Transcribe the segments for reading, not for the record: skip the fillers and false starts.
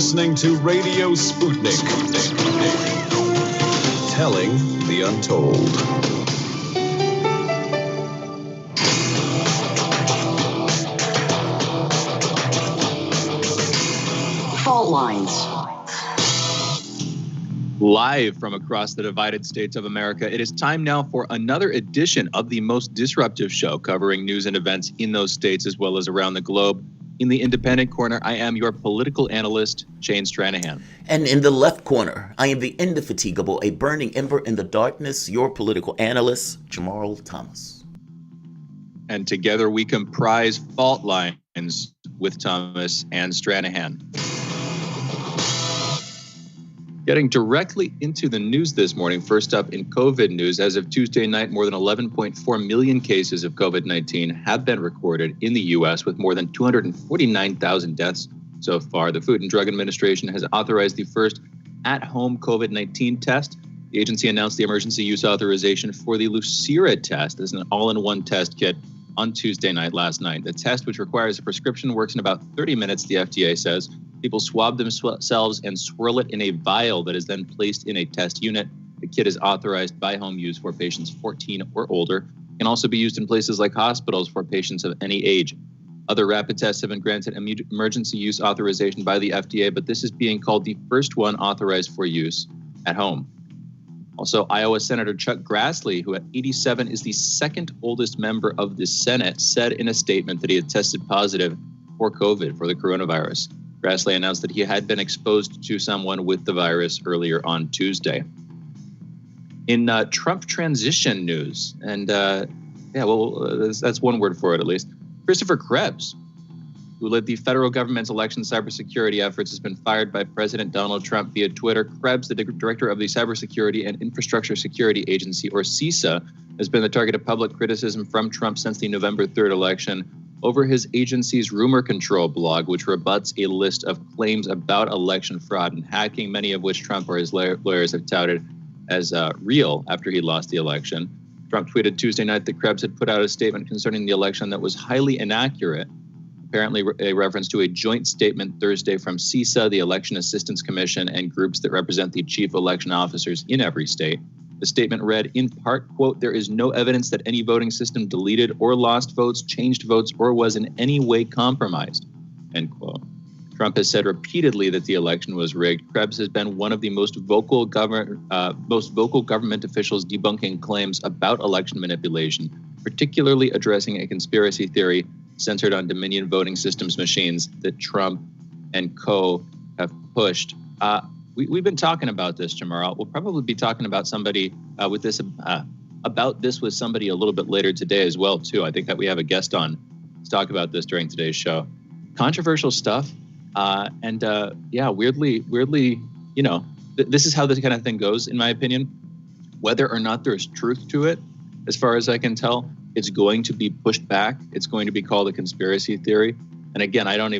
listening to Radio Sputnik. Telling the untold. Fault lines. Live from across the divided states of America, it is time now for another edition of the most disruptive show covering news and events in those states as well as around the globe. In the independent corner, I am your political analyst, Shane Stranahan. And in the left corner, I am the indefatigable, a burning ember in the darkness, your political analyst, Jamarl Thomas. And together we comprise Fault Lines with Thomas and Stranahan. Getting directly into the news this morning, first up in COVID news, as of Tuesday night, more than 11.4 million cases of COVID-19 have been recorded in the U.S., with more than 249,000 deaths so far. The Food and Drug Administration has authorized the first at-home COVID-19 test. The agency announced the emergency use authorization for the Lucira test as an all-in-one test kit on Tuesday night last night. The test, which requires a prescription, works in about 30 minutes, the FDA says. People swab themselves and swirl it in a vial that is then placed in a test unit. The kit is authorized by home use for patients 14 or older. It can also be used in places like hospitals for patients of any age. Other rapid tests have been granted emergency use authorization by the FDA, but this is being called the first one authorized for use at home. Also, Iowa Senator Chuck Grassley, who at 87 is the second oldest member of the Senate, said in a statement that he had tested positive for COVID, for the coronavirus. Grassley announced that he had been exposed to someone with the virus earlier on Tuesday. In Trump transition news, and that's one word for it at least, Christopher Krebs, who led the federal government's election cybersecurity efforts, has been fired by President Donald Trump via Twitter. Krebs, the director of the Cybersecurity and Infrastructure Security Agency, or CISA, has been the target of public criticism from Trump since the November 3rd election over his agency's rumor control blog, which rebuts a list of claims about election fraud and hacking, many of which Trump or his lawyers have touted as real after he lost the election. Trump tweeted Tuesday night that Krebs had put out a statement concerning the election that was highly inaccurate, apparently a reference to a joint statement Thursday from CISA, the Election Assistance Commission, and groups that represent the chief election officers in every state. The statement read, in part, quote, "There is no evidence that any voting system deleted or lost votes, changed votes, or was in any way compromised," end quote. Trump has said repeatedly that the election was rigged. Krebs has been one of the most vocal government officials debunking claims about election manipulation, particularly addressing a conspiracy theory centered on Dominion voting systems machines that Trump and co. have pushed. We've been talking about this, Jamarl. We'll probably be talking about somebody with somebody a little bit later today as well, too. I think that we have a guest on to talk about this during today's show. Controversial stuff. Weirdly, this is how this kind of thing goes, in my opinion. Whether or not there's truth to it, as far as I can tell, it's going to be pushed back. It's going to be called a conspiracy theory. And again, I don't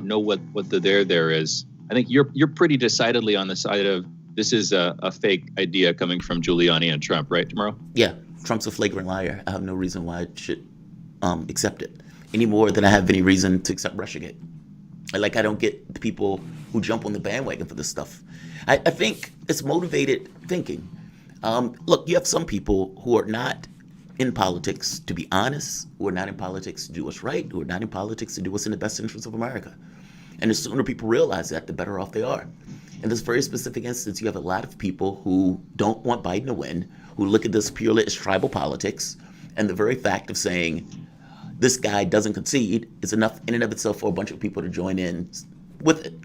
know what the there is. I think you're pretty decidedly on the side of this is a fake idea coming from Giuliani and Trump, right, Jamarl? Yeah, Trump's a flagrant liar. I have no reason why I should accept it any more than I have any reason to accept Russiagate. I don't get the people who jump on the bandwagon for this stuff. I think it's motivated thinking. Look, you have some people who are not in politics to be honest, who are not in politics to do what's right, who are not in politics to do what's in the best interest of America. And the sooner people realize that, the better off they are. In this very specific instance, you have a lot of people who don't want Biden to win, who look at this purely as tribal politics, and the very fact of saying this guy doesn't concede is enough in and of itself for a bunch of people to join in with it.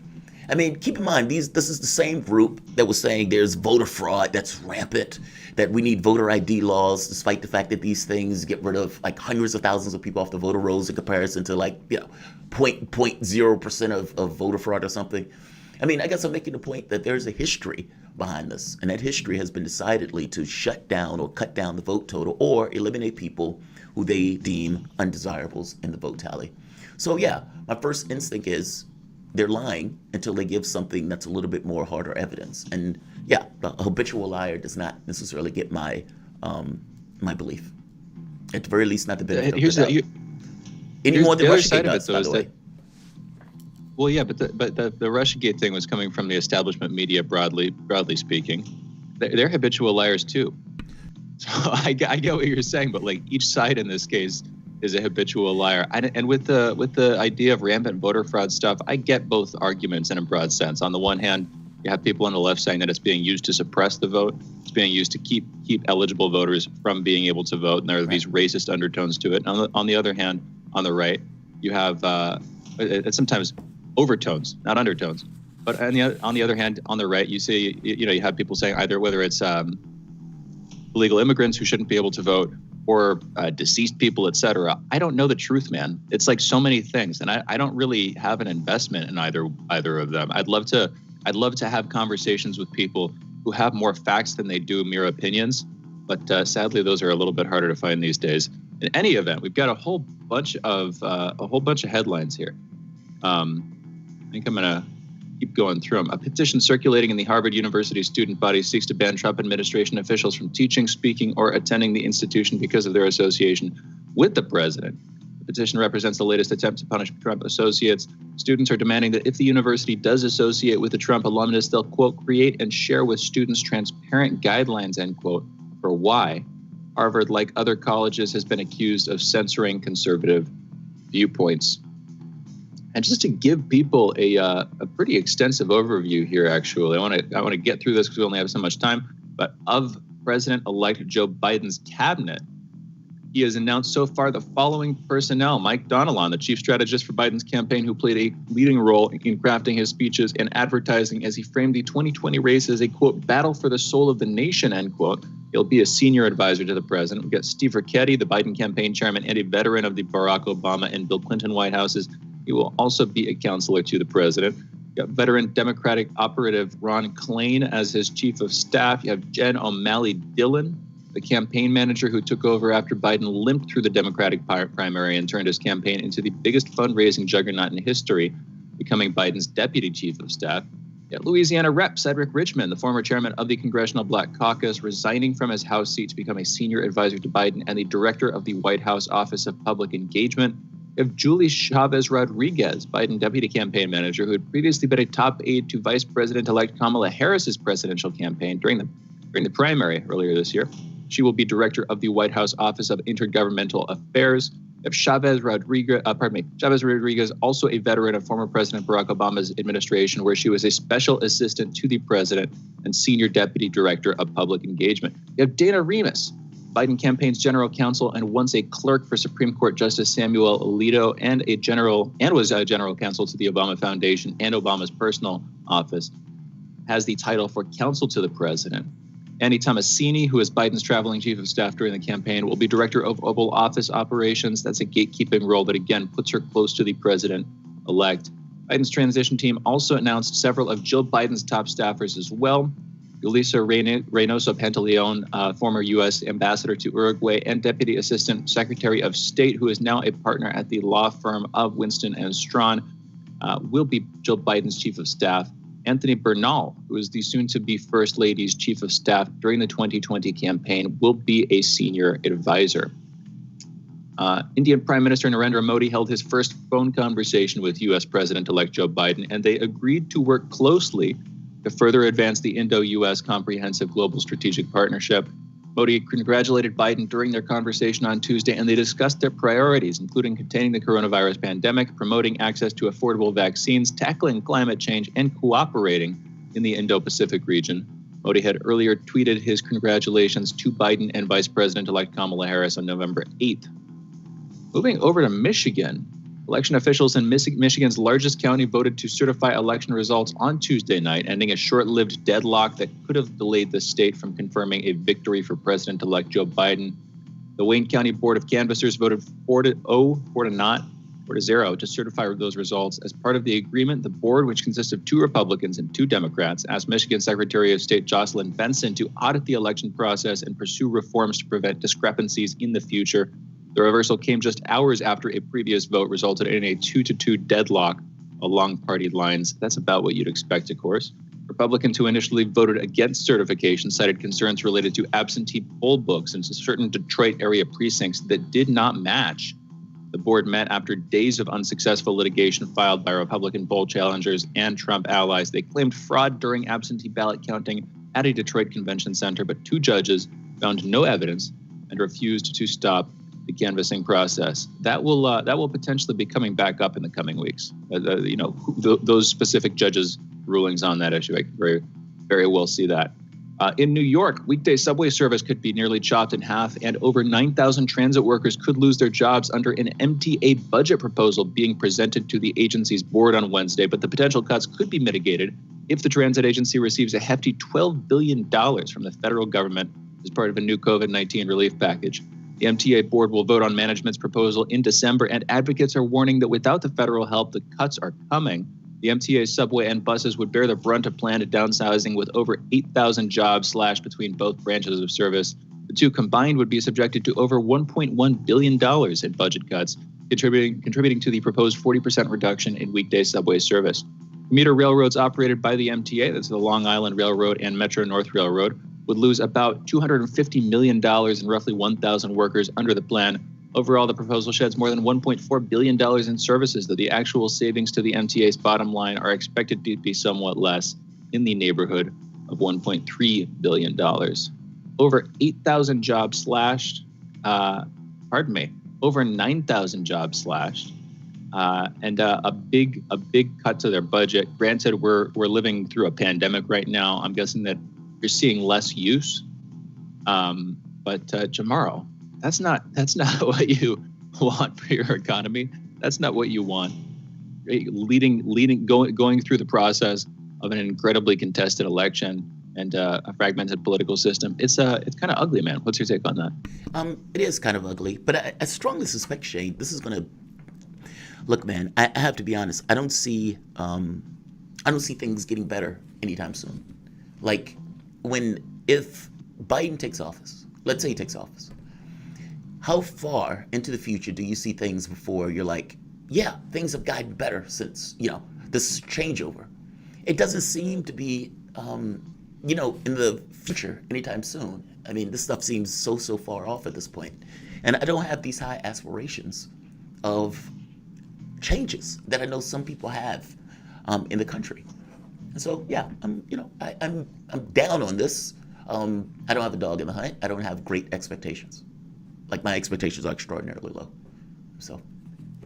I mean, keep in mind, this is the same group that was saying there's voter fraud that's rampant, that we need voter ID laws, despite the fact that these things get rid of like hundreds of thousands of people off the voter rolls in comparison to 0.0% of voter fraud or something. I mean, I guess I'm making the point that there's a history behind this, and that history has been decidedly to shut down or cut down the vote total or eliminate people who they deem undesirables in the vote tally. So yeah, my first instinct is they're lying until they give something that's a little bit more harder evidence. And yeah, a habitual liar does not necessarily get my belief. At the very least, not the benefit of the doubt. Any more than Russiagate does, by the way. Well, yeah, but the Russiagate thing was coming from the establishment media broadly speaking. They're habitual liars too. So I get what you're saying, but like each side in this case is a habitual liar. And with the idea of rampant voter fraud stuff, I get both arguments in a broad sense. On the one hand, you have people on the left saying that it's being used to suppress the vote. It's being used to keep eligible voters from being able to vote, and there are these racist undertones to it. And on the other hand, on the right, you have it's sometimes overtones, not undertones. But on the other hand, on the right, you see, you have people saying either whether it's illegal immigrants who shouldn't be able to vote or deceased people, etc. I don't know the truth, man. It's like so many things, and I don't really have an investment in either of them. I'd love to have conversations with people who have more facts than they do mere opinions, but sadly, those are a little bit harder to find these days. In any event, we've got a whole bunch of headlines here. I think I'm gonna keep going through them. A petition circulating in the Harvard University student body seeks to ban Trump administration officials from teaching, speaking, or attending the institution because of their association with the president. The petition represents the latest attempt to punish Trump associates. Students are demanding that if the university does associate with the Trump alumnus, they'll, quote, create and share with students transparent guidelines, end quote, for why Harvard, like other colleges, has been accused of censoring conservative viewpoints. And just to give people a pretty extensive overview here, actually, I want to get through this because we only have so much time. But of President-elect Joe Biden's cabinet, he has announced so far the following personnel: Mike Donilon, the chief strategist for Biden's campaign, who played a leading role in crafting his speeches and advertising as he framed the 2020 race as a, quote, battle for the soul of the nation, end quote. He'll be a senior advisor to the president. We've got Steve Ricchetti, the Biden campaign chairman and a veteran of the Barack Obama and Bill Clinton White Houses. He will also be a counselor to the president. You got veteran Democratic operative Ron Klain as his chief of staff. You have Jen O'Malley Dillon, the campaign manager who took over after Biden limped through the Democratic primary and turned his campaign into the biggest fundraising juggernaut in history, becoming Biden's deputy chief of staff. You got Louisiana Rep. Cedric Richmond, the former chairman of the Congressional Black Caucus, resigning from his House seat to become a senior advisor to Biden and the director of the White House Office of Public Engagement. You have Julie Chavez Rodriguez, Biden deputy campaign manager, who had previously been a top aide to Vice President-elect Kamala Harris's presidential campaign during the primary earlier this year. She will be director of the White House Office of Intergovernmental Affairs. You have Chavez Rodriguez, also a veteran of former President Barack Obama's administration, where she was a special assistant to the president and senior deputy director of public engagement. You have Dana Remus, Biden campaign's general counsel and once a clerk for Supreme Court Justice Samuel Alito, and was a general counsel to the Obama Foundation and Obama's personal office, has the title for counsel to the president. Andy Tomasini, who is Biden's traveling chief of staff during the campaign, will be director of Oval Office operations. That's a gatekeeping role that, again, puts her close to the president-elect. Biden's transition team also announced several of Jill Biden's top staffers as well. Yulisa Reynoso Pantaleon, former U.S. ambassador to Uruguay and deputy assistant secretary of state, who is now a partner at the law firm of Winston & Strawn, will be Jill Biden's chief of staff. Anthony Bernal, who is the soon-to-be First Lady's chief of staff during the 2020 campaign, will be a senior advisor. Indian Prime Minister Narendra Modi held his first phone conversation with U.S. President-elect Joe Biden, and they agreed to work closely to further advance the Indo-U.S. Comprehensive Global Strategic Partnership. Modi congratulated Biden during their conversation on Tuesday, and they discussed their priorities, including containing the coronavirus pandemic, promoting access to affordable vaccines, tackling climate change, and cooperating in the Indo-Pacific region. Modi had earlier tweeted his congratulations to Biden and Vice President-elect Kamala Harris on November 8th. Moving over to Michigan, election officials in Michigan's largest county voted to certify election results on Tuesday night, ending a short-lived deadlock that could have delayed the state from confirming a victory for President-elect Joe Biden. The Wayne County Board of Canvassers voted 4-0 to certify those results. As part of the agreement, the board, which consists of 2 Republicans and 2 Democrats, asked Michigan Secretary of State Jocelyn Benson to audit the election process and pursue reforms to prevent discrepancies in the future. The reversal came just hours after a previous vote resulted in a 2-2 deadlock along party lines. That's about what you'd expect, of course. Republicans who initially voted against certification cited concerns related to absentee poll books in certain Detroit area precincts that did not match The board met after days of unsuccessful litigation filed by Republican poll challengers and Trump allies. They claimed fraud during absentee ballot counting at a Detroit convention center, but 2 judges found no evidence and refused to stop the canvassing process. That will potentially be coming back up in the coming weeks. Those specific judges' rulings on that issue, I can very, very well see that. In New York, weekday subway service could be nearly chopped in half, and over 9,000 transit workers could lose their jobs under an MTA budget proposal being presented to the agency's board on Wednesday. But the potential cuts could be mitigated if the transit agency receives a hefty $12 billion from the federal government as part of a new COVID-19 relief package. The MTA board will vote on management's proposal in December, and advocates are warning that without the federal help, the cuts are coming. The MTA subway and buses would bear the brunt of planned downsizing, with over 8,000 jobs slashed between both branches of service. The two combined would be subjected to over $1.1 billion in budget cuts, contributing to the proposed 40% reduction in weekday subway service. Commuter railroads operated by the MTA, that's the Long Island Railroad and Metro North Railroad, would lose about $250 million and roughly 1,000 workers under the plan. Overall, the proposal sheds more than $1.4 billion in services, though the actual savings to the MTA's bottom line are expected to be somewhat less, in the neighborhood of $1.3 billion. Over 8,000 jobs slashed, over 9,000 jobs slashed, and a big cut to their budget. Granted, we're living through a pandemic right now. I'm guessing that you're seeing less use, but Jamarl, that's not what you want for your economy. That's not what you want. Going through the process of an incredibly contested election and a fragmented political system. It's kind of ugly, man. What's your take on that? It is kind of ugly, but I strongly suspect, Shane, this is gonna look, man. I have to be honest. I don't see things getting better anytime soon. Like, if Biden takes office, let's say he takes office, how far into the future do you see things before you're like, yeah, things have gotten better since, this changeover? It doesn't seem to be, in the future anytime soon. I mean, this stuff seems so far off at this point. And I don't have these high aspirations of changes that I know some people have in the country. And so, yeah, I'm down on this. I don't have a dog in the hunt. I don't have great expectations. Like, my expectations are extraordinarily low. So,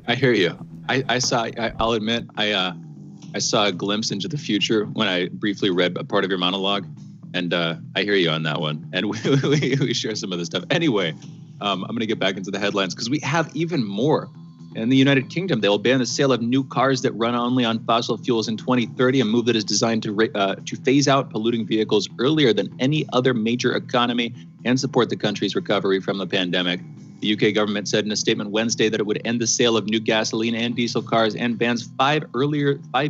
I hear you. I'll admit, I saw a glimpse into the future when I briefly read a part of your monologue, and I hear you on that one. And we share some of this stuff. Anyway, I'm going to get back into the headlines because we have even more. In the United Kingdom, they will ban the sale of new cars that run only on fossil fuels in 2030, a move that is designed to phase out polluting vehicles earlier than any other major economy and support the country's recovery from the pandemic. The UK government said in a statement Wednesday that it would end the sale of new gasoline and diesel cars and bans 5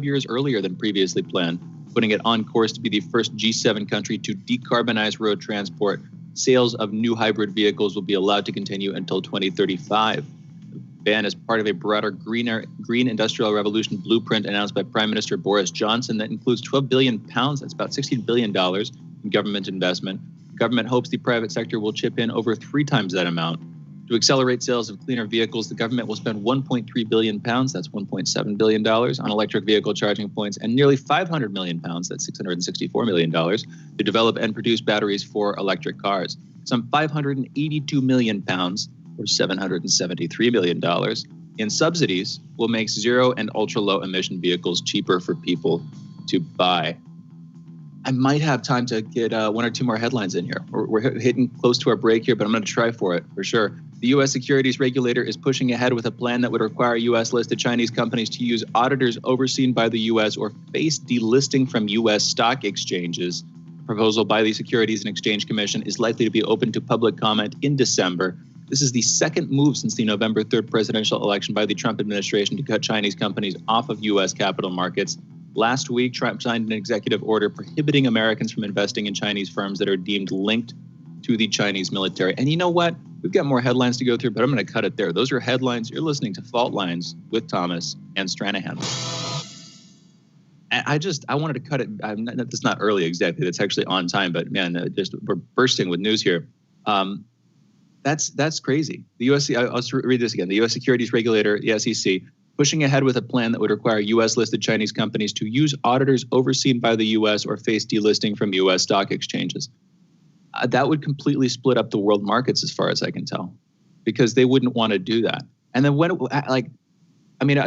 years earlier than previously planned, putting it on course to be the first G7 country to decarbonize road transport. Sales of new hybrid vehicles will be allowed to continue until 2035. Ban is part of a broader green industrial revolution blueprint announced by Prime Minister Boris Johnson that includes £12 billion, that's about $16 billion in government investment. The government hopes the private sector will chip in over 3 times that amount. To accelerate sales of cleaner vehicles, the government will spend £1.3 billion, that's $1.7 billion, on electric vehicle charging points, and nearly £500 million, that's $664 million, to develop and produce batteries for electric cars. Some £582 million, or $773 million, in subsidies will make zero and ultra-low emission vehicles cheaper for people to buy. I might have time to get 1 or 2 more headlines in here. We're hitting close to our break here, but I'm going to try for it, for sure. The U.S. securities regulator is pushing ahead with a plan that would require U.S.-listed Chinese companies to use auditors overseen by the U.S. or face delisting from U.S. stock exchanges. A proposal by the Securities and Exchange Commission is likely to be open to public comment in December. This is the second move since the November 3rd presidential election by the Trump administration to cut Chinese companies off of U.S. capital markets. Last week, Trump signed an executive order prohibiting Americans from investing in Chinese firms that are deemed linked to the Chinese military. And you know what? We've got more headlines to go through, but I'm going to cut it there. Those are headlines. You're listening to Fault Lines with Thomas and Stranahan. I wanted to cut it. That's not early exactly. That's actually on time, but man, we're bursting with news here. That's crazy. The U.S. I'll read this again. The U.S. securities regulator, the SEC, pushing ahead with a plan that would require U.S.-listed Chinese companies to use auditors overseen by the U.S. or face delisting from U.S. stock exchanges. That would completely split up the world markets, as far as I can tell, because they wouldn't want to do that. And then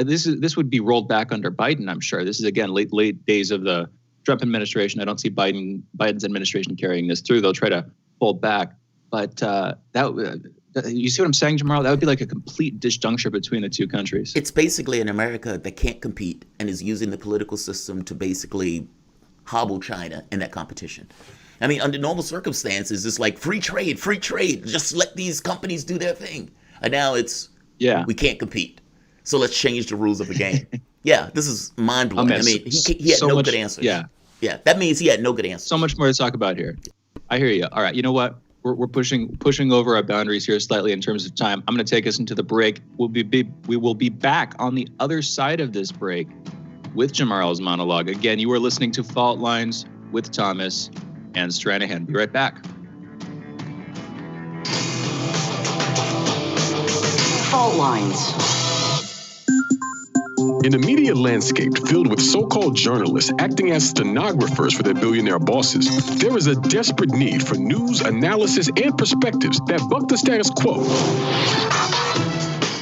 this would be rolled back under Biden, I'm sure. This is, again, late days of the Trump administration. I don't see Biden's administration carrying this through. They'll try to hold back. But you see what I'm saying, Jamarl? That would be like a complete disjuncture between the two countries. It's basically an America that can't compete and is using the political system to basically hobble China in that competition. I mean, under normal circumstances, it's like free trade. Just let these companies do their thing. And now it's, we can't compete. So let's change the rules of the game. Yeah, this is mind-blowing. I mean, he had no good answers. Yeah, that means he had no good answers. So much more to talk about here. I hear you. All right, you know what? We're pushing over our boundaries here slightly in terms of time. I'm going to take us into the break. We will be back on the other side of this break with Jamarl's monologue. Again, you are listening to Fault Lines with Thomas and Stranahan. Be right back. Fault Lines. In a media landscape filled with so-called journalists acting as stenographers for their billionaire bosses, there is a desperate need for news, analysis, and perspectives that buck the status quo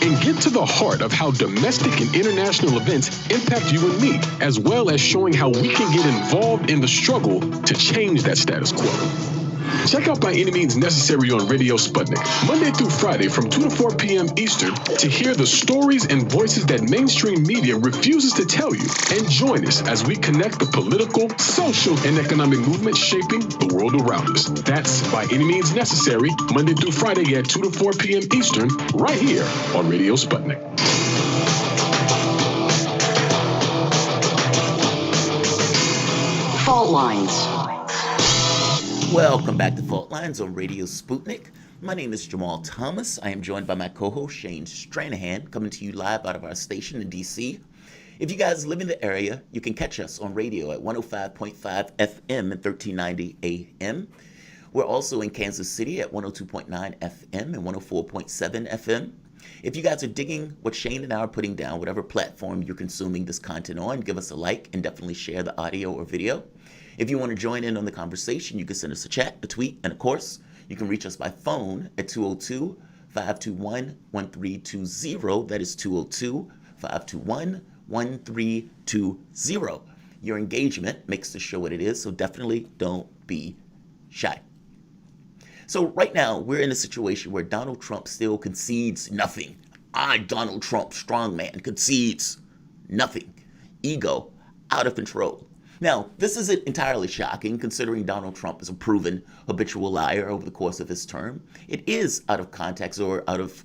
and get to the heart of how domestic and international events impact you and me, as well as showing how we can get involved in the struggle to change that status quo. Check out By Any Means Necessary on Radio Sputnik, Monday through Friday from 2 to 4 p.m. Eastern, to hear the stories and voices that mainstream media refuses to tell you. And join us as we connect the political, social, and economic movements shaping the world around us. That's By Any Means Necessary, Monday through Friday at 2 to 4 p.m. Eastern, right here on Radio Sputnik. Fault Lines. Welcome back to Fault Lines on Radio Sputnik. My name is Jamarl Thomas. I am joined by my co-host Shane Stranahan, coming to you live out of our station in D.C. If you guys live in the area, you can catch us on radio at 105.5 FM and 1390 AM. We're also in Kansas City at 102.9 FM and 104.7 FM. If you guys are digging what Shane and I are putting down, whatever platform you're consuming this content on, give us a like and definitely share the audio or video. If you want to join in on the conversation, you can send us a chat, a tweet, and of course, you can reach us by phone at 202-521-1320. That is 202-521-1320. Your engagement makes the show what it is, so definitely don't be shy. So right now, we're in a situation where Donald Trump still concedes nothing. Donald Trump, strongman, concedes nothing. Ego out of control. Now, this isn't entirely shocking, considering Donald Trump is a proven habitual liar over the course of his term. It is out of context or out of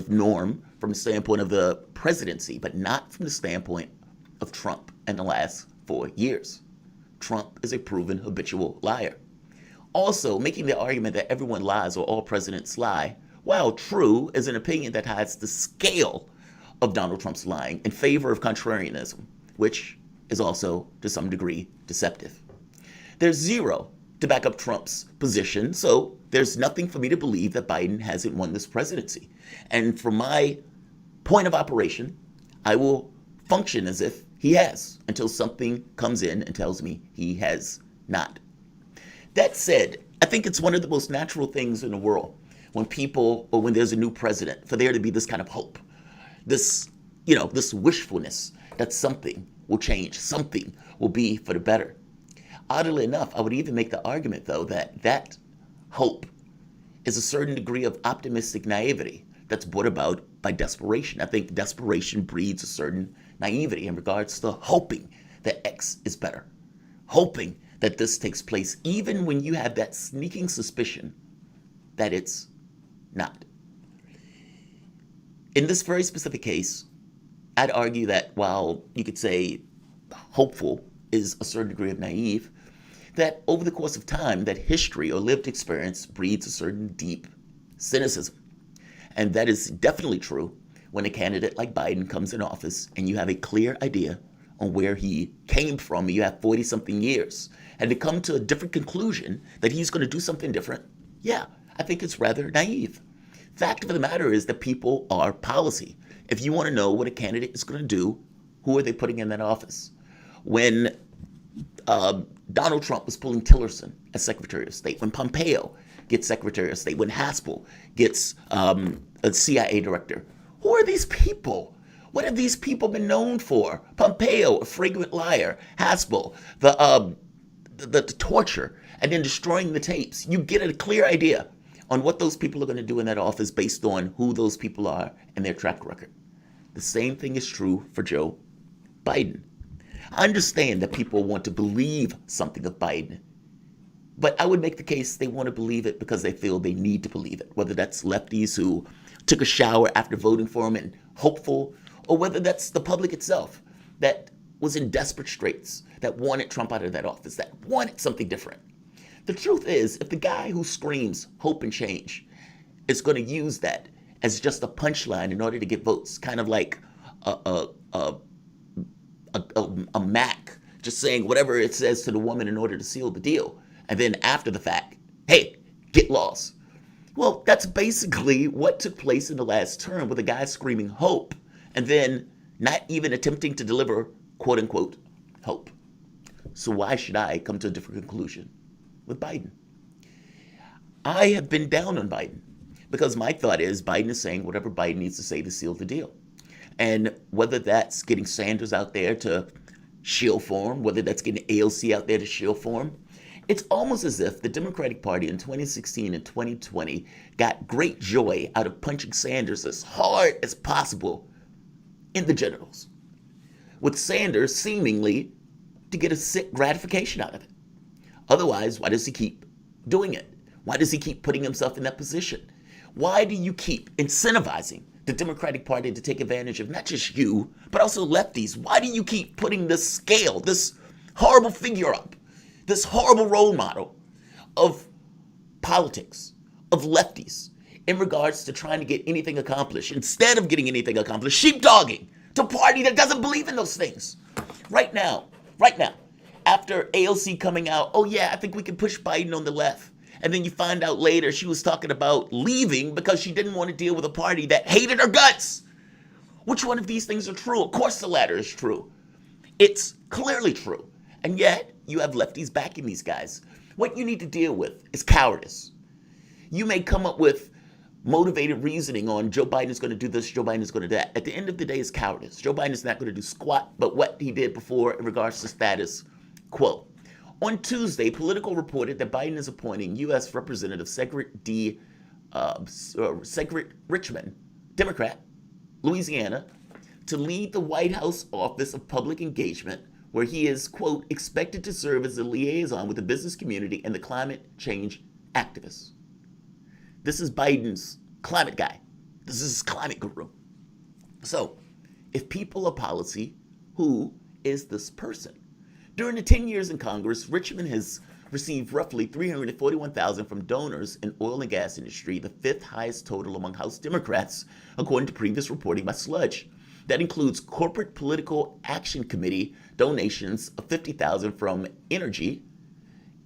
norm from the standpoint of the presidency, but not from the standpoint of Trump in the last 4 years. Trump is a proven habitual liar. Also, making the argument that everyone lies or all presidents lie, while true, is an opinion that hides the scale of Donald Trump's lying in favor of contrarianism, which is also, to some degree, deceptive. There's zero to back up Trump's position, so there's nothing for me to believe that Biden hasn't won this presidency. And from my point of operation, I will function as if he has until something comes in and tells me he has not. That said, I think it's one of the most natural things in the world when people, or when there's a new president, for there to be this kind of hope, this wishfulness that something will change, something will be for the better. Oddly enough, I would even make the argument, though, that hope is a certain degree of optimistic naivety that's brought about by desperation. I think desperation breeds a certain naivety in regards to hoping that X is better, hoping that this takes place, even when you have that sneaking suspicion that it's not. In this very specific case, I'd argue that while you could say hopeful is a certain degree of naive, that over the course of time, that history or lived experience breeds a certain deep cynicism. And that is definitely true when a candidate like Biden comes in office and you have a clear idea on where he came from. You have 40-something years. And to come to a different conclusion that he's going to do something different, yeah, I think it's rather naive. Fact of the matter is that people are policy. If you want to know what a candidate is going to do, who are they putting in that office? When Donald Trump was pulling Tillerson as Secretary of State, when Pompeo gets Secretary of State, when Haspel gets a CIA director, who are these people? What have these people been known for? Pompeo, a flagrant liar. Haspel, the torture, and then destroying the tapes. You get a clear idea on what those people are going to do in that office based on who those people are and their track record. The same thing is true for Joe Biden. I understand that people want to believe something of Biden, but I would make the case they want to believe it because they feel they need to believe it, whether that's lefties who took a shower after voting for him and hopeful, or whether that's the public itself that was in desperate straits, that wanted Trump out of that office, that wanted something different. The truth is, if the guy who screams hope and change is going to use that as just a punchline in order to get votes, kind of like a Mac just saying whatever it says to the woman in order to seal the deal, and then after the fact, hey, get lost. Well, that's basically what took place in the last term with a guy screaming hope and then not even attempting to deliver quote unquote hope. So why should I come to a different conclusion with Biden? I have been down on Biden because my thought is Biden is saying whatever Biden needs to say to seal the deal. And whether that's getting Sanders out there to shield for him, whether that's getting AOC out there to shield for him, it's almost as if the Democratic Party in 2016 and 2020 got great joy out of punching Sanders as hard as possible in the genitals, with Sanders seemingly to get a sick gratification out of it. Otherwise, why does he keep doing it? Why does he keep putting himself in that position? Why do you keep incentivizing the Democratic Party to take advantage of not just you, but also lefties? Why do you keep putting this scale, this horrible figure up, this horrible role model of politics, of lefties, in regards to trying to get anything accomplished, instead of getting anything accomplished, sheepdogging to a party that doesn't believe in those things? Right now, after AOC coming out, oh yeah, I think we can push Biden on the left. And then you find out later she was talking about leaving because she didn't want to deal with a party that hated her guts. Which one of these things are true? Of course the latter is true. It's clearly true. And yet, you have lefties backing these guys. What you need to deal with is cowardice. You may come up with motivated reasoning on Joe Biden is going to do this, Joe Biden is going to do that. At the end of the day, it's cowardice. Joe Biden is not going to do squat but what he did before in regards to status quo. On Tuesday, Politico reported that Biden is appointing U.S. Representative Cedric Richmond, Democrat, Louisiana, to lead the White House Office of Public Engagement, where he is, quote, expected to serve as a liaison with the business community and the climate change activists. This is Biden's climate guy. This is his climate guru. So, if people are policy, who is this person? During the 10 years in Congress, Richmond has received roughly $341,000 from donors in oil and gas industry, the fifth highest total among House Democrats, according to previous reporting by Sludge. That includes Corporate Political Action Committee donations of $50,000 from energy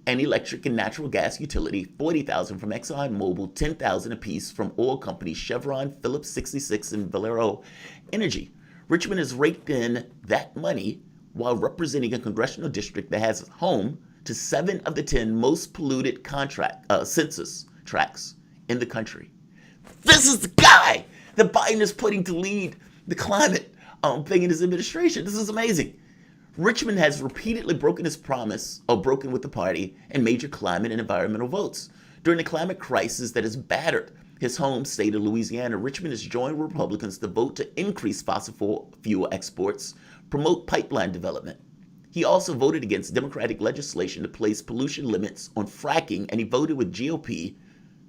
and electric and natural gas utility, $40,000 from ExxonMobil, $10,000 apiece from oil companies Chevron, Phillips 66, and Valero Energy. Richmond has raked in that money while representing a congressional district that has home to 7 of the 10 most polluted census tracts in the country. This is the guy that Biden is putting to lead the climate thing in his administration. This is amazing. Richmond has repeatedly broken his promise, or broken with the party, in major climate and environmental votes. During the climate crisis that has battered his home state of Louisiana, Richmond has joined Republicans to vote to increase fossil fuel exports, promote pipeline development. He also voted against Democratic legislation to place pollution limits on fracking, and he voted with GOP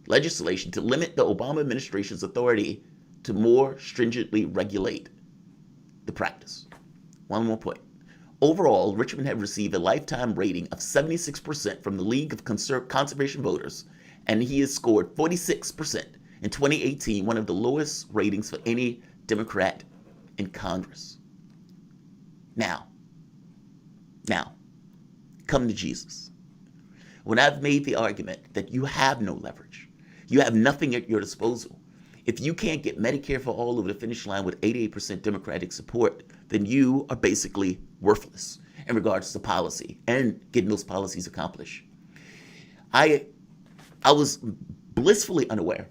legislation to limit the Obama administration's authority to more stringently regulate the practice. One more point. Overall, Richmond had received a lifetime rating of 76% from the League of Conservation Voters, and he has scored 46% in 2018, one of the lowest ratings for any Democrat in Congress. Now, come to Jesus. When I've made the argument that you have no leverage, you have nothing at your disposal, If you can't get Medicare for all over the finish line with 88% Democratic support, then you are basically worthless in regards to policy and getting those policies accomplished. I was blissfully unaware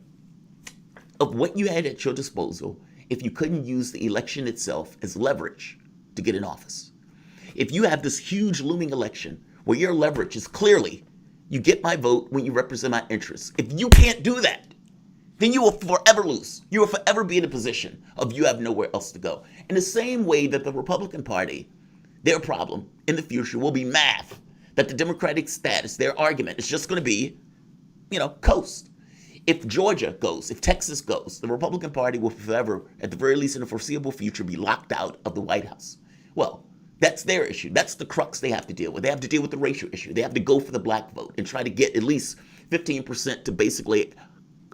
of what you had at your disposal if you couldn't use the election itself as leverage to get in office. If you have this huge looming election where your leverage is clearly, you get my vote when you represent my interests. If you can't do that, then you will forever lose. You will forever be in a position of you have nowhere else to go. In the same way that the Republican Party, their problem in the future will be math, that the Democratic status, their argument is just going to be, coast. If Georgia goes, if Texas goes, the Republican Party will forever, at the very least in the foreseeable future, be locked out of the White House. Well, that's their issue. That's the crux they have to deal with. They have to deal with the racial issue. They have to go for the black vote and try to get at least 15% to basically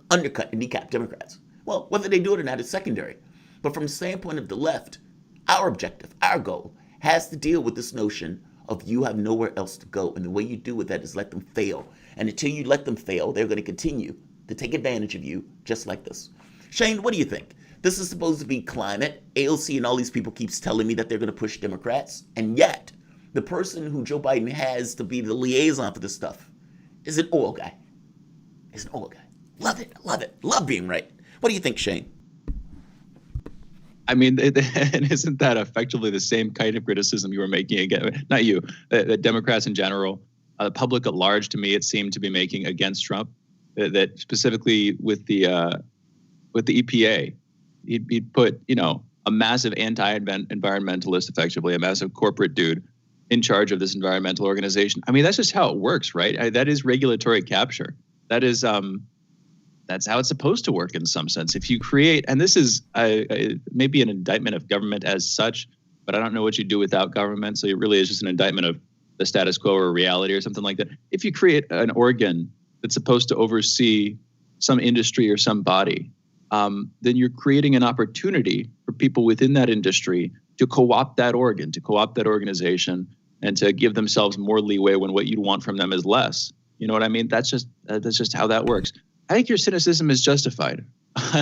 undercut and kneecap Democrats. Well, whether they do it or not is secondary. But from the standpoint of the left, our objective, our goal, has to deal with this notion of you have nowhere else to go. And the way you do with that is let them fail. And until you let them fail, they're going to continue to take advantage of you just like this. Shane, what do you think? This is supposed to be climate. AOC and all these people keeps telling me that they're going to push Democrats. And yet, the person who Joe Biden has to be the liaison for this stuff is an oil guy. Is an oil guy. Love it. Love it. Love being right. What do you think, Shane? I mean, and isn't that effectively the same kind of criticism you were making again? Not you, the Democrats in general, the public at large, to me, it seemed to be making against Trump. That specifically with the EPA, he'd put a massive anti-environmentalist, effectively a massive corporate dude, in charge of this environmental organization. I mean, that's just how it works, right? That is regulatory capture. That is that's how it's supposed to work in some sense. If you create, and this is maybe an indictment of government as such, but I don't know what you do without government. So it really is just an indictment of the status quo or reality or something like that. If you create an organ that's supposed to oversee some industry or some body, then you're creating an opportunity for people within that industry to co-opt that organ, to co-opt that organization, and to give themselves more leeway when what you want from them is less. You know what I mean? That's just how that works. I think your cynicism is justified,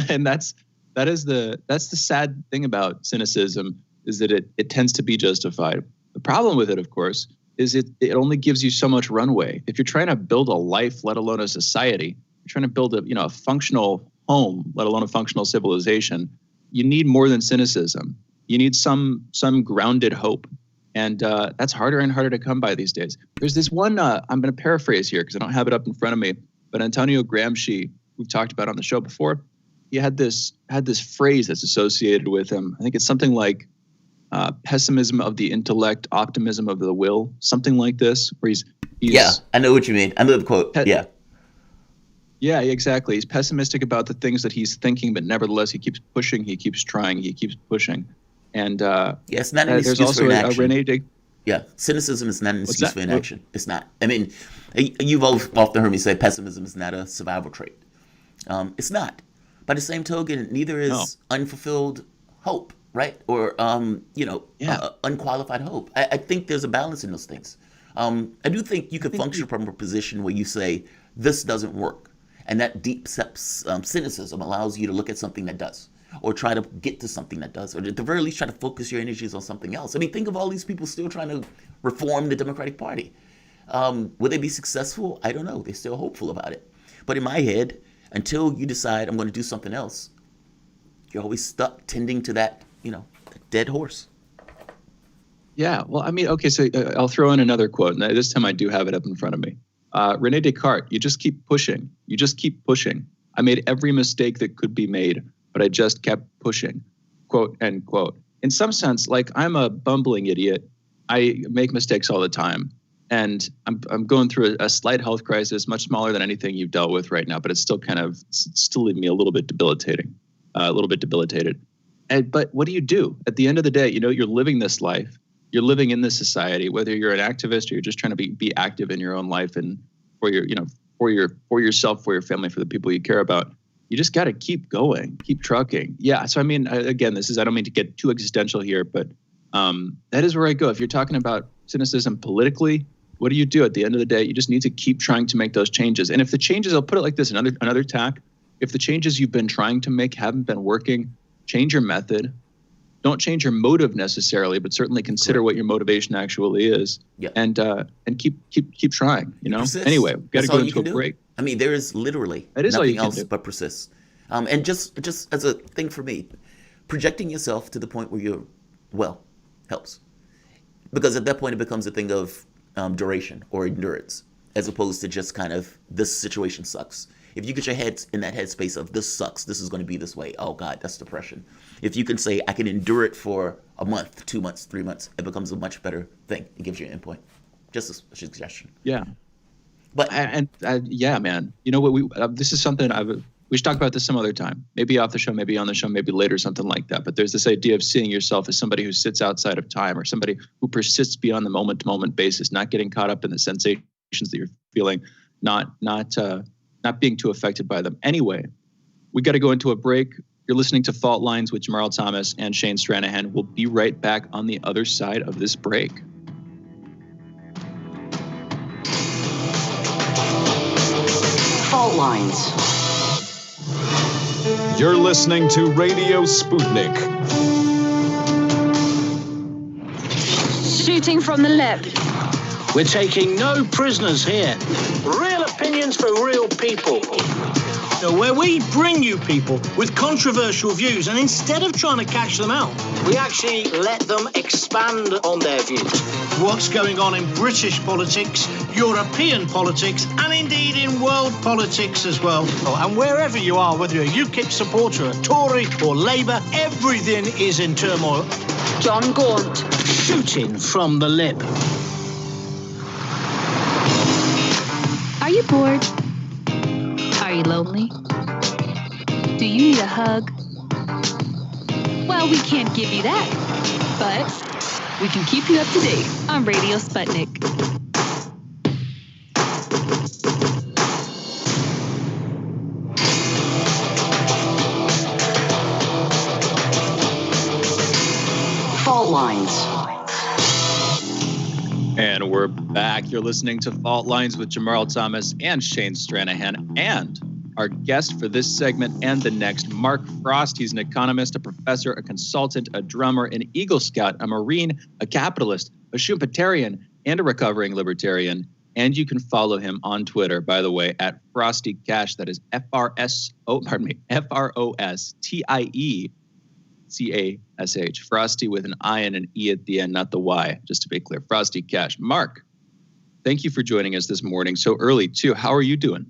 and that's the sad thing about cynicism, is that it tends to be justified. The problem with it, of course, is it only gives you so much runway. If you're trying to build a life, let alone a society, you're trying to build a functional home, let alone a functional civilization, you need more than cynicism. You need some grounded hope. And that's harder and harder to come by these days. There's this one, I'm going to paraphrase here because I don't have it up in front of me, but Antonio Gramsci, we've talked about on the show before, he had this phrase that's associated with him. I think it's something like pessimism of the intellect, optimism of the will, something like this, where he's yeah, I know what you mean. I know the quote. Yeah, exactly. He's pessimistic about the things that he's thinking, but nevertheless, he keeps pushing, he keeps trying, he keeps pushing. And it's not an excuse there's also for inaction. Yeah, cynicism is not an excuse for inaction. It's not. I mean, you've often heard me say pessimism is not a survival trait. It's not. By the same token, neither is unfulfilled hope, right? Or unqualified hope. I think there's a balance in those things. I do think you could function from a position where you say this doesn't work, and that deep cynicism allows you to look at something that does, or try to get to something that does, or at the very least try to focus your energies on something else. I mean, think of all these people still trying to reform the Democratic Party. Will they be successful? I don't know. They're still hopeful about it. But in my head, until you decide I'm going to do something else, you're always stuck tending to that, dead horse. Yeah, well, I mean, okay, so I'll throw in another quote, and this time I do have it up in front of me. Rene Descartes, you just keep pushing. You just keep pushing. I made every mistake that could be made, but I just kept pushing, quote, end quote. In some sense, like, I'm a bumbling idiot. I make mistakes all the time. And I'm going through a slight health crisis, much smaller than anything you've dealt with right now, but it's still leaving me a little bit debilitated. But what do you do? At the end of the day, you're living this life. You're living in this society, whether you're an activist or you're just trying to be active in your own life and for yourself, for your family, for the people you care about. You just got to keep going, keep trucking. Yeah. So, I mean, again, I don't mean to get too existential here, but that is where I go. If you're talking about cynicism politically, what do you do? At the end of the day, you just need to keep trying to make those changes. And if the changes, I'll put it like this, another tack, If the changes you've been trying to make haven't been working, change your method. Don't change your motive necessarily, but certainly consider what your motivation actually is. Yeah. And keep trying, Persist. Anyway, we've got to go into a break. I mean, there is literally nothing else but persist. And just as a thing for me, projecting yourself to the point where you're well helps. Because at that point, it becomes a thing of duration or endurance, as opposed to just kind of, this situation sucks. If you get your head in that headspace of, this sucks, this is going to be this way, oh God, that's depression. If you can say, I can endure it for a month, 2 months, 3 months, it becomes a much better thing. It gives you an endpoint. Just a suggestion. Yeah. But yeah, man. You know what? This is something we should talk about this some other time. Maybe off the show, maybe on the show, maybe later, something like that. But there's this idea of seeing yourself as somebody who sits outside of time, or somebody who persists beyond the moment-to-moment basis, not getting caught up in the sensations that you're feeling, not being too affected by them. Anyway, we got to go into a break. You're listening to Fault Lines with Jamarl Thomas and Shane Stranahan. We'll be right back on the other side of this break. Fault Lines. You're listening to Radio Sputnik. Shooting from the lip. We're taking no prisoners here. Real opinions for real people. Where we bring you people with controversial views, and instead of trying to catch them out, we actually let them expand on their views. What's going on in British politics, European politics, and indeed in world politics as well. And wherever you are, whether you're a UKIP supporter, a Tory or Labour, everything is in turmoil. John Gaunt. Shooting from the lip. Are you bored? Are you lonely? Do you need a hug? Well, we can't give you that, but we can keep you up to date on Radio Sputnik. Fault Lines. And we're back. You're listening to Fault Lines with Jamarl Thomas and Shane Stranahan. And our guest for this segment and the next, Mark Frost. He's an economist, a professor, a consultant, a drummer, an Eagle Scout, a Marine, a capitalist, a Schumpeterian, and a recovering libertarian. And you can follow him on Twitter, by the way, at Frosty Cash. That is FROSTIECASH. Frosty with an I and an E at the end, not the Y, just to be clear. Frosty Cash. Mark, thank you for joining us this morning so early, too. How are you doing?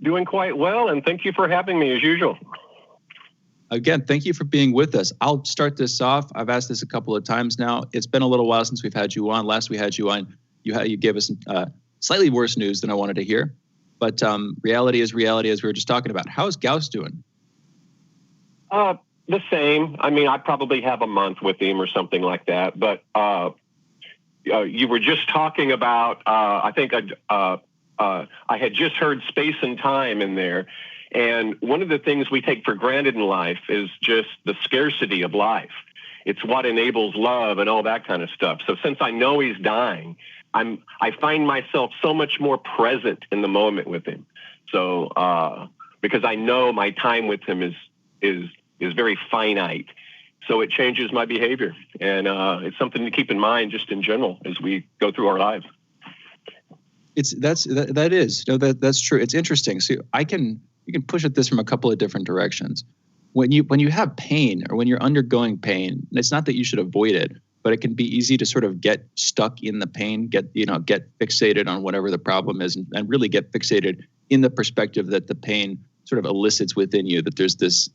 Doing quite well, and thank you for having me as usual. Again, thank you for being with us. I'll start this off. I've asked this a couple of times now. It's been a little while since we've had you on. Last we had you on, you gave us slightly worse news than I wanted to hear. But reality is reality, as we were just talking about. How's Gauss doing? The same. I mean, I probably have a month with him or something like that. But you were just talking about, I think I had just heard space and time in there. And one of the things we take for granted in life is just the scarcity of life. It's what enables love and all that kind of stuff. So since I know he's dying, I find myself so much more present in the moment with him. So because I know my time with him is very finite. So it changes my behavior. And it's something to keep in mind just in general as we go through our lives. That's true. It's interesting. So you can push at this from a couple of different directions. When you have pain or when you're undergoing pain, it's not that you should avoid it, but it can be easy to sort of get stuck in the pain, get fixated on whatever the problem is, and really get fixated in the perspective that the pain sort of elicits within you, that there's this,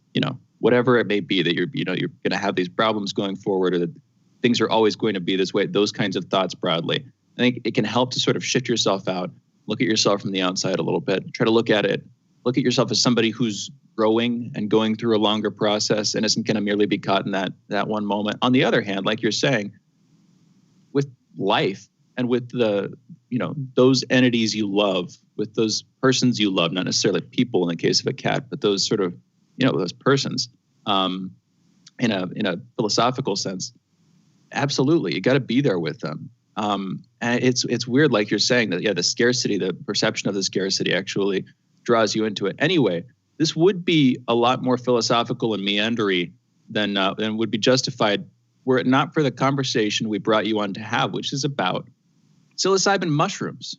whatever it may be, that you're going to have these problems going forward, or that things are always going to be this way, those kinds of thoughts broadly. I think it can help to sort of shift yourself out, look at yourself from the outside a little bit, try to look at yourself as somebody who's growing and going through a longer process and isn't going to merely be caught in that one moment. On the other hand, like you're saying, with life and with those entities you love, with those persons you love, not necessarily people in the case of a cat, but those sort of, those persons, in a philosophical sense, absolutely, you got to be there with them. And it's weird, like you're saying, that the scarcity, the perception of the scarcity actually draws you into it. Anyway, this would be a lot more philosophical and meandery than would be justified were it not for the conversation we brought you on to have, which is about psilocybin mushrooms,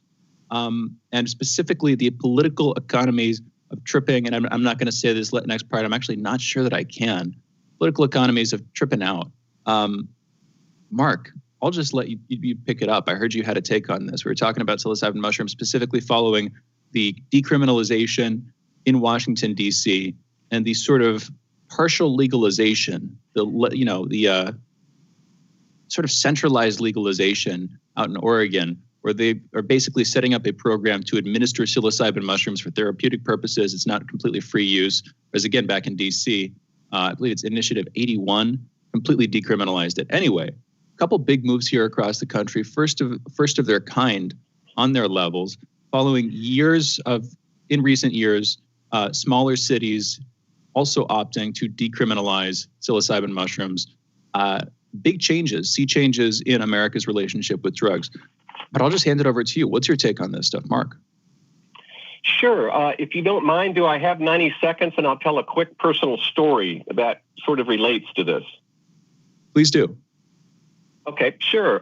and specifically the political economies of tripping. And I'm not going to say this next part. I'm actually not sure that I can. Political economies of tripping out. Mark, I'll just let you pick it up. I heard you had a take on this. We were talking about psilocybin mushrooms, specifically following the decriminalization in Washington, D.C., and the sort of partial legalization, the sort of centralized legalization out in Oregon, where they are basically setting up a program to administer psilocybin mushrooms for therapeutic purposes. It's not completely free use. Whereas again, back in D.C., I believe it's Initiative 81, completely decriminalized it. Anyway, a couple big moves here across the country, first of their kind on their levels, following in recent years, smaller cities also opting to decriminalize psilocybin mushrooms. Big changes, sea changes in America's relationship with drugs. But I'll just hand it over to you. What's your take on this stuff, Mark? Sure. If you don't mind, do I have 90 seconds and I'll tell a quick personal story that sort of relates to this? Please do. Okay, sure.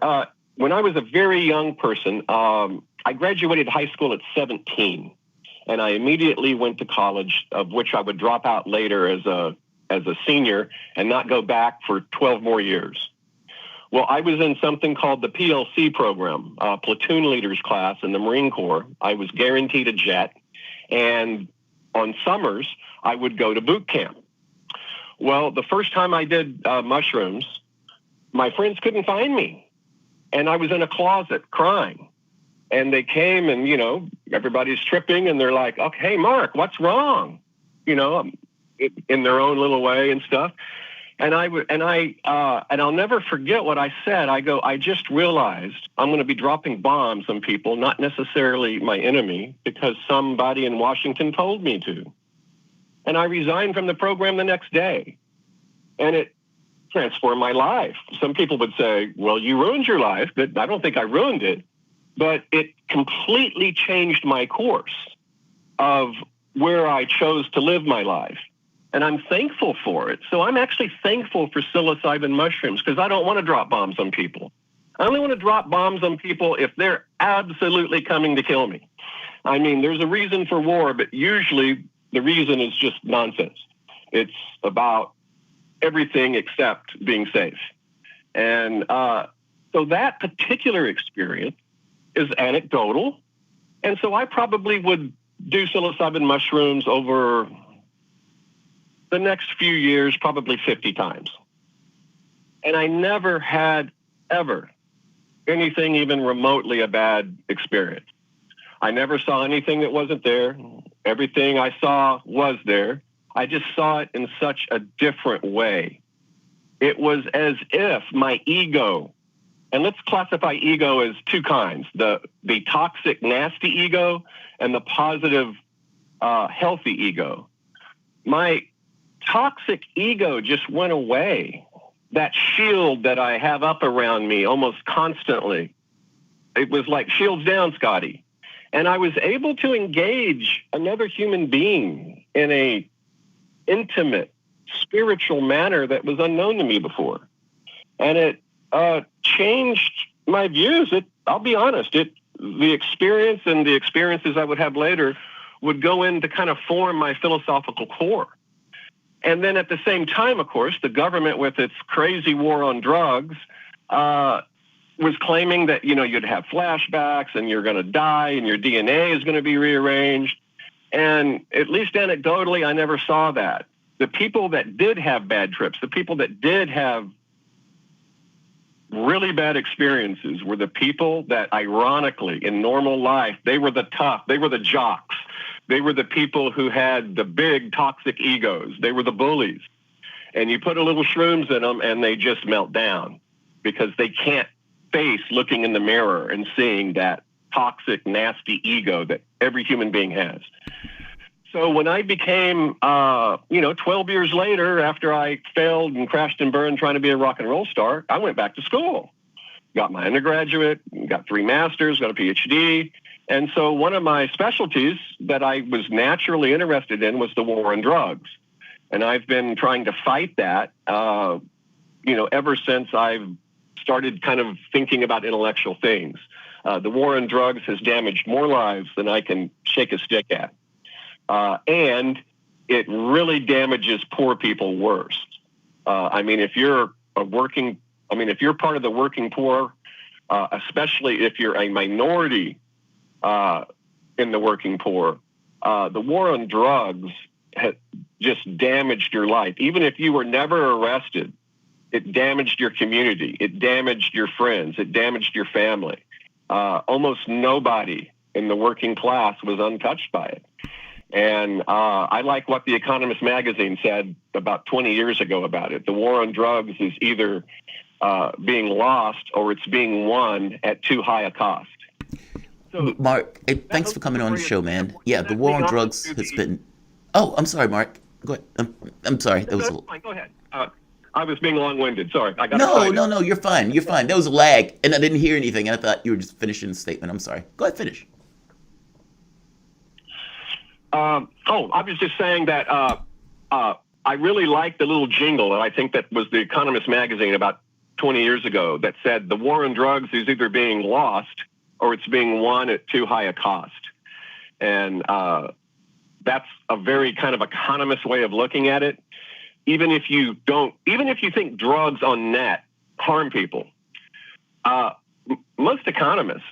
When I was a very young person, I graduated high school at 17, and I immediately went to college, of which I would drop out later as a senior and not go back for 12 more years. Well, I was in something called the PLC program, platoon leaders class in the Marine Corps. I was guaranteed a jet, and on summers, I would go to boot camp. Well, the first time I did mushrooms, my friends couldn't find me, and I was in a closet crying. And they came and, everybody's tripping, and they're like, okay, Mark, what's wrong? In their own little way and stuff. And I'll never forget what I said. I just realized I'm going to be dropping bombs on people, not necessarily my enemy, because somebody in Washington told me to. And I resigned from the program the next day. And it transformed my life. Some people would say, well, you ruined your life, but I don't think I ruined it. But it completely changed my course of where I chose to live my life. And I'm thankful for it. So I'm actually thankful for psilocybin mushrooms because I don't want to drop bombs on people. I only want to drop bombs on people if they're absolutely coming to kill me. I mean, there's a reason for war, but usually the reason is just nonsense. It's about everything except being safe. And so that particular experience is anecdotal. And so I probably would do psilocybin mushrooms over the next few years, probably 50 times. And I never had ever anything even remotely a bad experience. I never saw anything that wasn't there. Everything I saw was there. I just saw it in such a different way. It was as if my ego, and let's classify ego as two kinds, the toxic, nasty ego and the positive, healthy ego. My toxic ego just went away. That shield that I have up around me almost constantly, it was like shields down, Scotty. And I was able to engage another human being in a intimate, spiritual manner that was unknown to me before. And it changed my views. I'll be honest, the experience and the experiences I would have later would go in to kind of form my philosophical core. And then at the same time, of course, the government with its crazy war on drugs was claiming that, you'd have flashbacks and you're going to die and your DNA is going to be rearranged. And at least anecdotally, I never saw that. The people that did have bad trips, the people that did have really bad experiences were the people that, ironically, in normal life, they were the tough, they were the jocks. They were the people who had the big toxic egos. They were the bullies. And you put a little shrooms in them and they just melt down because they can't face looking in the mirror and seeing that toxic, nasty ego that every human being has. So when I became, 12 years later, after I failed and crashed and burned trying to be a rock and roll star, I went back to school, got my undergraduate, got 3 masters, got a PhD. And so one of my specialties that I was naturally interested in was the war on drugs. And I've been trying to fight that, ever since I've started kind of thinking about intellectual things. The war on drugs has damaged more lives than I can shake a stick at. And it really damages poor people worse. If you're part of the working poor, especially if you're a minority in the working poor, the war on drugs has just damaged your life. Even if you were never arrested, it damaged your community. It damaged your friends. It damaged your family. Almost nobody in the working class was untouched by it. And I like what The Economist magazine said about 20 years ago about it. The war on drugs is either being lost or it's being won at too high a cost. So, Mark, thanks for coming on the show, man. Yeah, the war on drugs has been... Oh, I'm sorry, Mark. Go ahead. I'm sorry. That was fine. Go ahead. I was being long-winded. Sorry. I got No, you're fine. You're fine. There was a lag, and I didn't hear anything, and I thought you were just finishing the statement. I'm sorry. Go ahead, finish. I was just saying that I really like the little jingle, and I think that was The Economist magazine about 20 years ago that said the war on drugs is either being lost or it's being won at too high a cost. And that's a very kind of economist way of looking at it. Even if you think drugs on net harm people, most economists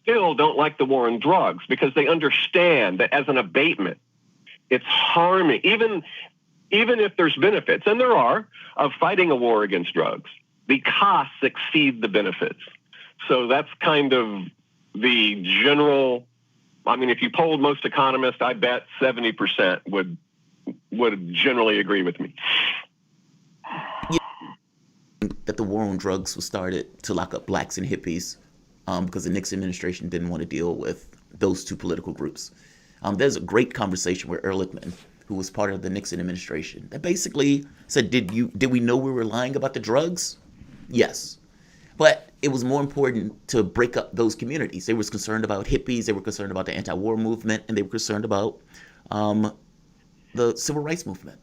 still don't like the war on drugs because they understand that as an abatement, it's harming, even if there's benefits, and there are, of fighting a war against drugs, the costs exceed the benefits. So that's kind of the general, if you polled most economists, I bet 70% would generally agree with me. That the war on drugs was started to lock up blacks and hippies because the Nixon administration didn't want to deal with those two political groups. There's a great conversation with Ehrlichman, who was part of the Nixon administration, that basically said, did we know we were lying about the drugs? Yes. But it was more important to break up those communities. They were concerned about hippies, they were concerned about the anti-war movement, and they were concerned about the civil rights movement.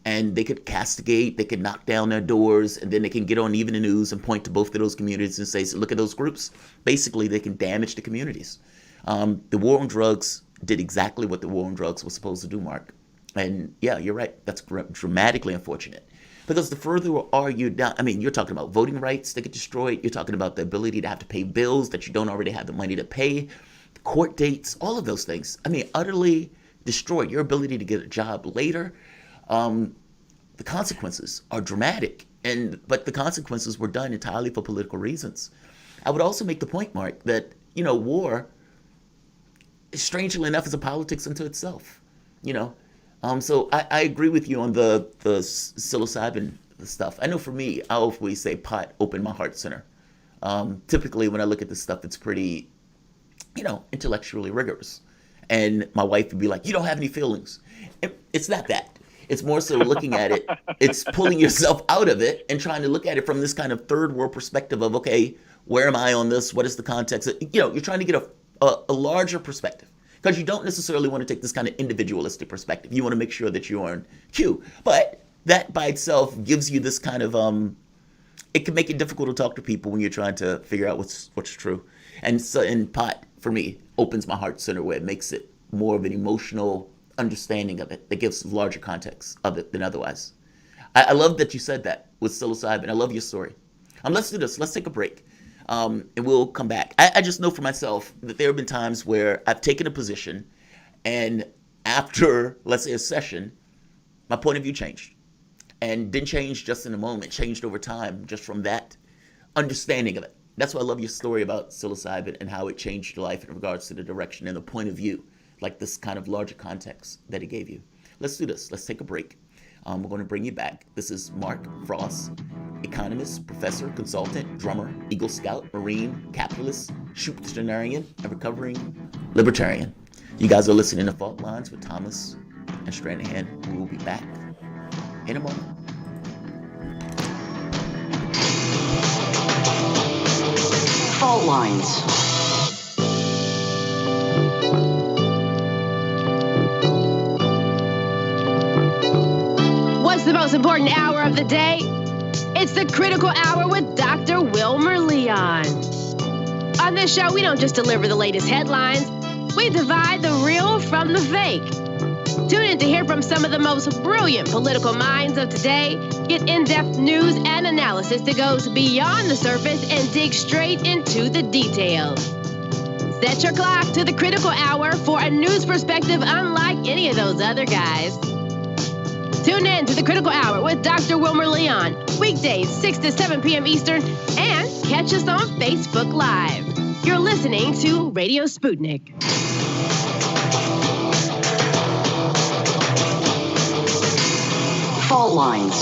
And they could castigate, they could knock down their doors, and then they can get on Evening News and point to both of those communities and say, look at those groups. Basically, they can damage the communities. The war on drugs did exactly what the war on drugs was supposed to do, Mark. And yeah, you're right. That's dramatically unfortunate. Because the further we argue down, you're talking about voting rights that get destroyed. You're talking about the ability to have to pay bills that you don't already have the money to pay, court dates, all of those things. Utterly destroyed. Your ability to get a job later. The consequences are dramatic, but the consequences were done entirely for political reasons. I would also make the point, Mark, that war, strangely enough, is a politics unto itself. So I agree with you on the psilocybin stuff. I know for me, I always say pot opened my heart center. Typically, when I look at this stuff, it's pretty, intellectually rigorous. And my wife would be like, "You don't have any feelings." It's not that. It's more so looking at it. It's pulling yourself out of it and trying to look at it from this kind of third world perspective of, okay, where am I on this? What is the context? You're trying to get a larger perspective. Because you don't necessarily want to take this kind of individualistic perspective. You want to make sure that you're on cue. But that by itself gives you this kind of, it can make it difficult to talk to people when you're trying to figure out what's true. And so, and pot, for me, opens my heart center where it makes it more of an emotional understanding of it that gives larger context of it than otherwise. I love that you said that with psilocybin. I love your story. Let's do this. Let's take a break. And we'll come back. I just know for myself that there have been times where I've taken a position and after, let's say, a session, my point of view changed. And didn't change just in a moment, changed over time just from that understanding of it. That's why I love your story about psilocybin and how it changed your life in regards to the direction and the point of view, like this kind of larger context that it gave you. Let's do this. Let's take a break. We're going to bring you back. This is Mark Frost, economist, professor, consultant, drummer, Eagle Scout, Marine, capitalist, Schutzenarian, and recovering libertarian. You guys are listening to Fault Lines with Thomas and Stranahan. We will be back in a moment. Fault Lines. the most important hour of the day. It's the Critical Hour with Dr. Wilmer Leon. On this show, we don't just deliver the latest headlines. We divide the real from the fake. Tune in to hear from some of the most brilliant political minds of today. Get in-depth news and analysis that goes beyond the surface and digs straight into the details. Set your clock to the Critical Hour for a news perspective unlike any of those other guys. Tune in to the Critical Hour with Dr. Wilmer Leon, weekdays 6 to 7 p.m. Eastern, and catch us on Facebook Live. You're listening to Radio Sputnik. Fault lines.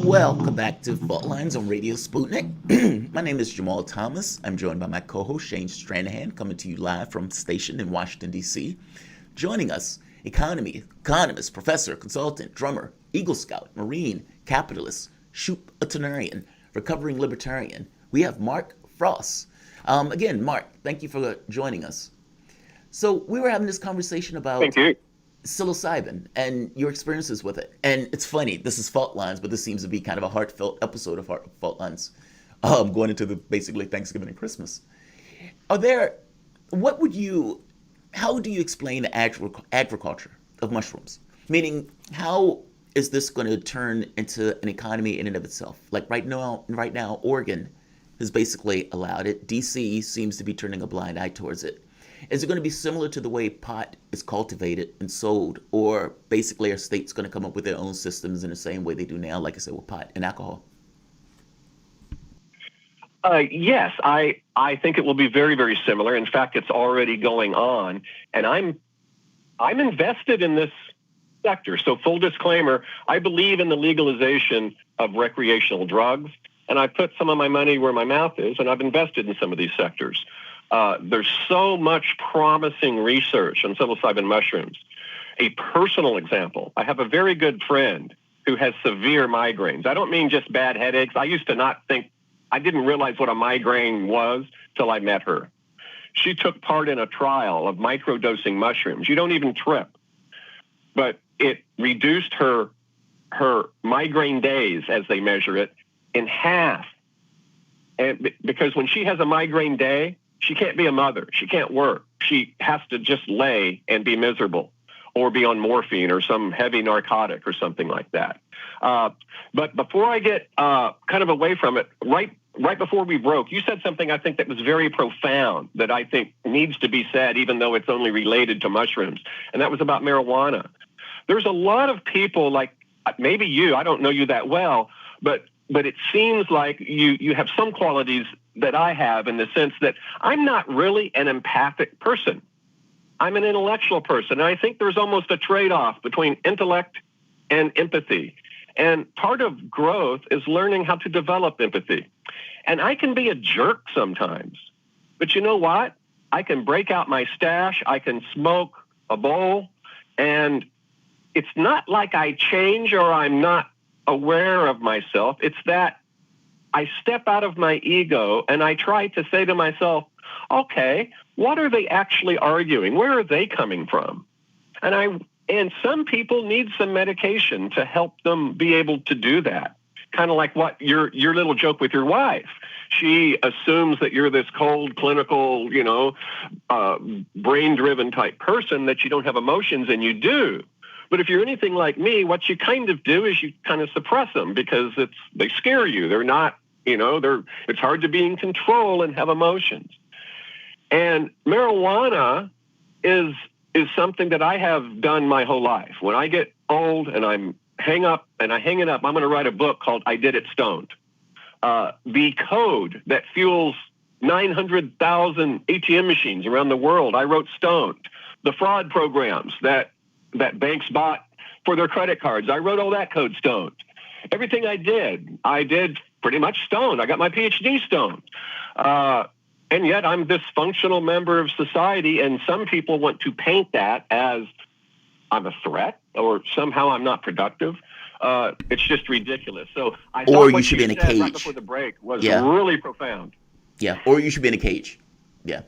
Welcome back to Fault Lines on Radio Sputnik. My name is Jamarl Thomas. I'm joined by my co-host Shane Stranahan, coming to you live from station in Washington, D.C. Joining us, economist, professor, consultant, drummer, Eagle Scout, Marine, capitalist, Schuppetenarian, recovering libertarian. We have Mark Frost. Again, Mark, thank you for joining us. So we were having this conversation about psilocybin and your experiences with it. And it's funny, this is Fault Lines, but this seems to be kind of a heartfelt episode of Fault Lines, going into the basically Thanksgiving and Christmas. How do you explain the agriculture of mushrooms? Meaning, how is this going to turn into an economy in and of itself? Like right now, Oregon has basically allowed it. DC seems to be turning a blind eye towards it. Is it going to be similar to the way pot is cultivated and sold, or basically are states going to come up with their own systems in the same way they do now, like I said, with pot and alcohol? Yes, I think it will be very, very similar. In fact, it's already going on, and I'm invested in this sector. So full disclaimer, I believe in the legalization of recreational drugs, and I put some of my money where my mouth is, and I've invested in some of these sectors. There's so much promising research on psilocybin mushrooms. A personal example, I have a very good friend who has severe migraines. I don't mean just bad headaches. I didn't realize what a migraine was till I met her. She took part in a trial of microdosing mushrooms. You don't even trip. But it reduced her migraine days, as they measure it, in half. And because when she has a migraine day, she can't be a mother. She can't work. She has to just lay and be miserable or be on morphine or some heavy narcotic or something like that. But before I get kind of away from it, right before we broke, you said something I think that was very profound that I think needs to be said, even though it's only related to mushrooms. And that was about marijuana. There's a lot of people like maybe you, I don't know you that well, but it seems like you have some qualities that I have in the sense that I'm not really an empathic person. I'm an intellectual person. And I think there's almost a trade-off between intellect and empathy. And part of growth is learning how to develop empathy. And I can be a jerk sometimes. But you know what? I can break out my stash. I can smoke a bowl. And it's not like I change or I'm not aware of myself. It's that I step out of my ego and I try to say to myself, okay, what are they actually arguing? Where are they coming from? And some people need some medication to help them be able to do that. Kind of like what your little joke with your wife. She assumes that you're this cold, clinical, brain-driven type person, that you don't have emotions, and you do. But if you're anything like me, what you kind of do is you kind of suppress them because they scare you. They're not, it's hard to be in control and have emotions. And marijuana is something that I have done my whole life. When I get old and I hang it up, I'm going to write a book called I Did It Stoned. The code that fuels 900,000 ATM machines around the world, I wrote stoned. The fraud programs that banks bought for their credit cards, I wrote all that code stoned. Everything I did pretty much stoned. I got my PhD stoned. And yet I'm this functional member of society, and some people want to paint that as I'm a threat or somehow I'm not productive. It's just ridiculous. So I thought what you should be in a cage right before the break was really profound. Yeah, or you should be in a cage. Yeah.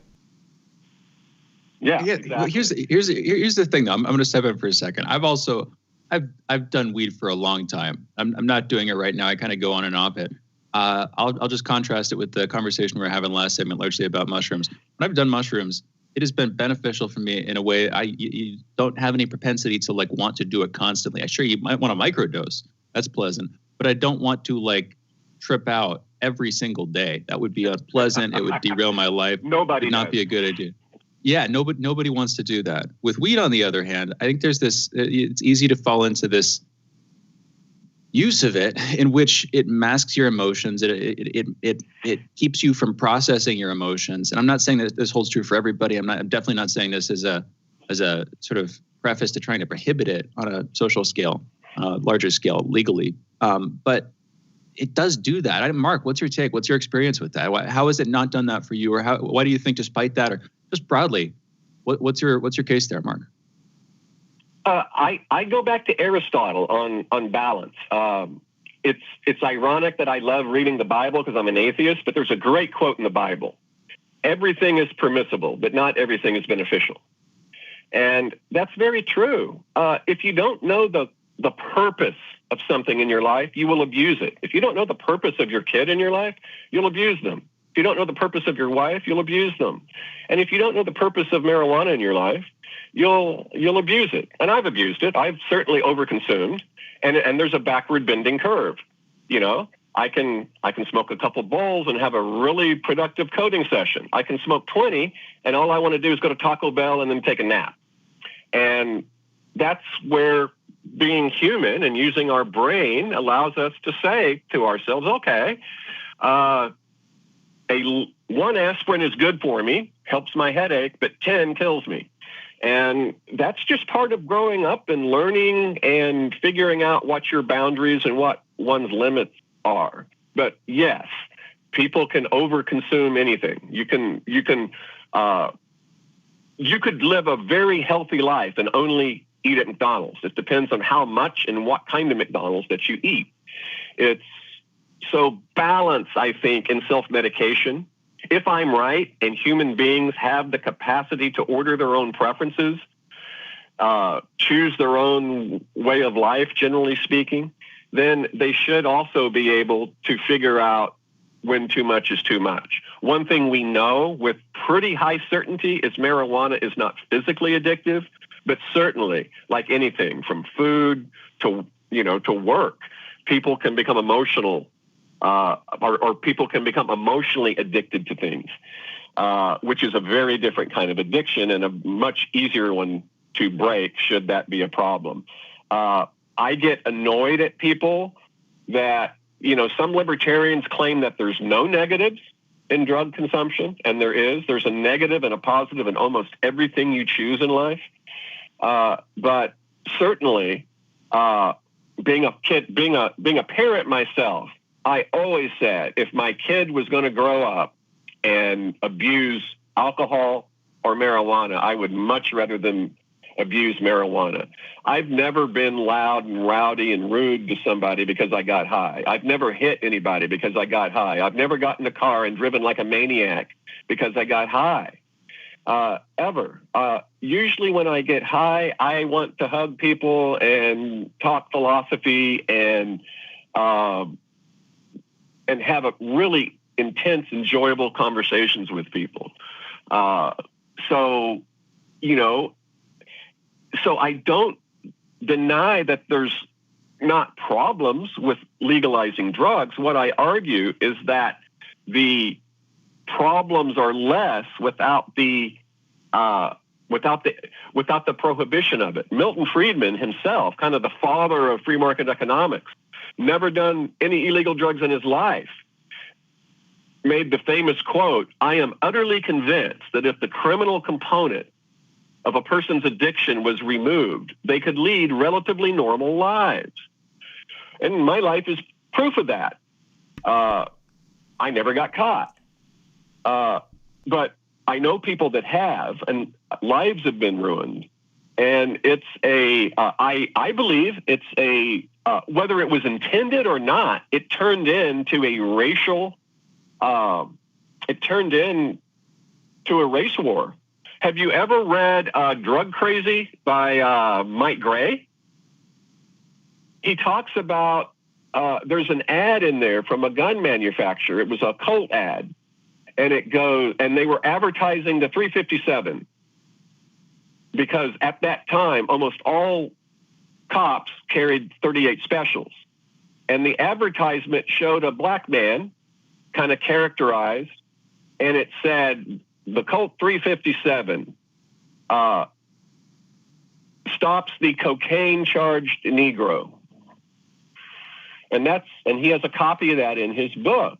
Yeah. Exactly. Here's the thing, though. I'm going to step in for a second. I've also I've done weed for a long time. I'm not doing it right now. I kind of go on and off it. I'll just contrast it with the conversation we were having last segment, largely about mushrooms. When I've done mushrooms, it has been beneficial for me in a way you don't have any propensity to like want to do it constantly. I'm sure you might want to microdose. That's pleasant, but I don't want to like trip out every single day. That would be unpleasant. It would derail my life. Nobody would not be a good idea. Yeah, nobody wants to do that. With weed, on the other hand, I think there's this. It's easy to fall into this use of it in which it masks your emotions. It keeps you from processing your emotions. And I'm not saying that this holds true for everybody. I'm definitely not saying this as a sort of preface to trying to prohibit it on a social scale, larger scale, legally. But it does do that. Mark, what's your take? What's your experience with that? How has it not done that for you? Or why do you think, despite that, or just broadly, what's your case there, Mark? I go back to Aristotle on balance. It's ironic that I love reading the Bible because I'm an atheist, but there's a great quote in the Bible. Everything is permissible, but not everything is beneficial. And that's very true. If you don't know the purpose of something in your life, you will abuse it. If you don't know the purpose of your kid in your life, you'll abuse them. If you don't know the purpose of your wife, you'll abuse them. And if you don't know the purpose of marijuana in your life, you'll abuse it. And I've abused it. I've certainly overconsumed. And there's a backward bending curve. You know, I can smoke a couple bowls and have a really productive coding session. I can smoke 20, and all I want to do is go to Taco Bell and then take a nap. And that's where being human and using our brain allows us to say to ourselves, okay, one aspirin is good for me, helps my headache, but 10 kills me. And that's just part of growing up and learning and figuring out what your boundaries and what one's limits are. But yes, people can overconsume anything. You could live a very healthy life and only eat at McDonald's. It depends on how much and what kind of McDonald's that you eat. It's so balance, I think, in self-medication. If I'm right and human beings have the capacity to order their own preferences, choose their own way of life, generally speaking, then they should also be able to figure out when too much is too much. One thing we know with pretty high certainty is marijuana is not physically addictive, but certainly, like anything from food to work, people can become emotional. Or people can become emotionally addicted to things, which is a very different kind of addiction and a much easier one to break should that be a problem. I get annoyed at people that, some libertarians claim that there's no negatives in drug consumption, and there's a negative and a positive in almost everything you choose in life. But certainly, being a parent myself, I always said if my kid was going to grow up and abuse alcohol or marijuana, I would much rather them abuse marijuana. I've never been loud and rowdy and rude to somebody because I got high. I've never hit anybody because I got high. I've never gotten in a car and driven like a maniac because I got high. Ever. Usually when I get high, I want to hug people and talk philosophy and have a really intense, enjoyable conversations with people. So I don't deny that there's not problems with legalizing drugs. What I argue is that the problems are less without the prohibition of it. Milton Friedman himself, kind of the father of free market economics, never done any illegal drugs in his life, made the famous quote, "I am utterly convinced that if the criminal component of a person's addiction was removed, they could lead relatively normal lives." And my life is proof of that. I never got caught. But I know people that have, and lives have been ruined. And it's I believe it's whether it was intended or not, it turned into a race war. Have you ever read Drug Crazy by Mike Gray? he talks about there's an ad in there from a gun manufacturer. It was a Colt ad, and it goes, and they were advertising the 357 because at that time almost all cops carried 38 specials, and the advertisement showed a black man, kind of characterized, and it said the Colt 357 stops the cocaine-charged Negro. And he has a copy of that in his book.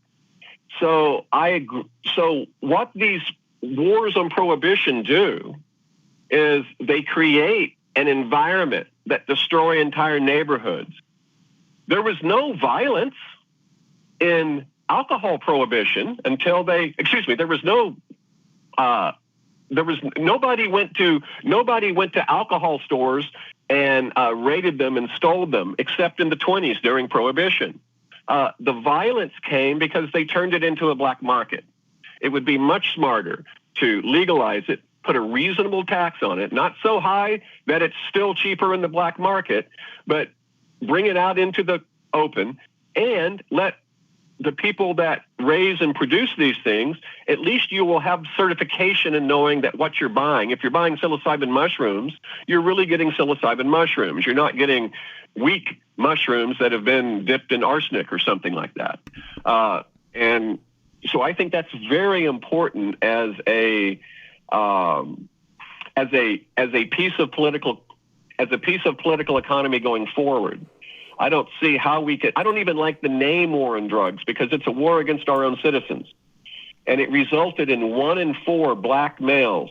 So I agree. So what these wars on prohibition do is they create an environment that destroy entire neighborhoods. There was no violence in alcohol prohibition until nobody went to alcohol stores and raided them and stole them, except in the 1920s during Prohibition. The violence came because they turned it into a black market. It would be much smarter to legalize it, put a reasonable tax on it, not so high that it's still cheaper in the black market, but bring it out into the open and let the people that raise and produce these things, at least you will have certification in knowing that what you're buying. If you're buying psilocybin mushrooms, you're really getting psilocybin mushrooms. You're not getting weak mushrooms that have been dipped in arsenic or something like that. And so I think that's very important as a piece of political economy going forward. I don't see how we could. I don't even like the name war on drugs because it's a war against our own citizens. And it resulted in 1 in 4 black males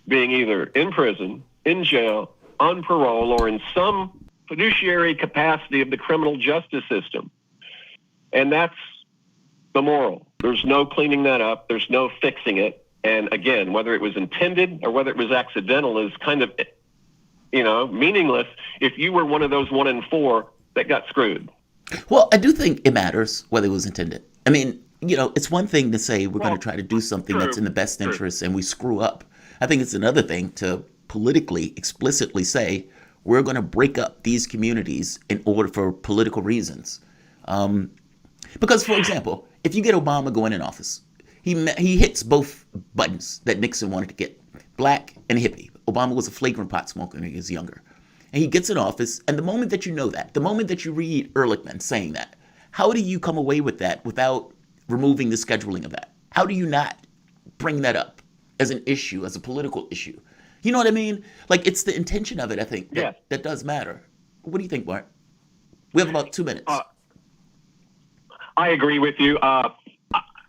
being either in prison, in jail, on parole, or in some fiduciary capacity of the criminal justice system. And that's the moral. There's no cleaning that up. There's no fixing it. And again, whether it was intended or whether it was accidental is kind of, meaningless if you were one of those 1 in 4 that got screwed. Well, I do think it matters whether it was intended. I mean, it's one thing to say we're going to try to do something that's in the best interest and we screw up. I think it's another thing to politically, explicitly say we're going to break up these communities in order for political reasons. Because, for example, if you get Obama going in office, he hits both buttons that Nixon wanted to get, black and hippie. Obama was a flagrant pot smoker when he was younger. And he gets in office, and the moment that you know that, the moment that you read Ehrlichman saying that, how do you come away with that without removing the scheduling of that? How do you not bring that up as an issue, as a political issue? You know what I mean? Like, it's the intention of it, I think, that does matter. What do you think, Mark? We have about 2 minutes. I agree with you.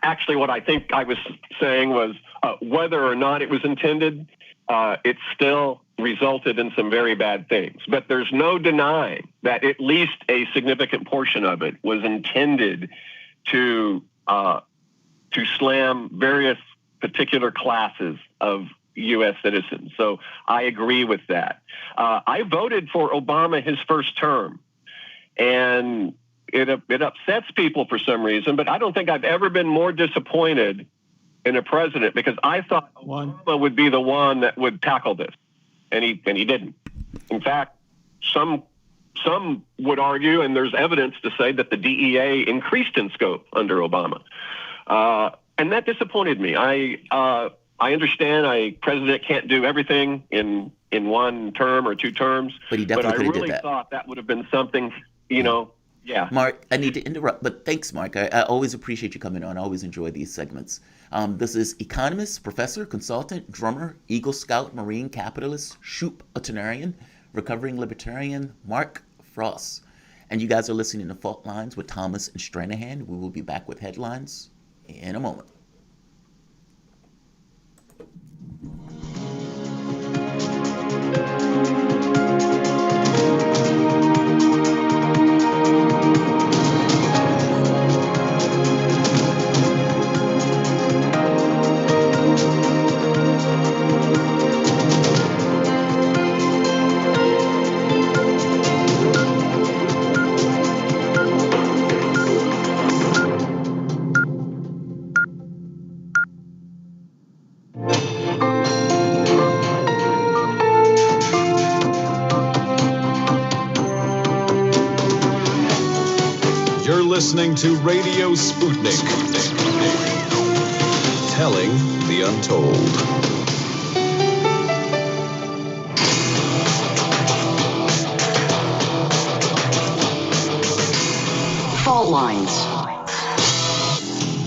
Actually, what I think I was saying was whether or not it was intended, it still resulted in some very bad things. But there's no denying that at least a significant portion of it was intended to slam various particular classes of U.S. citizens. So I agree with that. I voted for Obama his first term, and it upsets people for some reason, but I don't think I've ever been more disappointed in a president because I thought Obama would be the one that would tackle this. And he didn't. In fact, some would argue, and there's evidence to say that the DEA increased in scope under Obama, and that disappointed me. I understand a president can't do everything in 1 term or 2 terms, but he definitely could have did that. I really thought that would have been something, Yeah. Mark, I need to interrupt, but thanks, Mark. I always appreciate you coming on. I always enjoy these segments. This is economist, professor, consultant, drummer, Eagle Scout, Marine capitalist, Shoop Octogenarian, recovering libertarian, Mark Frost. And you guys are listening to Fault Lines with Thomas and Stranahan. We will be back with headlines in a moment. listening to Radio Sputnik. Telling the untold. Fault lines.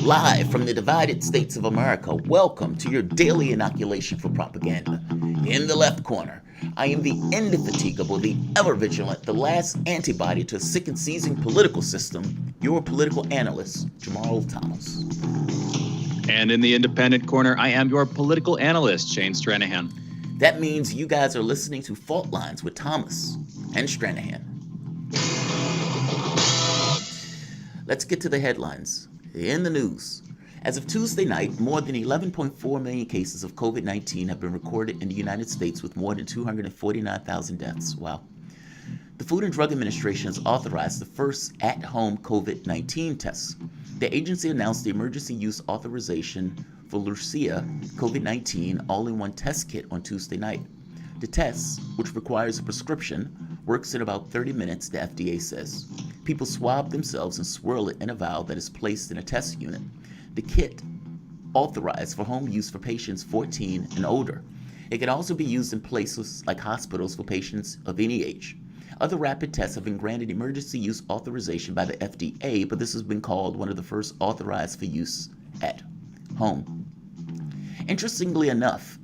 Live from the divided states of America, welcome to your daily inoculation for propaganda. In the left corner, I am the indefatigable, the ever-vigilant, the last antibody to a sick and seizing political system, your political analyst, Jamarl Thomas. And in the independent corner, I am your political analyst, Shane Stranahan. That means you guys are listening to Fault Lines with Thomas and Stranahan. Let's get to the headlines. In the news, as of Tuesday night, more than 11.4 million cases of COVID-19 have been recorded in the United States with more than 249,000 deaths. Wow. The Food and Drug Administration has authorized the first at-home COVID-19 tests. The agency announced the emergency use authorization for Lucia COVID-19 all-in-one test kit on Tuesday night. The test, which requires a prescription, works in about 30 minutes, the FDA says. People swab themselves and swirl it in a vial that is placed in a test unit. The kit, authorized for home use for patients 14 and older. It can also be used in places like hospitals for patients of any age. Other rapid tests have been granted emergency use authorization by the FDA, but this has been called one of the first authorized for use at home. Interestingly enough,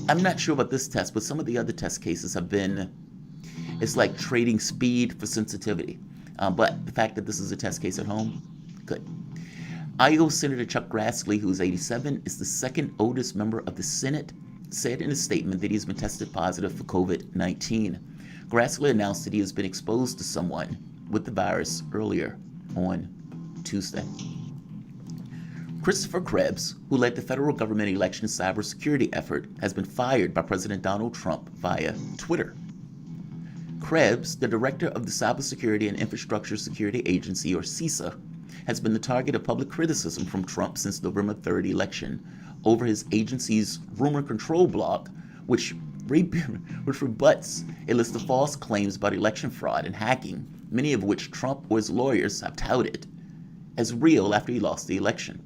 I'm not sure about this test, but some of the other test cases have been, it's like trading speed for sensitivity. But the fact that this is a test case at home, good. Iowa Senator Chuck Grassley, who is 87, is the second oldest member of the Senate, said in a statement that he's been tested positive for COVID-19. Grassley announced that he has been exposed to someone with the virus earlier on Tuesday. Christopher Krebs, who led the federal government election cybersecurity effort, has been fired by President Donald Trump via Twitter. Krebs, the director of the Cybersecurity and Infrastructure Security Agency, or CISA, has been the target of public criticism from Trump since November 3rd election over his agency's rumor control blog, which rebuts a list of false claims about election fraud and hacking, many of which Trump or his lawyers have touted as real after he lost the election.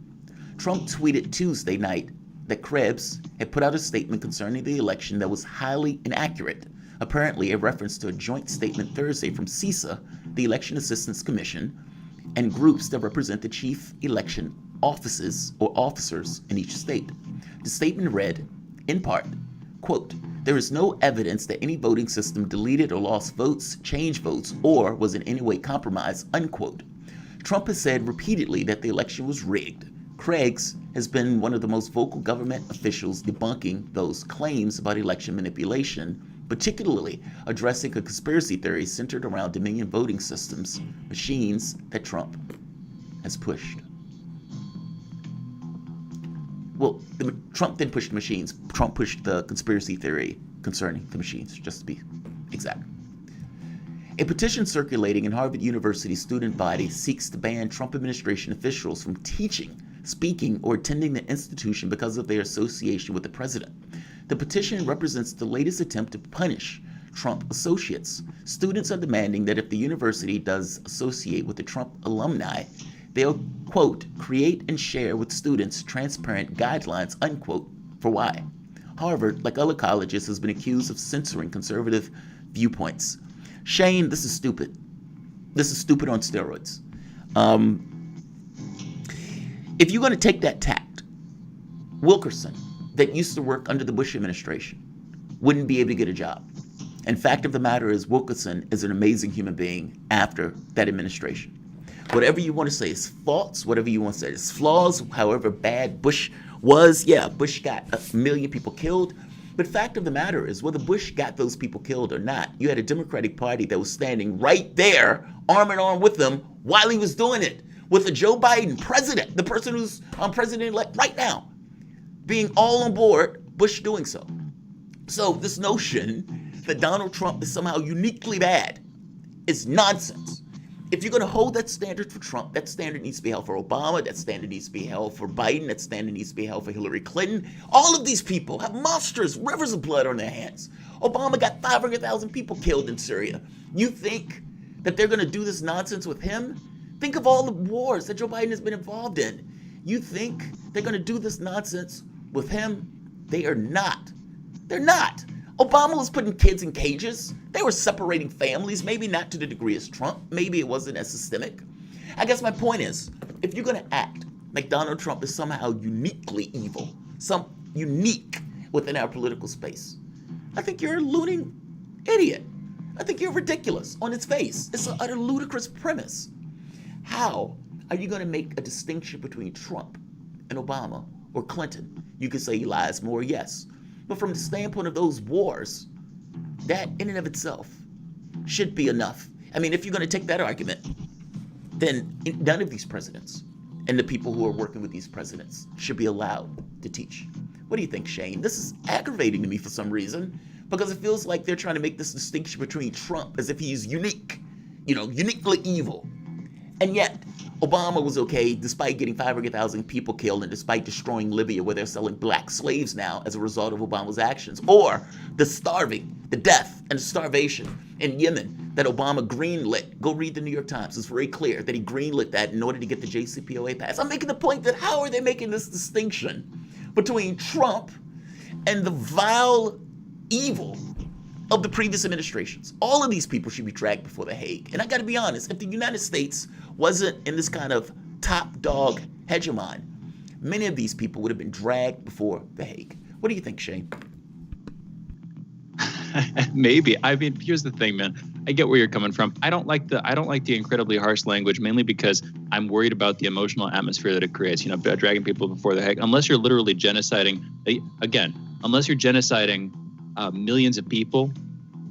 Trump tweeted Tuesday night that Krebs had put out a statement concerning the election that was highly inaccurate, apparently a reference to a joint statement Thursday from CISA, the Election Assistance Commission, and groups that represent the chief election offices or officers in each state. The statement read, in part, quote, "There is no evidence that any voting system deleted or lost votes, changed votes, or was in any way compromised," unquote. Trump has said repeatedly that the election was rigged. Krebs has been one of the most vocal government officials debunking those claims about election manipulation, particularly addressing a conspiracy theory centered around Dominion voting systems, machines that Trump has pushed. Well, Trump didn't push the machines. Trump pushed the conspiracy theory concerning the machines, just to be exact. A petition circulating in Harvard University's student body seeks to ban Trump administration officials from teaching, speaking, or attending the institution because of their association with the president. The petition represents the latest attempt to punish Trump associates. Students are demanding that if the university does associate with the Trump alumni, they'll, quote, "create and share with students transparent guidelines," unquote, for why. Harvard, like other colleges, has been accused of censoring conservative viewpoints. Shane, this is stupid. This is stupid on steroids. If you're going to take that tact, Wilkerson, that used to work under the Bush administration, wouldn't be able to get a job. And fact of the matter is, Wilkerson is an amazing human being after that administration. Whatever you want to say is faults, whatever you want to say is flaws, however bad Bush was, yeah, Bush got 1 million people killed. But fact of the matter is, whether Bush got those people killed or not, you had a Democratic Party that was standing right there, arm in arm with him, while he was doing it, with a Joe Biden president, the person who's president-elect right now, being all on board Bush doing so. So this notion that Donald Trump is somehow uniquely bad is nonsense. If you're going to hold that standard for Trump, that standard needs to be held for Obama, that standard needs to be held for Biden, that standard needs to be held for Hillary Clinton. All of these people have monstrous rivers of blood on their hands. Obama got 500,000 people killed in Syria. You think that they're going to do this nonsense with him? Think of all the wars that Joe Biden has been involved in. You think they're going to do this nonsense with him? They are not. They're not. Obama was putting kids in cages. They were separating families, maybe not to the degree as Trump. Maybe it wasn't as systemic. I guess my point is, if you're going to act like Donald Trump is somehow uniquely evil, some unique within our political space, I think you're a looting idiot. I think you're ridiculous on its face. It's an utter ludicrous premise. How are you going to make a distinction between Trump and Obama or Clinton? You could say he lies more, yes. But from the standpoint of those wars, that in and of itself should be enough. I mean, if you're going to take that argument, then none of these presidents and the people who are working with these presidents should be allowed to teach. What do you think, Shane? This is aggravating to me for some reason, because it feels like they're trying to make this distinction between Trump as if he's unique, uniquely evil. And yet, Obama was okay despite getting 500,000 people killed and despite destroying Libya where they're selling black slaves now as a result of Obama's actions. Or the death and starvation in Yemen that Obama greenlit. Go read the New York Times. It's very clear that he greenlit that in order to get the JCPOA passed. I'm making the point that how are they making this distinction between Trump and the vile evil of the previous administrations? All of these people should be dragged before the Hague. And I got to be honest, if the United States wasn't in this kind of top dog hegemon, many of these people would have been dragged before the Hague. What do you think, Shane? Maybe. I mean, here's the thing, man. I get where you're coming from. I don't like the incredibly harsh language, mainly because I'm worried about the emotional atmosphere that it creates, dragging people before the Hague. Unless you're literally genociding, millions of people,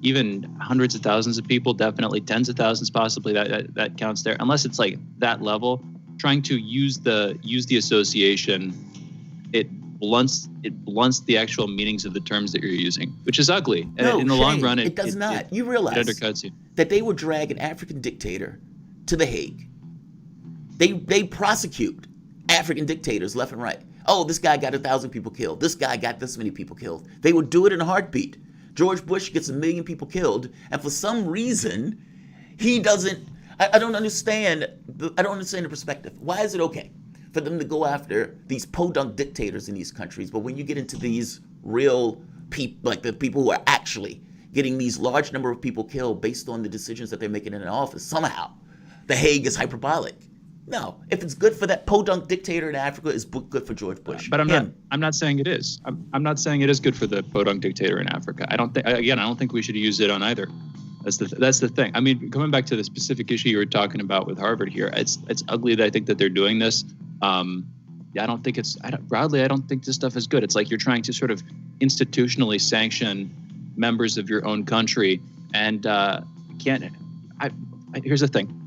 even hundreds of thousands of people, definitely tens of thousands, possibly that counts there. Unless it's like that level, trying to use the association, it blunts the actual meanings of the terms that you're using, which is ugly. No, in the Shane, long run, it does not. You realize it undercuts you. That they would drag an African dictator to the Hague. They prosecute African dictators left and right. Oh, this guy got 1,000 people killed. This guy got this many people killed. They would do it in a heartbeat. George Bush gets 1 million people killed, and for some reason, he doesn't. I don't understand. I don't understand the perspective. Why is it okay for them to go after these podunk dictators in these countries, but when you get into these real people, like the people who are actually getting these large number of people killed based on the decisions that they're making in an office, somehow the Hague is hyperbolic? No, if it's good for that podunk dictator in Africa, it's good for George Bush. But I'm not saying it is. I'm not saying it is good for the podunk dictator in Africa. I don't think we should use it on either. That's the thing. I mean, coming back to the specific issue you were talking about with Harvard here, it's ugly that I think that they're doing this. I don't think this stuff is good. It's like you're trying to sort of institutionally sanction members of your own country, and here's the thing.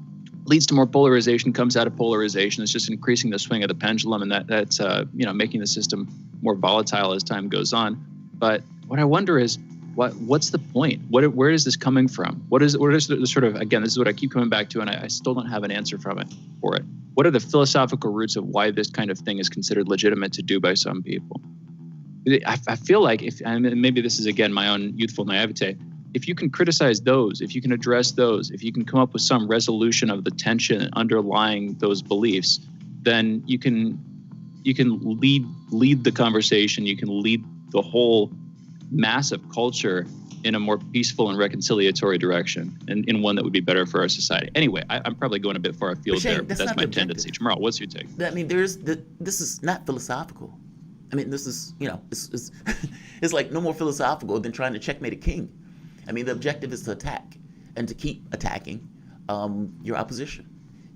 Leads to more polarization, comes out of polarization. It's just increasing the swing of the pendulum, and that's making the system more volatile as time goes on. But what I wonder is, what's the point? Where is this coming from? What is the sort of, again, this is what I keep coming back to, and I still don't have an answer for it. What are the philosophical roots of why this kind of thing is considered legitimate to do by some people? I feel like and maybe this is again my own youthful naivete. If you can criticize those, if you can address those, if you can come up with some resolution of the tension underlying those beliefs, then you can lead the conversation. You can lead the whole massive culture in a more peaceful and reconciliatory direction, and in one that would be better for our society. Anyway, I'm probably going a bit far afield there, but that's my tendency. Jamarl, what's your take? I mean, this is not philosophical. I mean, this is, it's like no more philosophical than trying to checkmate a king. I mean, the objective is to attack and to keep attacking your opposition,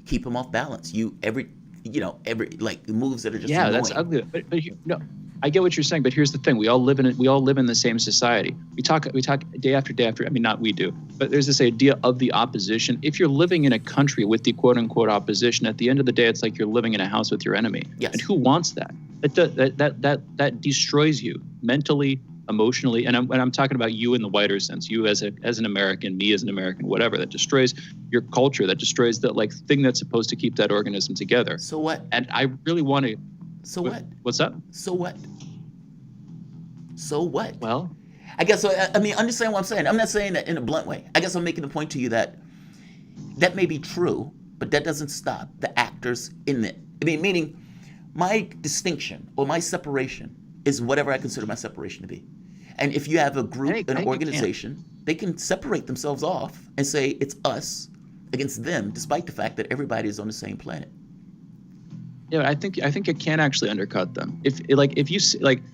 keep them off balance. Every moves that are just annoying. That's ugly. But I get what you're saying. But here's the thing: we all live in the same society. We talk day after day after. I mean, not we do, but there's this idea of the opposition. If you're living in a country with the quote unquote opposition, at the end of the day, it's like you're living in a house with your enemy. Yes. And who wants that? That destroys you mentally, emotionally, and I'm talking about you in the wider sense, you as an American, me as an American, whatever. That destroys your culture. That destroys the thing that's supposed to keep that organism together. So what? And I really want to. So what? What's up? So what? So what? Well, I guess I mean, understand what I'm saying. I'm not saying that in a blunt way. I guess I'm making the point to you that may be true, but that doesn't stop the actors in it. I mean, meaning my distinction or my separation is whatever I consider my separation to be. And if you have a group, an organization, they can separate themselves off and say it's us against them, despite the fact that everybody is on the same planet. Yeah, I think it can actually undercut them. If you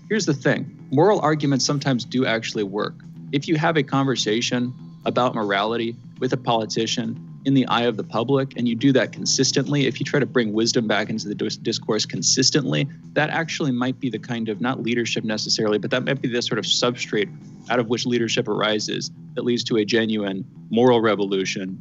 here's the thing: moral arguments sometimes do actually work. If you have a conversation about morality with a politician in the eye of the public, and you do that consistently, if you try to bring wisdom back into the discourse consistently, that actually might be the kind of, not leadership necessarily, but that might be the sort of substrate out of which leadership arises that leads to a genuine moral revolution,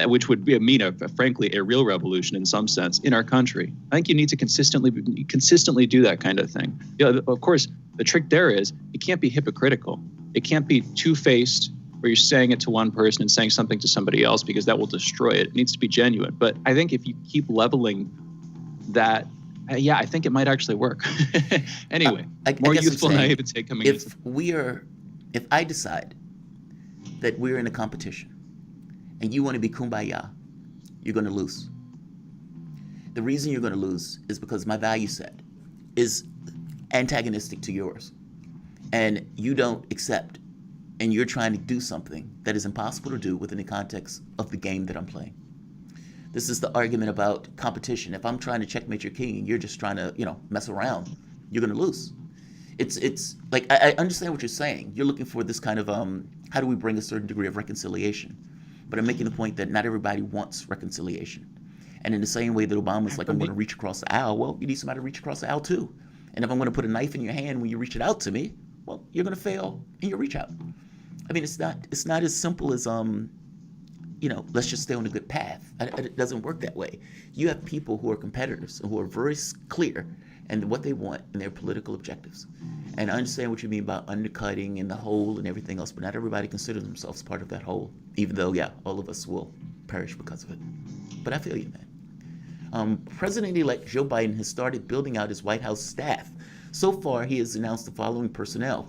which would mean, frankly, a real revolution in some sense in our country. I think you need to consistently do that kind of thing. Of course, the trick there is it can't be hypocritical. It can't be two-faced, where you're saying it to one person and saying something to somebody else, because that will destroy it. It needs to be genuine. But I think if you keep leveling that, I think it might actually work. Anyway, more youthful naivete coming into. If I decide that we're in a competition and you want to be kumbaya, you're going to lose. The reason you're going to lose is because my value set is antagonistic to yours, and you don't accept, and you're trying to do something that is impossible to do within the context of the game that I'm playing. This is the argument about competition. If I'm trying to checkmate your king and you're just trying to, mess around, you're going to lose. It's like, I understand what you're saying. You're looking for this kind of, how do we bring a certain degree of reconciliation? But I'm making the point that not everybody wants reconciliation. And in the same way that Obama's like, I'm going to reach across the aisle, well, you need somebody to reach across the aisle too. And if I'm going to put a knife in your hand when you reach it out to me, well, you're going to fail in your reach out. I mean, it's not as simple as, let's just stay on a good path. It doesn't work that way. You have people who are competitors and who are very clear in what they want and their political objectives. And I understand what you mean about undercutting and the whole and everything else, but not everybody considers themselves part of that whole, even though, all of us will perish because of it. But I feel you, man. President-elect Joe Biden has started building out his White House staff. So far, he has announced the following personnel.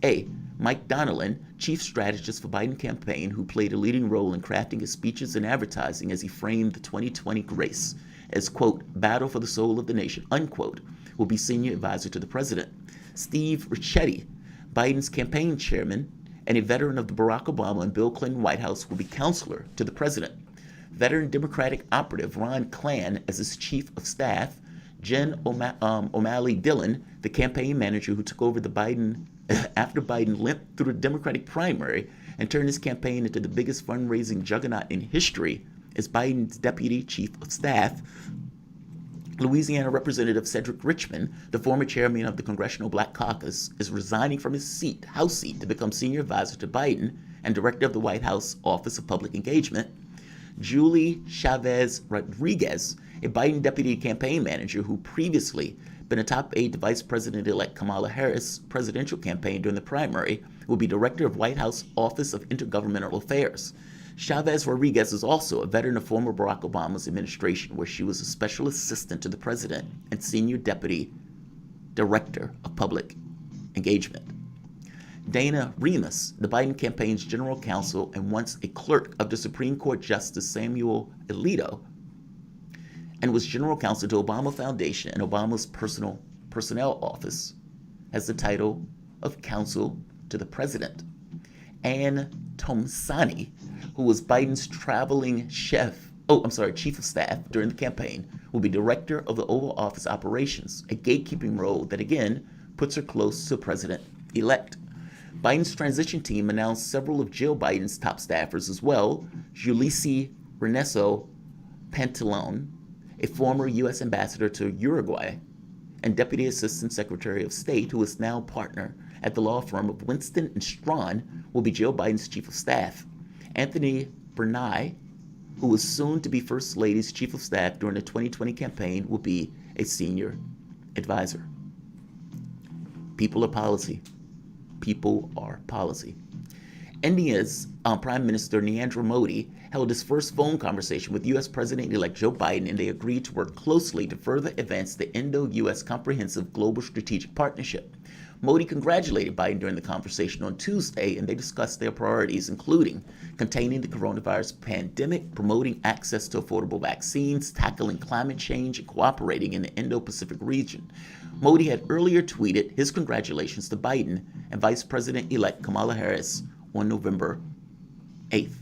A. Mike Donnellan, chief strategist for Biden campaign, who played a leading role in crafting his speeches and advertising as he framed the 2020 race as, quote, battle for the soul of the nation, unquote, will be senior advisor to the president. Steve Ricchetti, Biden's campaign chairman and a veteran of the Barack Obama and Bill Clinton White House, will be counselor to the president. Veteran Democratic operative Ron Klan as his chief of staff. Jen O'Malley Dillon, the campaign manager who took over after Biden limped through the Democratic primary and turned his campaign into the biggest fundraising juggernaut in history, as Biden's deputy chief of staff. Louisiana Representative Cedric Richmond, the former chairman of the Congressional Black Caucus, is resigning from his House seat to become senior advisor to Biden and director of the White House Office of Public Engagement. Julie Chavez Rodriguez, a Biden deputy campaign manager who previously been a top aide to Vice President-elect Kamala Harris' presidential campaign during the primary, will be director of White House Office of Intergovernmental Affairs. Chavez Rodriguez is also a veteran of former Barack Obama's administration, where she was a special assistant to the president and senior deputy director of public engagement. Dana Remus, the Biden campaign's general counsel and once a clerk of the Supreme Court Justice Samuel Alito, and was general counsel to Obama Foundation and Obama's personnel office, has the title of counsel to the president. Ann Tomsani, who was Biden's chief of staff during the campaign, will be director of the Oval Office operations, a gatekeeping role that again puts her close to the president-elect. Biden's transition team announced several of Jill Biden's top staffers as well. Julisi Reneso Pantalon, a former U.S. ambassador to Uruguay and Deputy Assistant Secretary of State, who is now partner at the law firm of Winston & Strawn, will be Jill Biden's chief of staff. Anthony Bernay, who was soon to be First Lady's chief of staff during the 2020 campaign, will be a senior advisor. People are policy. People are policy. India's Prime Minister Narendra Modi held his first phone conversation with U.S. President-elect Joe Biden, and they agreed to work closely to further advance the Indo-U.S. Comprehensive Global Strategic Partnership. Modi congratulated Biden during the conversation on Tuesday, and they discussed their priorities, including containing the coronavirus pandemic, promoting access to affordable vaccines, tackling climate change, and cooperating in the Indo-Pacific region. Modi had earlier tweeted his congratulations to Biden and Vice President-elect Kamala Harris on November 8th.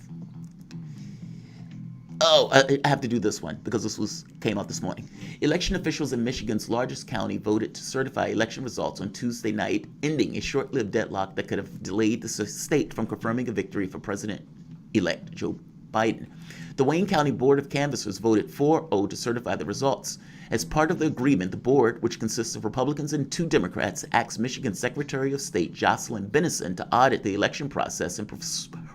Oh, I have to do this one because this came out this morning. Election officials in Michigan's largest county voted to certify election results on Tuesday night, ending a short-lived deadlock that could have delayed the state from confirming a victory for President-elect Joe Biden. The Wayne County Board of Canvassers voted 4-0 to certify the results. As part of the agreement, the board, which consists of Republicans and 2 Democrats, asked Michigan Secretary of State Jocelyn Bennison to audit the election process and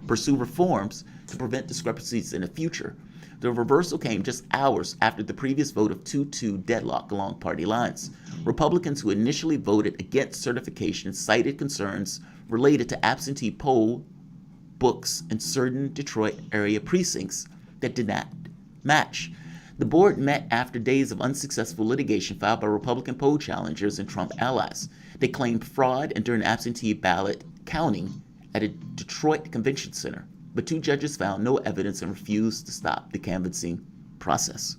pursue reforms to prevent discrepancies in the future. The reversal came just hours after the previous vote of 2-2 deadlock along party lines. Republicans who initially voted against certification cited concerns related to absentee poll books in certain Detroit area precincts that did not match. The board met after days of unsuccessful litigation filed by Republican poll challengers and Trump allies. They claimed fraud and during absentee ballot counting at a Detroit convention center, but 2 judges found no evidence and refused to stop the canvassing process.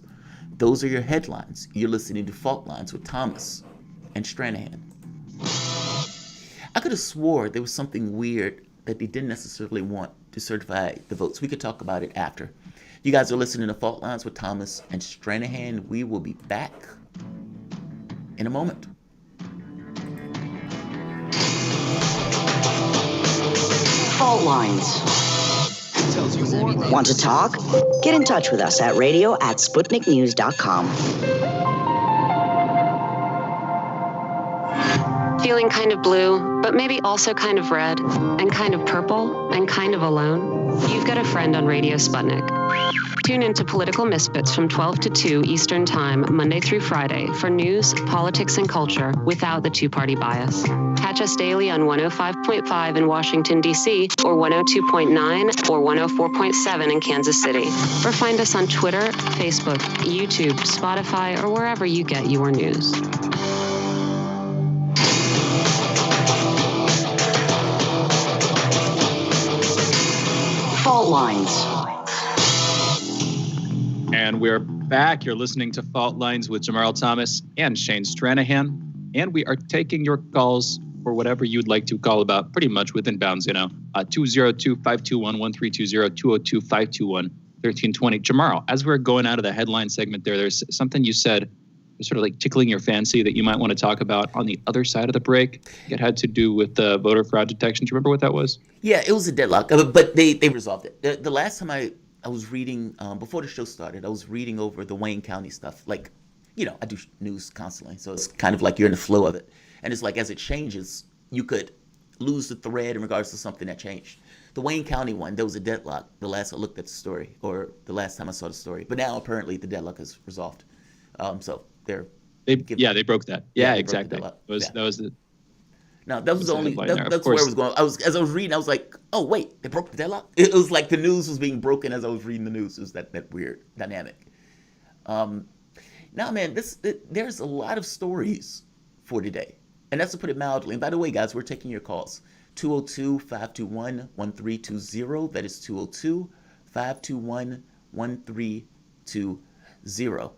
Those are your headlines. You're listening to Fault Lines with Thomas and Stranahan. I could have swore there was something weird that they didn't necessarily want to certify the votes. We could talk about it after. You guys are listening to Fault Lines with Thomas and Stranahan. We will be back in a moment. Fault Lines. Want to talk? Get in touch with us at radio@sputniknews.com. Feeling kind of blue, but maybe also kind of red, and kind of purple, and kind of alone? You've got a friend on Radio Sputnik. Tune into Political Misfits from 12 to 2 Eastern Time, Monday through Friday, for news, politics, and culture without the two-party bias. Catch us daily on 105.5 in Washington, D.C., or 102.9 or 104.7 in Kansas City. Or find us on Twitter, Facebook, YouTube, Spotify, or wherever you get your news. Fault Lines. And we're back. You're listening to Fault Lines with Jamarl Thomas and Shane Stranahan. And we are taking your calls for whatever you'd like to call about, pretty much within bounds, 202-521-1320, 202-521-1320. Jamarl, as we're going out of the headline segment there's something you said, sort of like tickling your fancy, that you might want to talk about on the other side of the break. It had to do with the voter fraud detection. Do you remember what that was? Yeah, it was a deadlock, but they resolved it. The last time I was reading, before the show started, I was reading over the Wayne County stuff. Like, I do news constantly, so it's kind of like you're in the flow of it. And it's like as it changes, you could lose the thread in regards to something that changed. The Wayne County one, there was a deadlock the last I looked at the story, or the last time I saw the story. But now apparently the deadlock is resolved. So they broke that. Yeah, exactly. That was the. No, that was the only. That's where I was going. As I was reading, I was like, "Oh wait, they broke the deadlock." It was like the news was being broken as I was reading the news. It was that weird dynamic. Now, man, there's a lot of stories for today, and that's to put it mildly. And by the way, guys, we're taking your calls. 202-521-1320. That is 202-521-1320.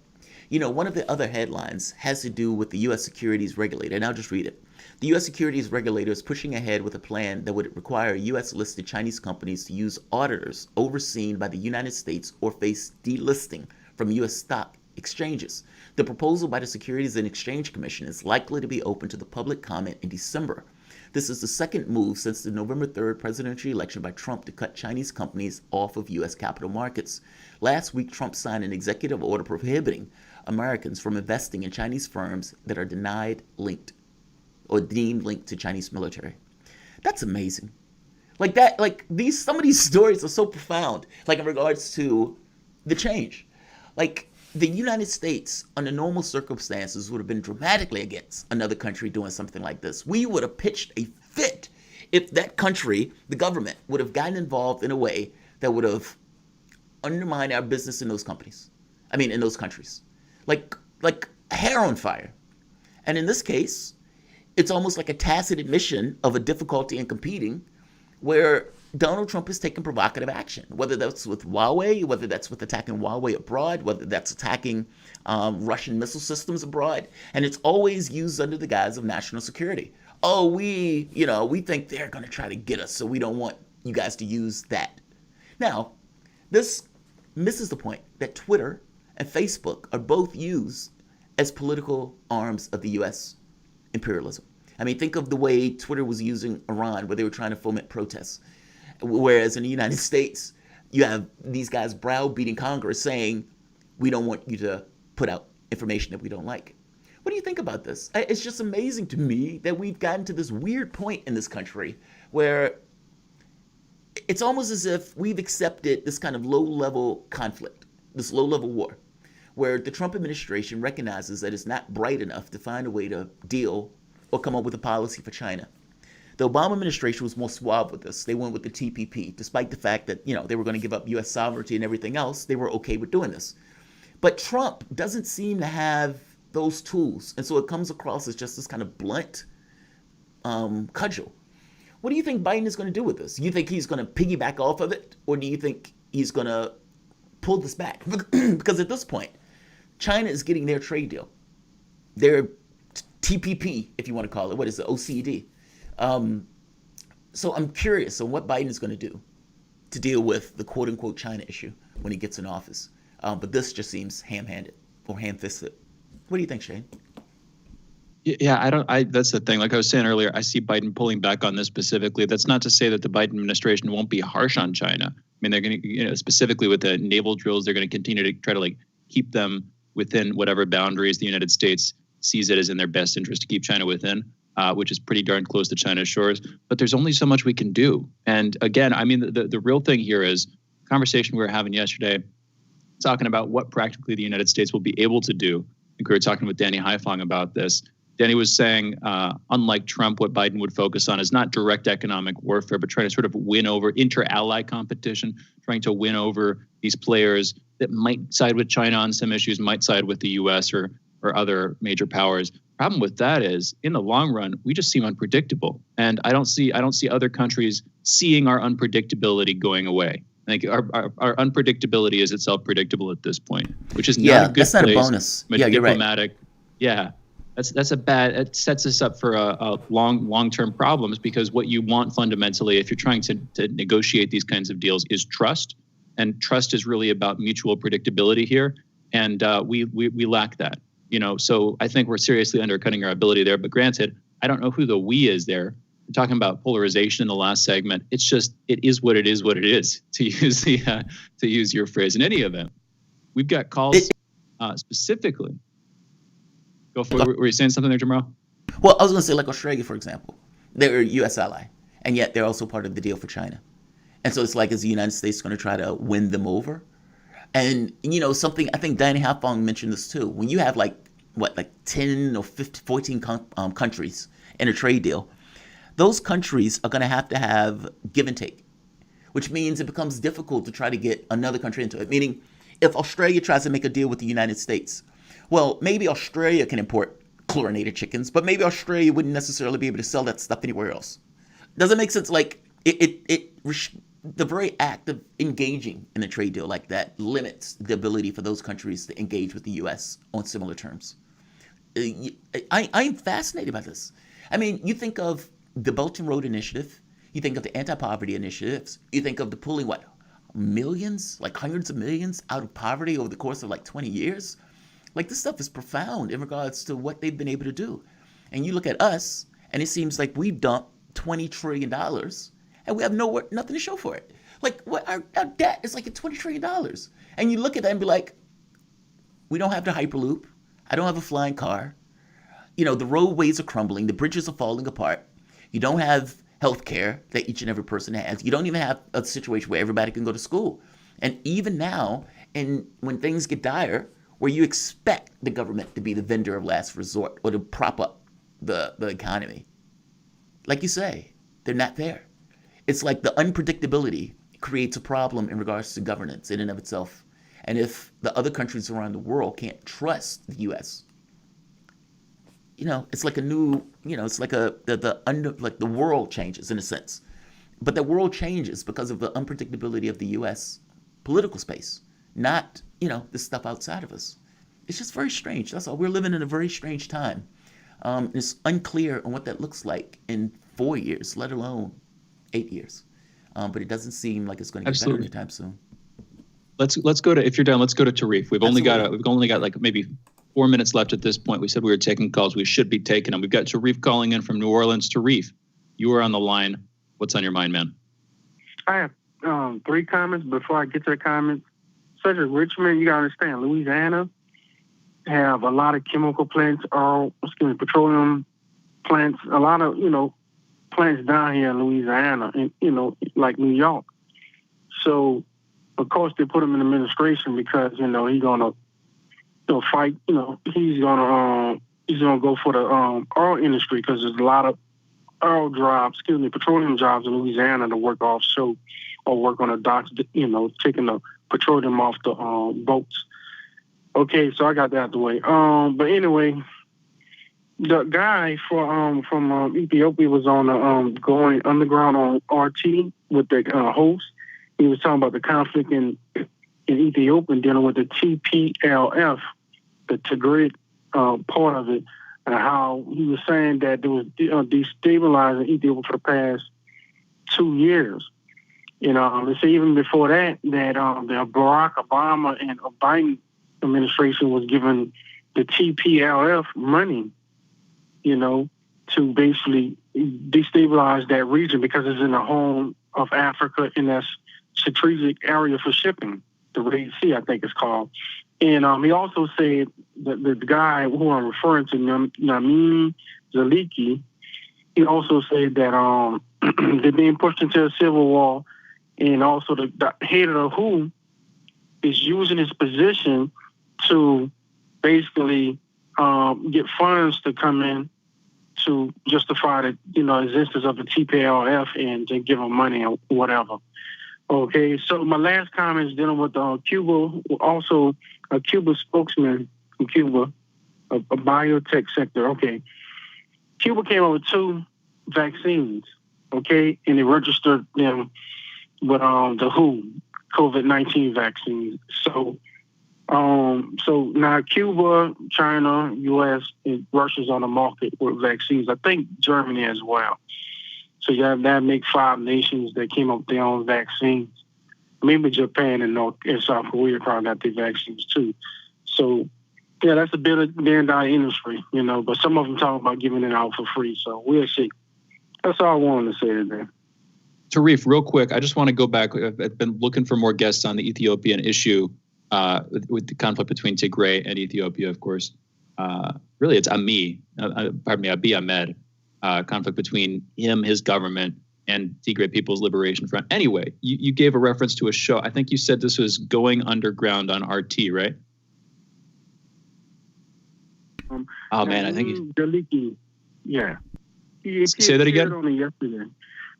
One of the other headlines has to do with the U.S. securities regulator, and I'll just read it. The U.S. securities regulator is pushing ahead with a plan that would require U.S.-listed Chinese companies to use auditors overseen by the United States or face delisting from U.S. stock exchanges. The proposal by the Securities and Exchange Commission is likely to be open to the public comment in December. This is the second move since the November 3rd presidential election by Trump to cut Chinese companies off of U.S. capital markets. Last week, Trump signed an executive order prohibiting Americans from investing in Chinese firms that are deemed linked to Chinese military. That's amazing. Some of these stories are so profound, in regards to the change. The United States, under normal circumstances, would have been dramatically against another country doing something like this. We would have pitched a fit if that country, the government, would have gotten involved in a way that would have undermined our business in those countries. Like hair on fire. And in this case, it's almost like a tacit admission of a difficulty in competing where Donald Trump is taking provocative action, whether that's with Huawei, whether that's with attacking Huawei abroad, whether that's attacking Russian missile systems abroad. And it's always used under the guise of national security. Oh, we think they're going to try to get us, so we don't want you guys to use that. Now, this misses the point that Twitter and Facebook are both used as political arms of the U.S. imperialism. I mean, think of the way Twitter was using Iran, where they were trying to foment protests. Whereas in the United States, you have these guys browbeating Congress saying, we don't want you to put out information that we don't like. What do you think about this? It's just amazing to me that we've gotten to this weird point in this country where it's almost as if we've accepted this kind of low-level conflict, this low-level war, where the Trump administration recognizes that it's not bright enough to find a way to deal or come up with a policy for China. The Obama administration was more suave with this. They went with the TPP, despite the fact that, they were going to give up U.S. sovereignty and everything else. They were okay with doing this. But Trump doesn't seem to have those tools. And so it comes across as just this kind of blunt cudgel. What do you think Biden is going to do with this? Do you think he's going to piggyback off of it? Or do you think he's going to pull this back? Because at this point, China is getting their trade deal. Their TPP, if you want to call it. What is it? OCD. So I'm curious on what Biden is going to do to deal with the quote-unquote China issue when he gets in office. But this just seems ham-handed or ham-fisted. What do you think, Shane? Yeah, that's the thing. Like I was saying earlier, I see Biden pulling back on this specifically. That's not to say that the Biden administration won't be harsh on China. I mean, they're going to, specifically with the naval drills, they're going to continue to try to keep them within whatever boundaries the United States sees it as in their best interest to keep China within, which is pretty darn close to China's shores. But there's only so much we can do. And again, I mean, the real thing here is the conversation we were having yesterday, talking about what practically the United States will be able to do. I think we were talking with Danny Haifong about this. Danny was saying, unlike Trump, what Biden would focus on is not direct economic warfare, but trying to sort of win over inter-ally competition, trying to win over these players that might side with China on some issues, might side with the U.S. or other major powers. Problem with that is, in the long run, we just seem unpredictable, and I don't see other countries seeing our unpredictability going away. I think our unpredictability is itself predictable at this point, which is not a good that's not place. A bonus. Yeah, you're right. Yeah. That's a bad. It sets us up for a long-term problems, because what you want fundamentally, if you're trying to negotiate these kinds of deals, is trust, and trust is really about mutual predictability here, and we lack that. So I think we're seriously undercutting our ability there. But granted, I don't know who the we is there. We're talking about polarization in the last segment. It's just it is what it is. What it is, to use to use your phrase. In any event, we've got calls specifically. Go for it. Were you saying something there, Jamarl? Well, I was going to say, like Australia, for example. They're a U.S. ally, and yet they're also part of the deal for China. And so it's like, is the United States going to try to win them over? And, something, I think Danny Haifong mentioned this too. When you have 10 or 14 countries in a trade deal, those countries are going to have give and take, which means it becomes difficult to try to get another country into it. Meaning, if Australia tries to make a deal with the United States, well, maybe Australia can import chlorinated chickens, but maybe Australia wouldn't necessarily be able to sell that stuff anywhere else. Does it make sense? The very act of engaging in a trade deal like that limits the ability for those countries to engage with the U.S. on similar terms. I'm fascinated by this. I mean, you think of the Belt and Road Initiative, you think of the anti-poverty initiatives, you think of the pulling, millions, hundreds of millions out of poverty over the course of 20 years. This stuff is profound in regards to what they've been able to do. And you look at us, and it seems like we've dumped $20 trillion, and we have nothing to show for it. Our debt is at $20 trillion. And you look at that and be like, we don't have the Hyperloop. I don't have a flying car. The roadways are crumbling. The bridges are falling apart. You don't have health care that each and every person has. You don't even have a situation where everybody can go to school. And even now, when things get dire, where you expect the government to be the vendor of last resort or to prop up the economy. Like you say, they're not there. It's like the unpredictability creates a problem in regards to governance in and of itself. And if the other countries around the world can't trust the U.S., it's like a new, it's like the world changes in a sense. But the world changes because of the unpredictability of the U.S. political space, not, the stuff outside of us. It's just very strange. That's all. We're living in a very strange time. It's unclear on what that looks like in 4 years, let alone 8 years. But it doesn't seem like it's going to get better anytime soon. Let's go to, if you're done, let's go to Tarif. We've only got like maybe 4 minutes left at this point. We said we were taking calls. We should be taking them. We've got Tarif calling in from New Orleans. Tarif, you are on the line. What's on your mind, man? I have 3 comments before I get to the comments. Such as Richmond, you got to understand, Louisiana have a lot of chemical plants, petroleum plants, a lot of, plants down here in Louisiana and, like New York. So, of course, they put him in administration because, he's going to fight, he's going to go for the oil industry because there's a lot of petroleum jobs in Louisiana to work offshore or work on the docks, taking the petroleum off the boats. Okay, so I got that out the way. But anyway, the guy from Ethiopia was on going underground on RT with the host. He was talking about the conflict in Ethiopia dealing with the TPLF, the Tigray part of it, and how he was saying that it was destabilizing Ethiopia for the past 2 years. Let's say even before that, the Barack Obama and Biden administration was giving the TPLF money, to basically destabilize that region because it's in the home of Africa in that strategic area for shipping, the Red Sea, I think it's called. And he also said that the guy who I'm referring to, Namin Zaliki, he also said that they're being pushed into a civil war, and also the head of the WHO is using his position to basically get funds to come in to justify the existence of the TPLF and to give them money or whatever. Okay, so my last comment is dealing with Cuba, also a Cuba spokesman from Cuba, a biotech sector. Okay, Cuba came up with 2 vaccines, okay, and they registered them with the WHO COVID-19 vaccines. So now Cuba, China, U.S., and Russia's on the market with vaccines. I think Germany as well. So you have that make 5 nations that came up with their own vaccines. Maybe Japan and South Korea probably got their vaccines too. So yeah, that's a billion-dollar industry, but some of them talk about giving it out for free. So we'll see. That's all I wanted to say today. Tarif, real quick, I just want to go back. I've been looking for more guests on the Ethiopian issue with the conflict between Tigray and Ethiopia, of course. Really, it's Abiy Ahmed. Conflict between him, his government, and Tigray People's Liberation Front. Anyway, you gave a reference to a show. I think you said this was Going Underground on RT, right? Oh, man, I think he's... Yeah. Say that again? Yesterday.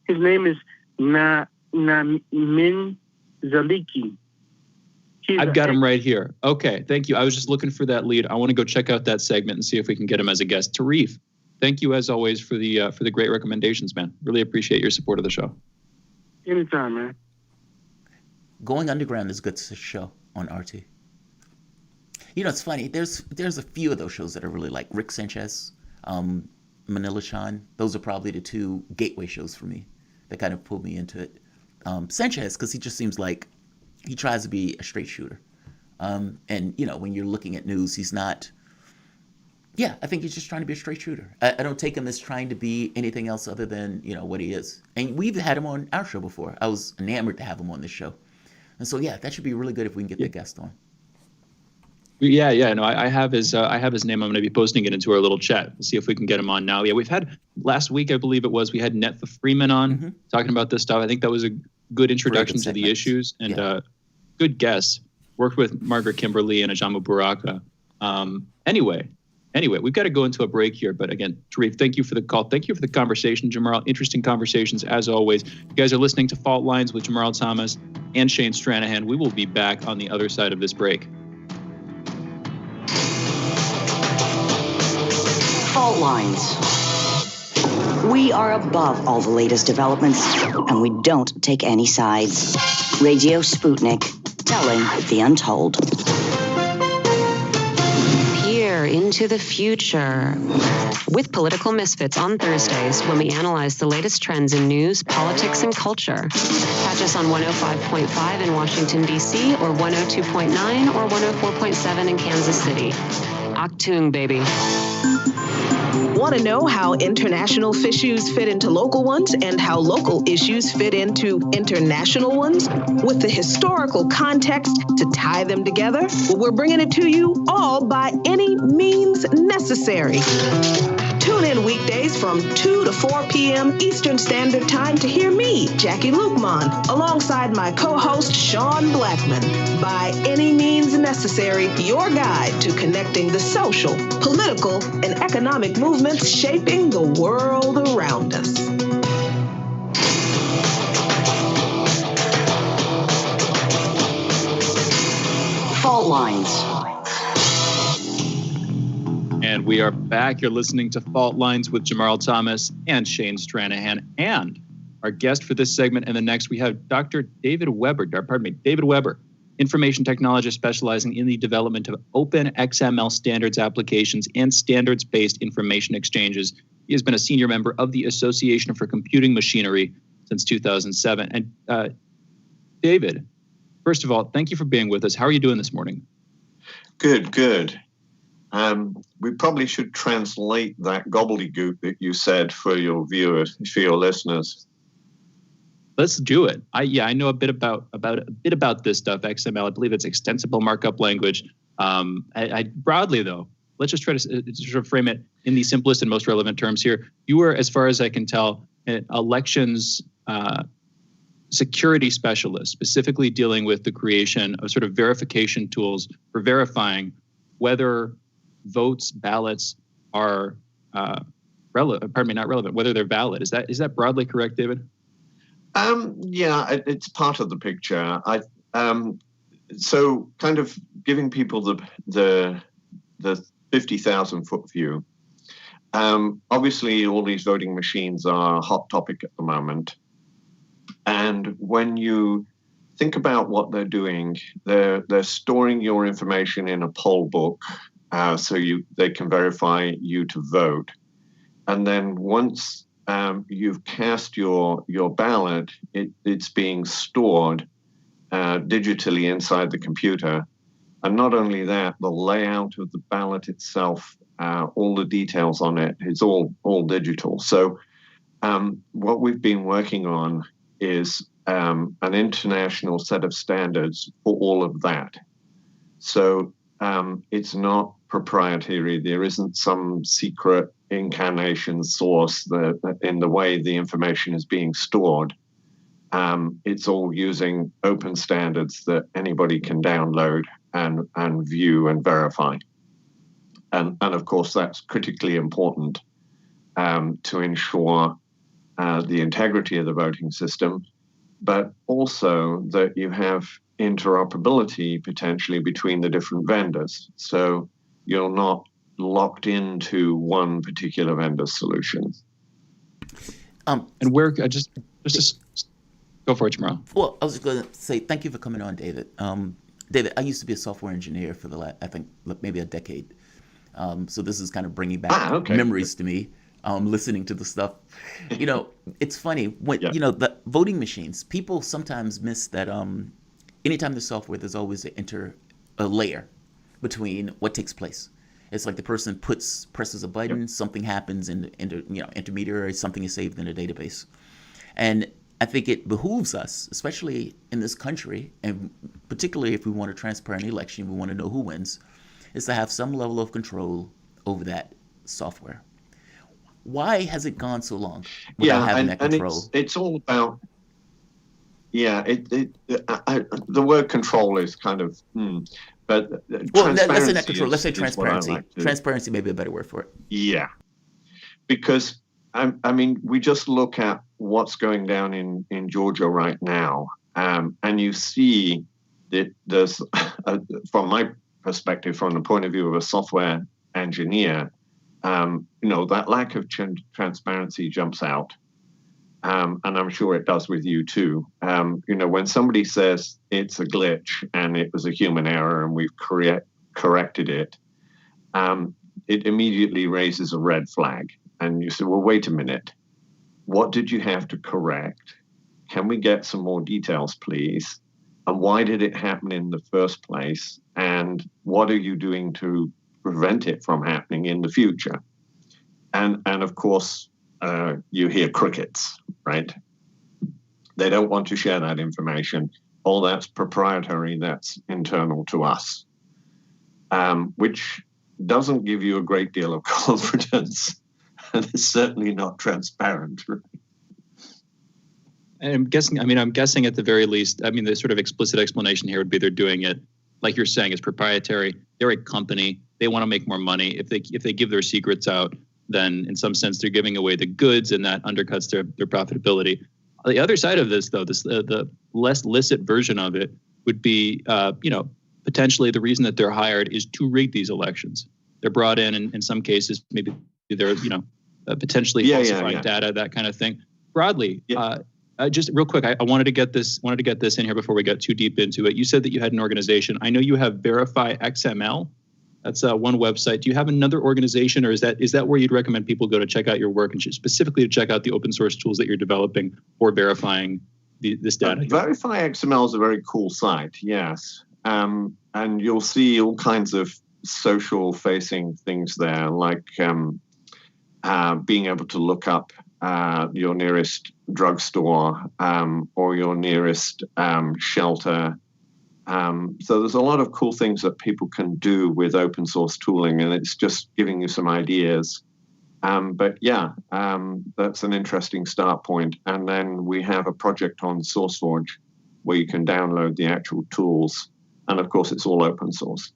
His name is Namin Zaliki. I've got him right here. Okay, thank you. I was just looking for that lead. I want to go check out that segment and see if we can get him as a guest. Tarif, thank you as always for the great recommendations, man. Really appreciate your support of the show. Anytime, man. Going Underground is a good show on RT. It's funny. There's a few of those shows that I really like. Rick Sanchez, Manila Chan. Those are probably the 2 gateway shows for me that kind of pulled me into it. Sanchez, because he just seems like he tries to be a straight shooter. And, when you're looking at news, he's not... Yeah, I think he's just trying to be a straight shooter. I don't take him as trying to be anything else other than, what he is. And we've had him on our show before. I was enamored to have him on this show. And so, yeah, that should be really good if we can get the guest on. Yeah. No, I have his name. I'm going to be posting it into our little chat. We'll see if we can get him on now. Yeah, we've had last week, I believe it was, we had Netha Freeman on talking about this stuff. I think that was a good introduction to the issues and good guest. Worked with Margaret Kimberly and Ajamu Baraka. Anyway, we've got to go into a break here. But again, Tarif, thank you for the call. Thank you for the conversation, Jamarl. Interesting conversations as always. You guys are listening to Fault Lines with Jamarl Thomas and Shane Stranahan. We will be back on the other side of this break. Fault lines. We are above all the latest developments, and we don't take any sides. Radio Sputnik, telling the untold. Peer into the future with Political Misfits on Thursdays, when we analyze the latest trends in news, politics, and culture. Catch us on 105.5 in Washington, D.C., or 102.9 or 104.7 in Kansas City. Octung, baby. Want to know how international issues fit into local ones and how local issues fit into international ones, with the historical context to tie them together? Well, we're bringing it to you all by any means necessary. Tune in weekdays from 2 to 4 p.m. Eastern Standard Time to hear me, Jackie Lukman, alongside my co-host, Sean Blackman. By any means necessary, your guide to connecting the social, political, and economic movements shaping the world around us. Fault lines. And we are back. You're listening to Fault Lines with Jamarl Thomas and Shane Stranahan. And our guest for this segment and the next, we have Dr. David Weber, information technologist specializing in the development of open XML standards applications and standards-based information exchanges. He has been a senior member of the Association for Computing Machinery since 2007. And David, first of all, thank you for being with us. How are you doing this morning? Good. We probably should translate that gobbledygook that you said for your viewers, for your listeners. Let's do it. I know a bit about this stuff. XML, I believe it's extensible markup language. I broadly though, let's just try to sort of frame it in the simplest and most relevant terms here. You were, as far as I can tell, an elections security specialist, specifically dealing with the creation of sort of verification tools for verifying whether ballots are not relevant, whether they're valid. Is that broadly correct, David? Yeah, it's part of the picture. So kind of giving people the 50,000 foot view. Obviously, all these voting machines are a hot topic at the moment. And when you think about what they're doing, they're storing your information in a poll book, so they can verify you to vote. And then once you've cast your ballot, it's being stored digitally inside the computer. And not only that, the layout of the ballot itself, all the details on it, it's all digital. So what we've been working on is an international set of standards for all of that. So it's not proprietary. There isn't some secret incarnation source in the way the information is being stored. It's all using open standards that anybody can download and view and verify. And of course, that's critically important to ensure the integrity of the voting system, but also that you have interoperability potentially between the different vendors. So you're not locked into one particular vendor's solution. And where just go for it, Jamarl. Well, I was going to say thank you for coming on, David. David, I used to be a software engineer for I think maybe a decade. So this is kind of bringing back memories to me. Listening to the stuff, it's funny when the voting machines. People sometimes miss that. Anytime there's software, there's always a layer between what takes place. It's like the person presses a button, something happens, and intermediary, something is saved in a database. And I think it behooves us, especially in this country, and particularly if we want a transparent election, we want to know who wins, is to have some level of control over that software. Why has it gone so long without having that control? And it's all about, the word control is kind of, but let's say not control. Let's say transparency. Transparency may be a better word for it. Yeah, because I mean, we just look at what's going down in Georgia right now, and you see that there's, from my perspective, from the point of view of a software engineer, that lack of transparency jumps out. And I'm sure it does with you too. When somebody says it's a glitch and it was a human error and we've corrected it, it immediately raises a red flag. And you say, well, wait a minute. What did you have to correct? Can we get some more details, please? And why did it happen in the first place? And what are you doing to prevent it from happening in the future? And of course, you hear crickets, right? They don't want to share that information. All that's proprietary, that's internal to us, which doesn't give you a great deal of confidence, and it's certainly not transparent. And I'm guessing at the very least, the sort of explicit explanation here would be they're doing it, like you're saying, it's proprietary. They're a company. They want to make more money. If they give their secrets out, then in some sense they're giving away the goods, and that undercuts their profitability. The other side of this, though, the less licit version of it would be, potentially the reason that they're hired is to rig these elections. They're brought in some cases, maybe they're, potentially falsifying data, that kind of thing. Broadly, just real quick, I wanted to get this in here before we get too deep into it. You said that you had an organization. I know you have Verify XML. That's one website. Do you have another organization, or is that where you'd recommend people go to check out your work and specifically to check out the open source tools that you're developing for verifying this data? Verify XML is a very cool site, yes. And you'll see all kinds of social facing things there, like being able to look up your nearest drugstore or your nearest shelter. So there's a lot of cool things that people can do with open source tooling, and it's just giving you some ideas. But that's an interesting start point. And then we have a project on SourceForge where you can download the actual tools. And of course, it's all open source.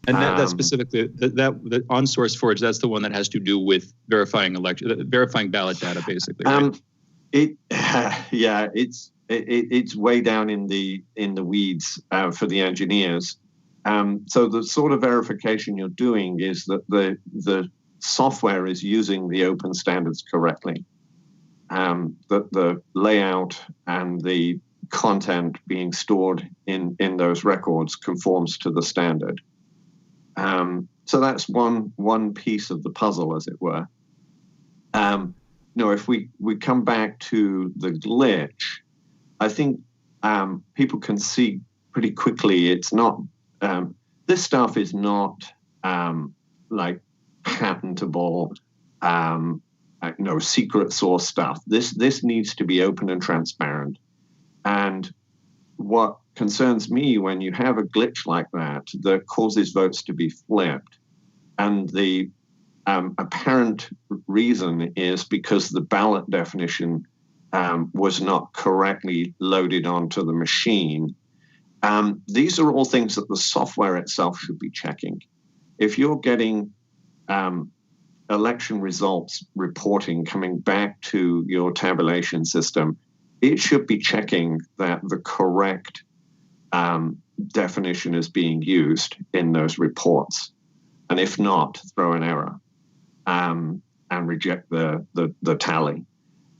And that specifically, that on SourceForge, that's the one that has to do with verifying ballot data, basically. Right? It's way down in the weeds for the engineers. So the sort of verification you're doing is that the software is using the open standards correctly. That the layout and the content being stored in those records conforms to the standard. So that's one piece of the puzzle, as it were. If we come back to the glitch, I think people can see pretty quickly it's not, this stuff is not like patentable, secret source stuff. This needs to be open and transparent. And what concerns me when you have a glitch like that causes votes to be flipped, and the apparent reason is because the ballot definition was not correctly loaded onto the machine. These are all things that the software itself should be checking. If you're getting election results reporting coming back to your tabulation system, it should be checking that the correct definition is being used in those reports. And if not, throw an error and reject the tally.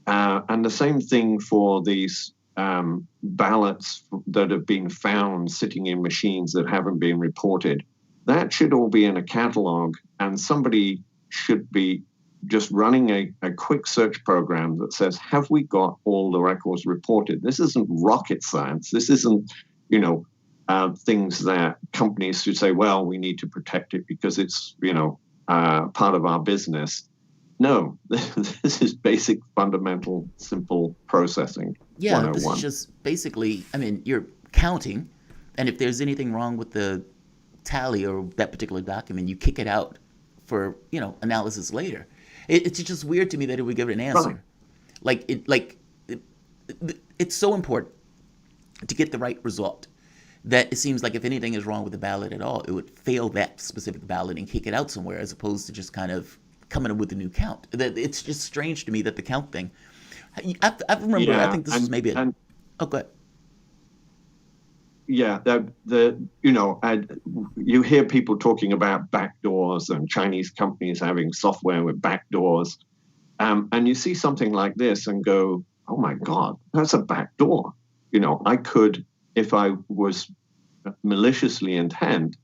And the same thing for these ballots that have been found sitting in machines that haven't been reported. That should all be in a catalog, and somebody should be just running a quick search program that says, have we got all the records reported? This isn't rocket science. This isn't, things that companies should say, well, we need to protect it because it's, part of our business. No, this is basic, fundamental, simple processing. Yeah, 101. This is just basically, you're counting, and if there's anything wrong with the tally or that particular document, you kick it out for, analysis later. It's just weird to me that it would give it an answer. Right. It's so important to get the right result that it seems like if anything is wrong with the ballot at all, it would fail that specific ballot and kick it out somewhere, as opposed to just kind of coming up with a new count. It's just strange to me that the count thing. I remember. I think this was maybe. Go ahead. Yeah, you hear people talking about backdoor backdoors and Chinese companies having software with backdoors. And you see something like this and go, oh my God, that's a backdoor. I could, if I was maliciously intent,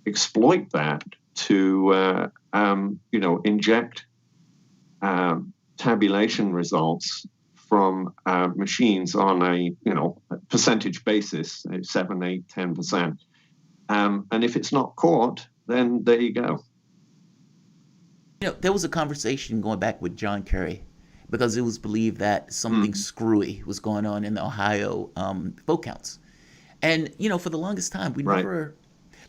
exploit that to, inject tabulation results from machines on a percentage basis, 7, 8, 10%. And if it's not caught, then there you go. There was a conversation going back with John Kerry because it was believed that something screwy was going on in the Ohio vote counts. And, for the longest time, we never...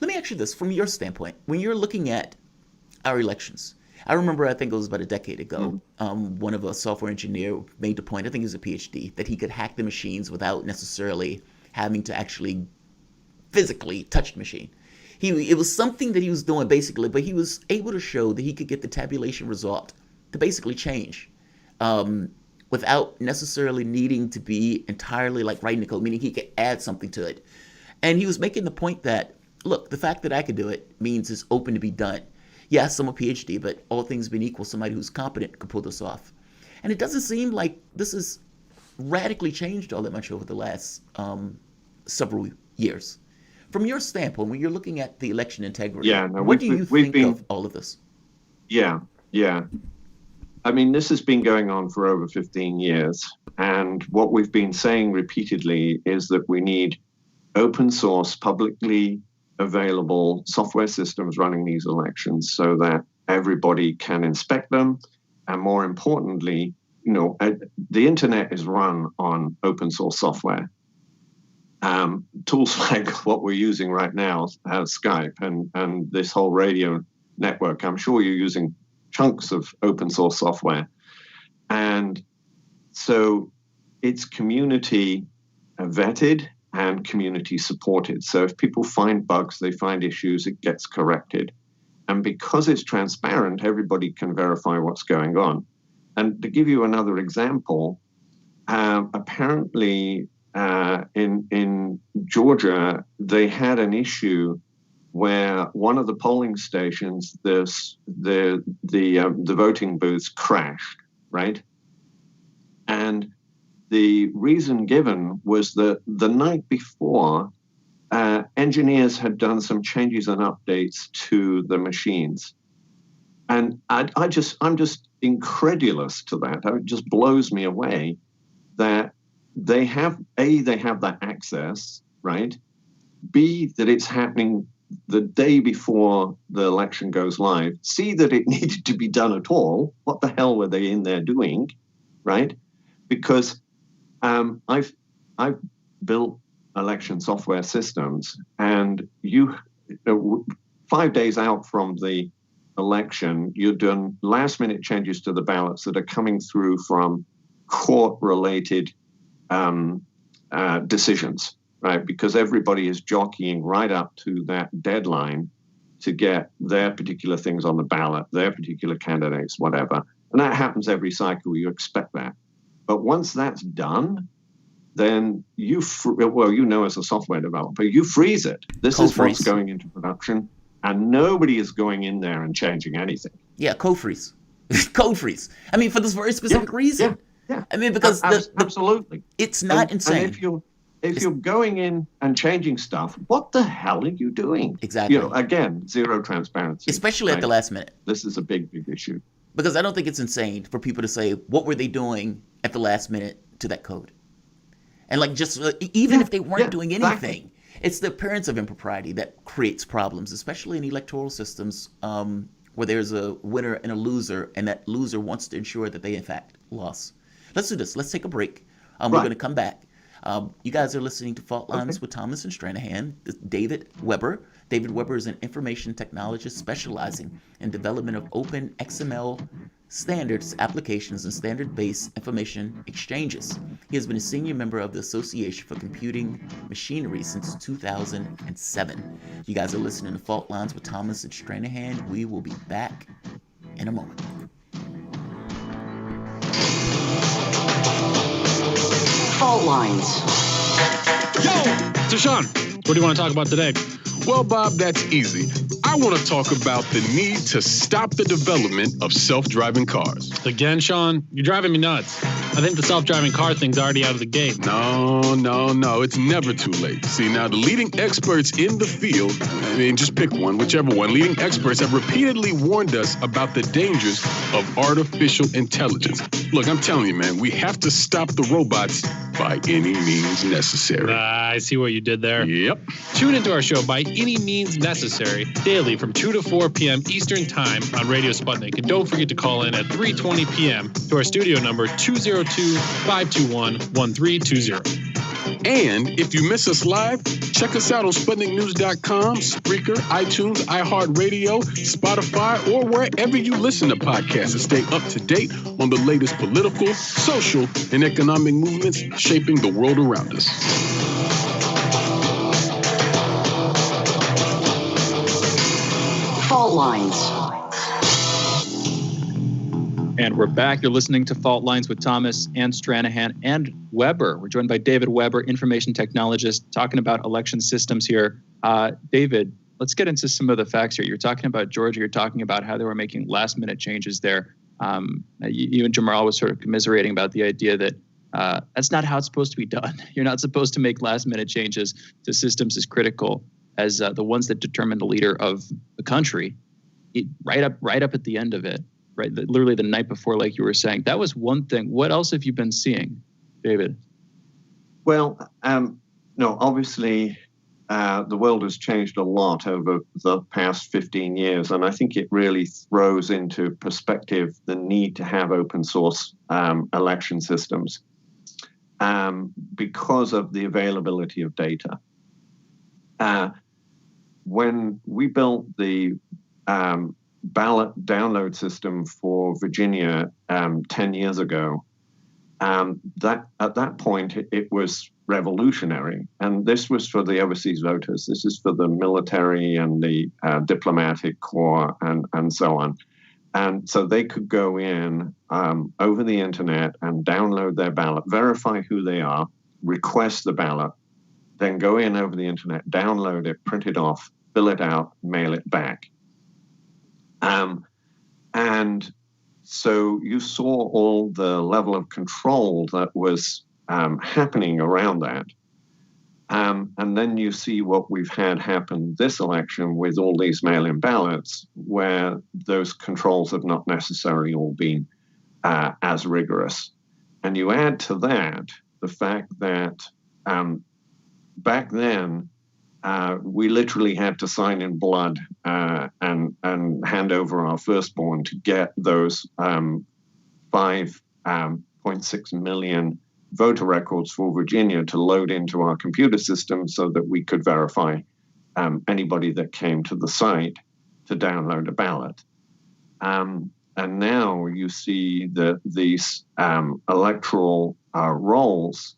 Let me ask you this, from your standpoint, when you're looking at our elections, I remember, I think it was about a decade ago, one of a software engineer made the point, I think he was a PhD, that he could hack the machines without necessarily having to actually physically touch the machine. It was something that he was doing basically, but he was able to show that he could get the tabulation result to basically change without necessarily needing to be entirely like writing the code, meaning he could add something to it. And he was making the point that, look, the fact that I could do it means it's open to be done. Yes, I'm a PhD, but all things being equal, somebody who's competent could pull this off. And it doesn't seem like this has radically changed all that much over the last several years. From your standpoint, when you're looking at the election integrity, what do you think of all of this? Yeah. I mean, this has been going on for over 15 years. And what we've been saying repeatedly is that we need open source, publicly available software systems running these elections so that everybody can inspect them. And more importantly, the internet is run on open source software. Tools like what we're using right now, Skype and this whole radio network, I'm sure you're using chunks of open source software. And so it's community vetted and community supported. So if people find bugs, they find issues, it gets corrected. And because it's transparent, everybody can verify what's going on. And to give you another example, apparently in Georgia, they had an issue where one of the polling stations, the voting booths crashed, right? And the reason given was that the night before, engineers had done some changes and updates to the machines. And I'm just incredulous to that. It just blows me away that they have that access, right? B, that it's happening the day before the election goes live. C, that it needed to be done at all. What the hell were they in there doing, right? Because I've built election software systems, and 5 days out from the election, you've done last-minute changes to the ballots that are coming through from court-related decisions, right? Because everybody is jockeying right up to that deadline to get their particular things on the ballot, their particular candidates, whatever. And that happens every cycle. You expect that. But once that's done, then as a software developer, you freeze it. This is what's going into production, and nobody is going in there and changing anything. Yeah, code freeze. Code freeze. I mean, for this very specific reason. Yeah. I mean, because absolutely, it's not insane. And if you're going in and changing stuff, what the hell are you doing? Exactly. Again, zero transparency. Especially at the last minute. This is a big issue. Because I don't think it's insane for people to say, what were they doing at the last minute to that code? And even if they weren't doing anything, exactly. It's the appearance of impropriety that creates problems, especially in electoral systems where there's a winner and a loser, and that loser wants to ensure that they, in fact, lost. Let's do this. Let's take a break. We're going to come back. You guys are listening to Fault Lines with Thomas and Stranahan. David Weber. David Weber is an information technologist specializing in development of open XML standards, applications, and standard-based information exchanges. He has been a senior member of the Association for Computing Machinery since 2007. You guys are listening to Fault Lines with Thomas and Stranahan. We will be back in a moment. Fault Lines. Yo, Deshaun, what do you want to talk about today? Well, Bob, that's easy. I want to talk about the need to stop the development of self-driving cars. Again, Sean, you're driving me nuts. I think the self-driving car thing's already out of the gate. No, it's never too late. See, now the leading experts in the field, just pick one, whichever one, leading experts have repeatedly warned us about the dangers of artificial intelligence. Look, I'm telling you, man, we have to stop the robots by any means necessary. I see what you did there. Yep. Tune into our show By Any Means Necessary daily from 2 to 4 p.m. Eastern Time on Radio Sputnik. And don't forget to call in at 3:20 p.m. to our studio number 202-521-1320. And if you miss us live, check us out on SputnikNews.com, Spreaker, iTunes, iHeartRadio, Spotify, or wherever you listen to podcasts to stay up to date on the latest political, social, and economic movements shaping the world around us. Fault Lines. And we're back. You're listening to Fault Lines with Thomas and Stranahan and Weber. We're joined by David Weber, information technologist, talking about election systems here. David, let's get into some of the facts here. You're talking about Georgia. You're talking about how they were making last-minute changes there. You and Jamarl was sort of commiserating about the idea that that's not how it's supposed to be done. You're not supposed to make last-minute changes to systems as critical as the ones that determine the leader of the country. Right up at the end of it. Right, literally the night before, like you were saying. That was one thing. What else have you been seeing, David? Well, obviously, the world has changed a lot over the past 15 years, and I think it really throws into perspective the need to have open source election systems because of the availability of data. When we built the ballot download system for Virginia 10 years ago, that at that point it was revolutionary, and this was for the overseas voters. This is for the military and the diplomatic corps and so on, and so they could go in over the internet and download their ballot, verify who they are, request the ballot, then go in over the internet, download it, print it off, fill it out, mail it back. And so you saw all the level of control that was happening around that. And then you see what we've had happen this election with all these mail-in ballots, where those controls have not necessarily all been as rigorous. And you add to that the fact that back then, we literally had to sign in blood and hand over our firstborn to get those 5.6 million voter records for Virginia to load into our computer system so that we could verify anybody that came to the site to download a ballot. And now you see that these electoral rolls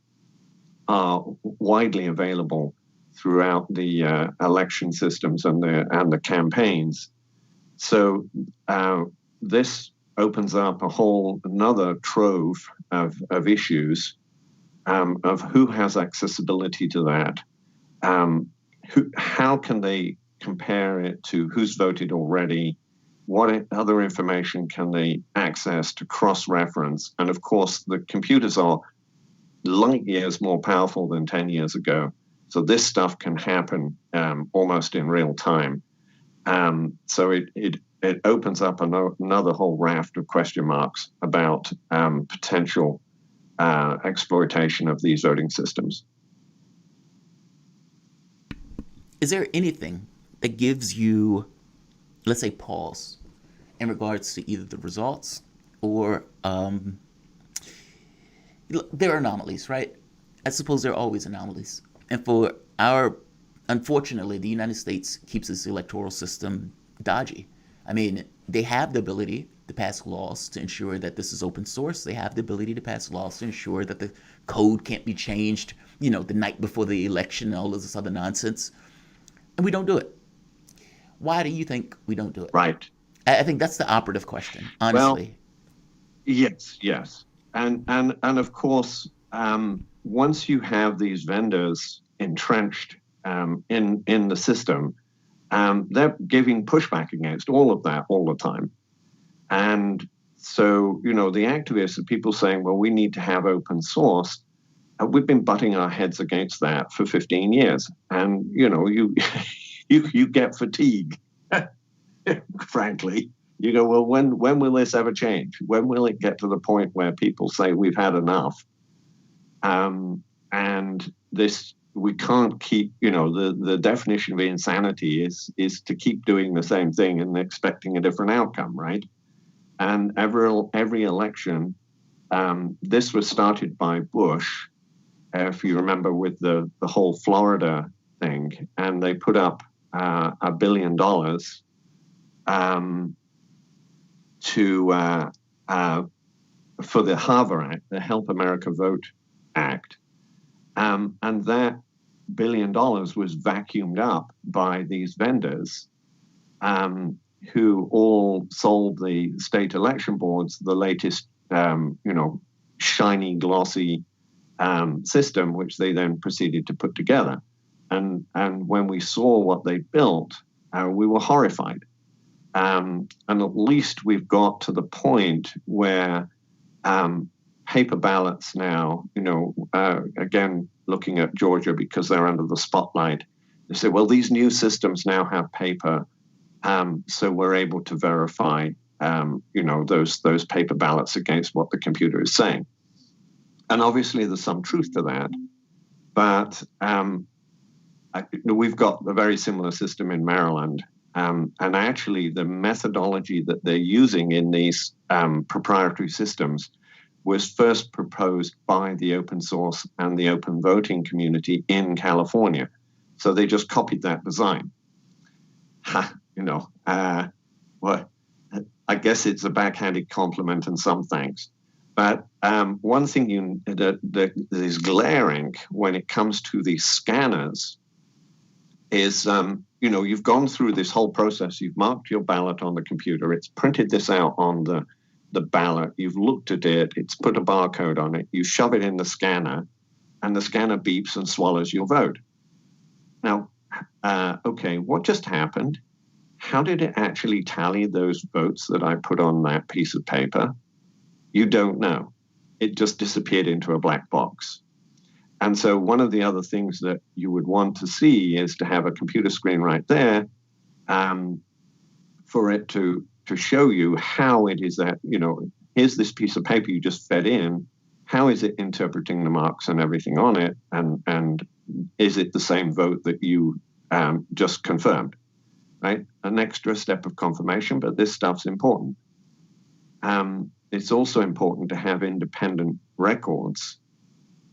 are widely available throughout the election systems and the campaigns. So this opens up a whole another trove of issues of who has accessibility to that, how can they compare it to who's voted already, what other information can they access to cross-reference, and of course the computers are light years more powerful than 10 years ago. So this stuff can happen almost in real time. So it opens up another whole raft of question marks about potential exploitation of these voting systems. Is there anything that gives you, let's say, pause in regards to either the results or there are anomalies, right? I suppose there are always anomalies. And unfortunately, the United States keeps its electoral system dodgy. I mean, they have the ability to pass laws to ensure that this is open source. They have the ability to pass laws to ensure that the code can't be changed, the night before the election and all of this other nonsense. And we don't do it. Why do you think we don't do it? Right. I think that's the operative question, honestly. Well, yes. And of course, once you have these vendors entrenched in the system, they're giving pushback against all of that all the time. And so, the activists are people saying, well, we need to have open source. We've been butting our heads against that for 15 years. And, you get fatigue, frankly. You go, well, when will this ever change? When will it get to the point where people say we've had enough? And this, we can't keep, the definition of insanity is to keep doing the same thing and expecting a different outcome, right? And every election, this was started by Bush, if you remember, with the whole Florida thing, and they put up $1 billion for the HAVA Act, the Help America Vote Act, and that $1 billion was vacuumed up by these vendors who all sold the state election boards the latest, shiny, glossy system, which they then proceeded to put together. And when we saw what they built, we were horrified. And at least we've got to the point where paper ballots now, again, looking at Georgia because they're under the spotlight, they say, well, these new systems now have paper, so we're able to verify, those paper ballots against what the computer is saying. And obviously there's some truth to that, but we've got a very similar system in Maryland. And actually the methodology that they're using in these proprietary systems was first proposed by the open source and the open voting community in California. So they just copied that design. Well, I guess it's a backhanded compliment and some thanks. But one thing that is glaring when it comes to these scanners is, you've gone through this whole process. You've marked your ballot on the computer. It's printed this out on the ballot. You've looked at it. It's put a barcode on it. You shove it in the scanner, and the scanner beeps and swallows your vote. Now, okay, what just happened? How did it actually tally those votes that I put on that piece of paper? You don't know. It just disappeared into a black box. And so one of the other things that you would want to see is to have a computer screen right there for it to show you how it is that, here's this piece of paper you just fed in. How is it interpreting the marks and everything on it? And is it the same vote that you just confirmed? Right? An extra step of confirmation, but this stuff's important. It's also important to have independent records.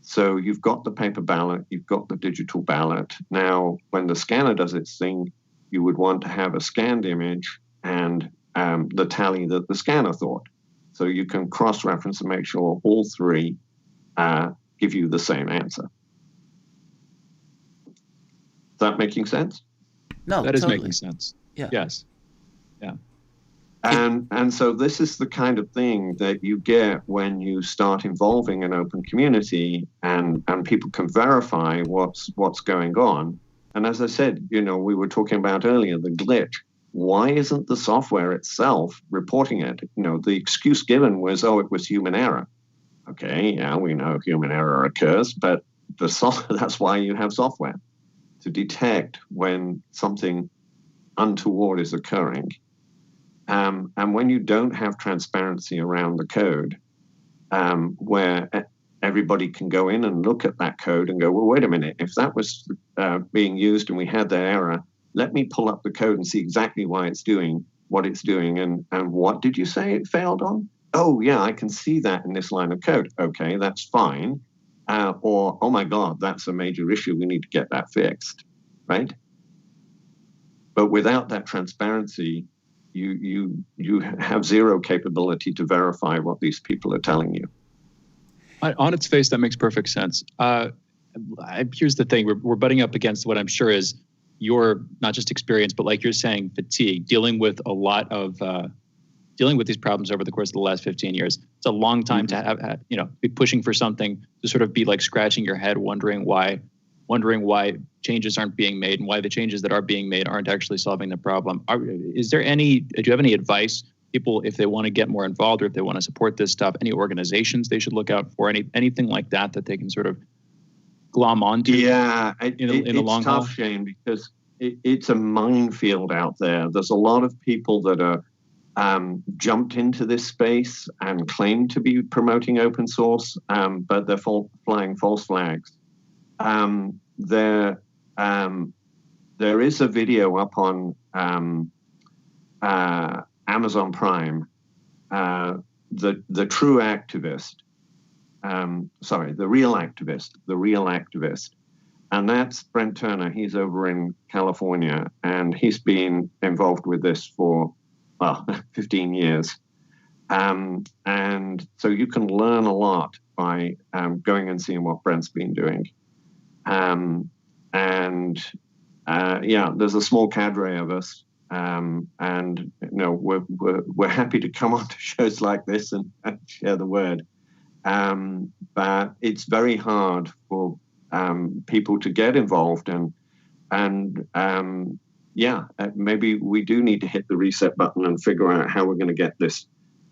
So you've got the paper ballot, you've got the digital ballot. Now, when the scanner does its thing, you would want to have a scanned image and the tally that the scanner thought. So you can cross-reference and make sure all three give you the same answer. Is that making sense? No, that is totally. making sense. Yeah. Yes. Yeah. And so this is the kind of thing that you get when you start involving an open community and people can verify what's going on. And as I said, we were talking about earlier, the glitch. Why isn't the software itself reporting it? The excuse given was, it was human error. Okay, yeah, we know human error occurs, but that's why you have software, to detect when something untoward is occurring. And when you don't have transparency around the code, where everybody can go in and look at that code and go, well, wait a minute, if that was being used and we had that error, let me pull up the code and see exactly why it's doing what it's doing. And what did you say it failed on? Oh, yeah, I can see that in this line of code. Okay, that's fine. Or, oh my God, that's a major issue. We need to get that fixed, right? But without that transparency, you have zero capability to verify what these people are telling you. On its face, that makes perfect sense. Here's the thing. We're butting up against what I'm sure is your, not just experience, but like you're saying, fatigue, dealing with a lot of, dealing with these problems over the course of the last 15 years. It's a long time to have, be pushing for something, to sort of be like scratching your head, wondering why wondering why changes aren't being made and why the changes that are being made aren't actually solving the problem. Do you have any advice, people, if they want to get more involved or if they want to support this stuff, any organizations they should look out for, anything like that they can sort of glom onto? Yeah, in the long haul? It's tough, Shane, because it's a minefield out there. There's a lot of people that are jumped into this space and claim to be promoting open source, but they're flying false flags. There is a video up on Amazon Prime, the true activist, the real activist, and that's Brent Turner. He's over in California, and he's been involved with this for 15 years. And so you can learn a lot by going and seeing what Brent's been doing. There's a small cadre of us, and we're happy to come on to shows like this and share the word. But it's very hard for people to get involved, maybe we do need to hit the reset button and figure out how we're going to get this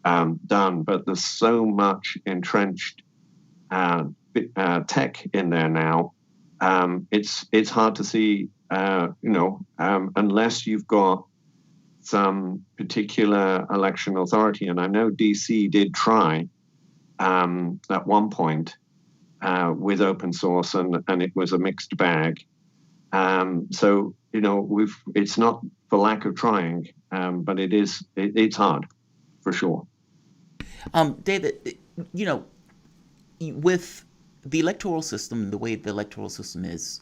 done. But there's so much entrenched tech in there now. It's hard to see, unless you've got some particular election authority. And I know DC did try at one point with open source, and it was a mixed bag. It's not for lack of trying, but it's hard for sure. David, with the electoral system, the way the electoral system is,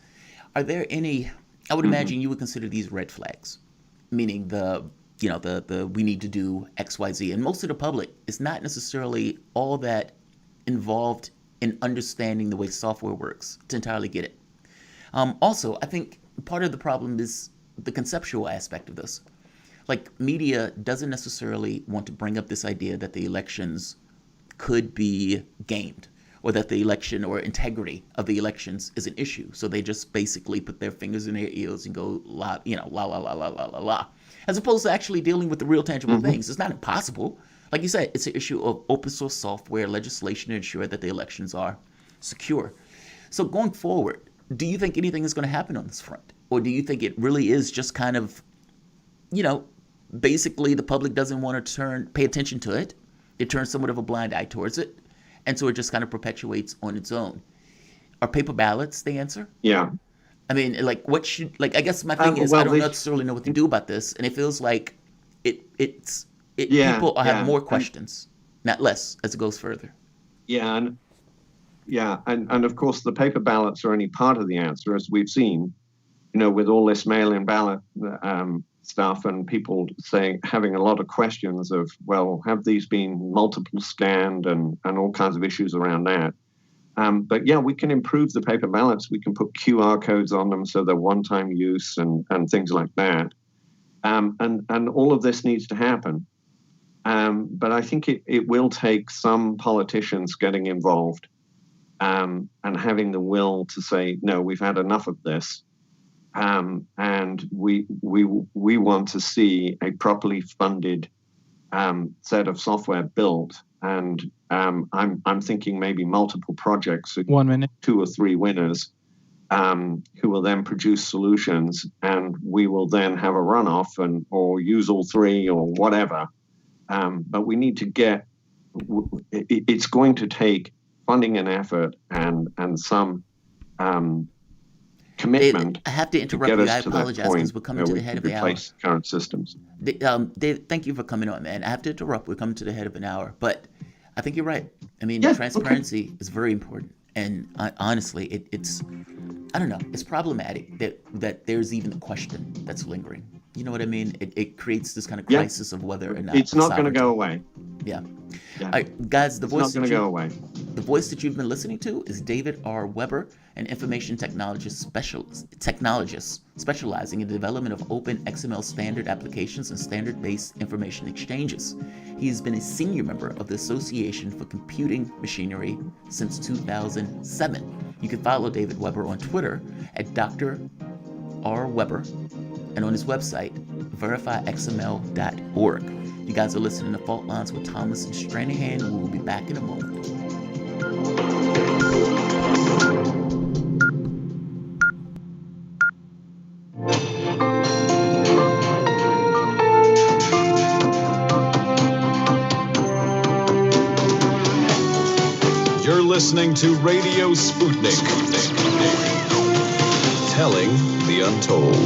are there any, I would imagine you would consider these red flags, meaning the we need to do X, Y, Z. And most of the public is not necessarily all that involved in understanding the way software works to entirely get it. Also, I think part of the problem is the conceptual aspect of this. Like, media doesn't necessarily want to bring up this idea that the elections could be gamed, or that the election or integrity of the elections is an issue. So they just basically put their fingers in their ears and go la la la la la la la la, as opposed to actually dealing with the real tangible things. It's not impossible. Like you said, it's an issue of open source software legislation to ensure that the elections are secure. So going forward, do you think anything is going to happen on this front? Or do you think it really is just kind of, basically the public doesn't want to pay attention to it. It turns somewhat of a blind eye towards it. And so it just kind of perpetuates on its own. Are paper ballots the answer? Yeah. I mean, I guess my thing is, I don't necessarily know what to do about this. And it feels like people have more questions, not less, as it goes further. Yeah. And of course, the paper ballots are only part of the answer, as we've seen, with all this mail-in ballot stuff, and people having a lot of questions of, well, have these been multiple scanned and all kinds of issues around that. But yeah, we can improve the paper ballots. We can put QR codes on them so they're one-time use and things like that. And all of this needs to happen. But I think it will take some politicians getting involved and having the will to say, no, we've had enough of this. And we want to see a properly funded set of software built. And I'm thinking maybe multiple projects, 2 or 3 winners, who will then produce solutions, and we will then have a runoff or use all 3 or whatever. But we need to it's going to take funding and effort and some commitment. I have to interrupt you. I apologize because we're coming to the head of the hour. Replace current systems. Dave, thank you for coming on, man. I have to interrupt. We're coming to the head of an hour, but I think you're right. I mean, transparency is very important, and honestly, it's I don't know. It's problematic that there's even a question that's lingering. You know what I mean? It creates this kind of crisis of whether or not it's not going to go away. Yeah. All right, guys, the voice not going to go away. The voice that you've been listening to is David R. Weber, an information technologist specializing in the development of open XML standard applications and standard-based information exchanges. He has been a senior member of the Association for Computing Machinery since 2007. You can follow David Weber on Twitter at Dr. R. Weber and on his website, verifyxml.org. You guys are listening to Fault Lines with Thomas and Stranahan. We will be back in a moment. You're listening to Radio Sputnik. Telling the untold.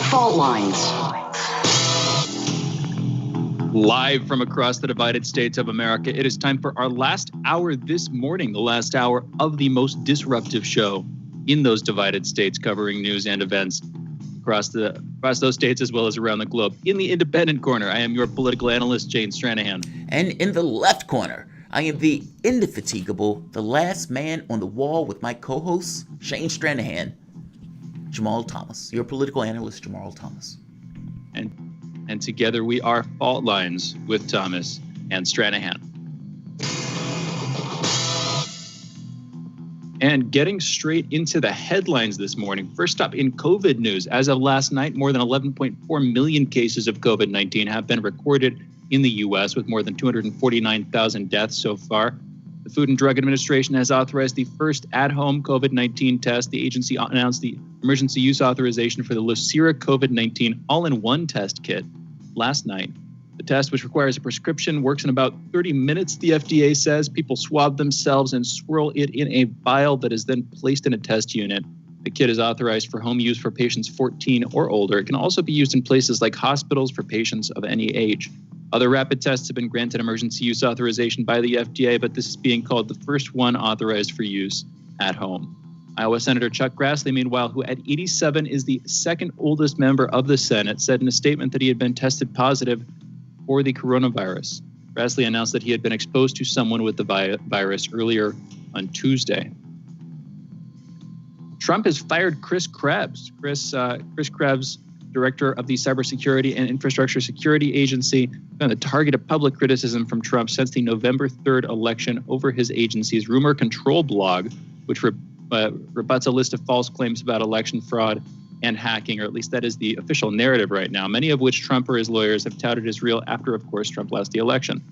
Fault lines. Live from across the divided states of America, it is time for our last hour this morning, the last hour of the most disruptive show in those divided states, covering news and events across those states as well as around the globe. In the independent corner, I am your political analyst, Shane Stranahan. And in the left corner, I am the indefatigable, the last man on the wall with my co-host, Shane Stranahan, Jamarl Thomas, your political analyst, Jamarl Thomas. And together we are Fault Lines with Thomas and Stranahan. And getting straight into the headlines this morning. First up in COVID news, as of last night, more than 11.4 million cases of COVID-19 have been recorded in the U.S., with more than 249,000 deaths so far. The Food and Drug Administration has authorized the first at-home COVID-19 test. The agency announced the emergency use authorization for the Lucira COVID-19 all-in-one test kit last night. The test, which requires a prescription, works in about 30 minutes, the FDA says. People swab themselves and swirl it in a vial that is then placed in a test unit. The kit is authorized for home use for patients 14 or older. It can also be used in places like hospitals for patients of any age. Other rapid tests have been granted emergency use authorization by the FDA, but this is being called the first one authorized for use at home. Iowa Senator Chuck Grassley, meanwhile, who at 87 is the second oldest member of the Senate, said in a statement that he had been tested positive for the coronavirus. Grassley announced that he had been exposed to someone with the virus earlier on Tuesday. Trump has fired Chris Krebs. Chris Krebs, director of the Cybersecurity and Infrastructure Security Agency, been the target of public criticism from Trump since the November 3rd election over his agency's rumor control blog, which rebuts a list of false claims about election fraud and hacking, or at least that is the official narrative right now, many of which Trump or his lawyers have touted as real after, of course, Trump lost the election.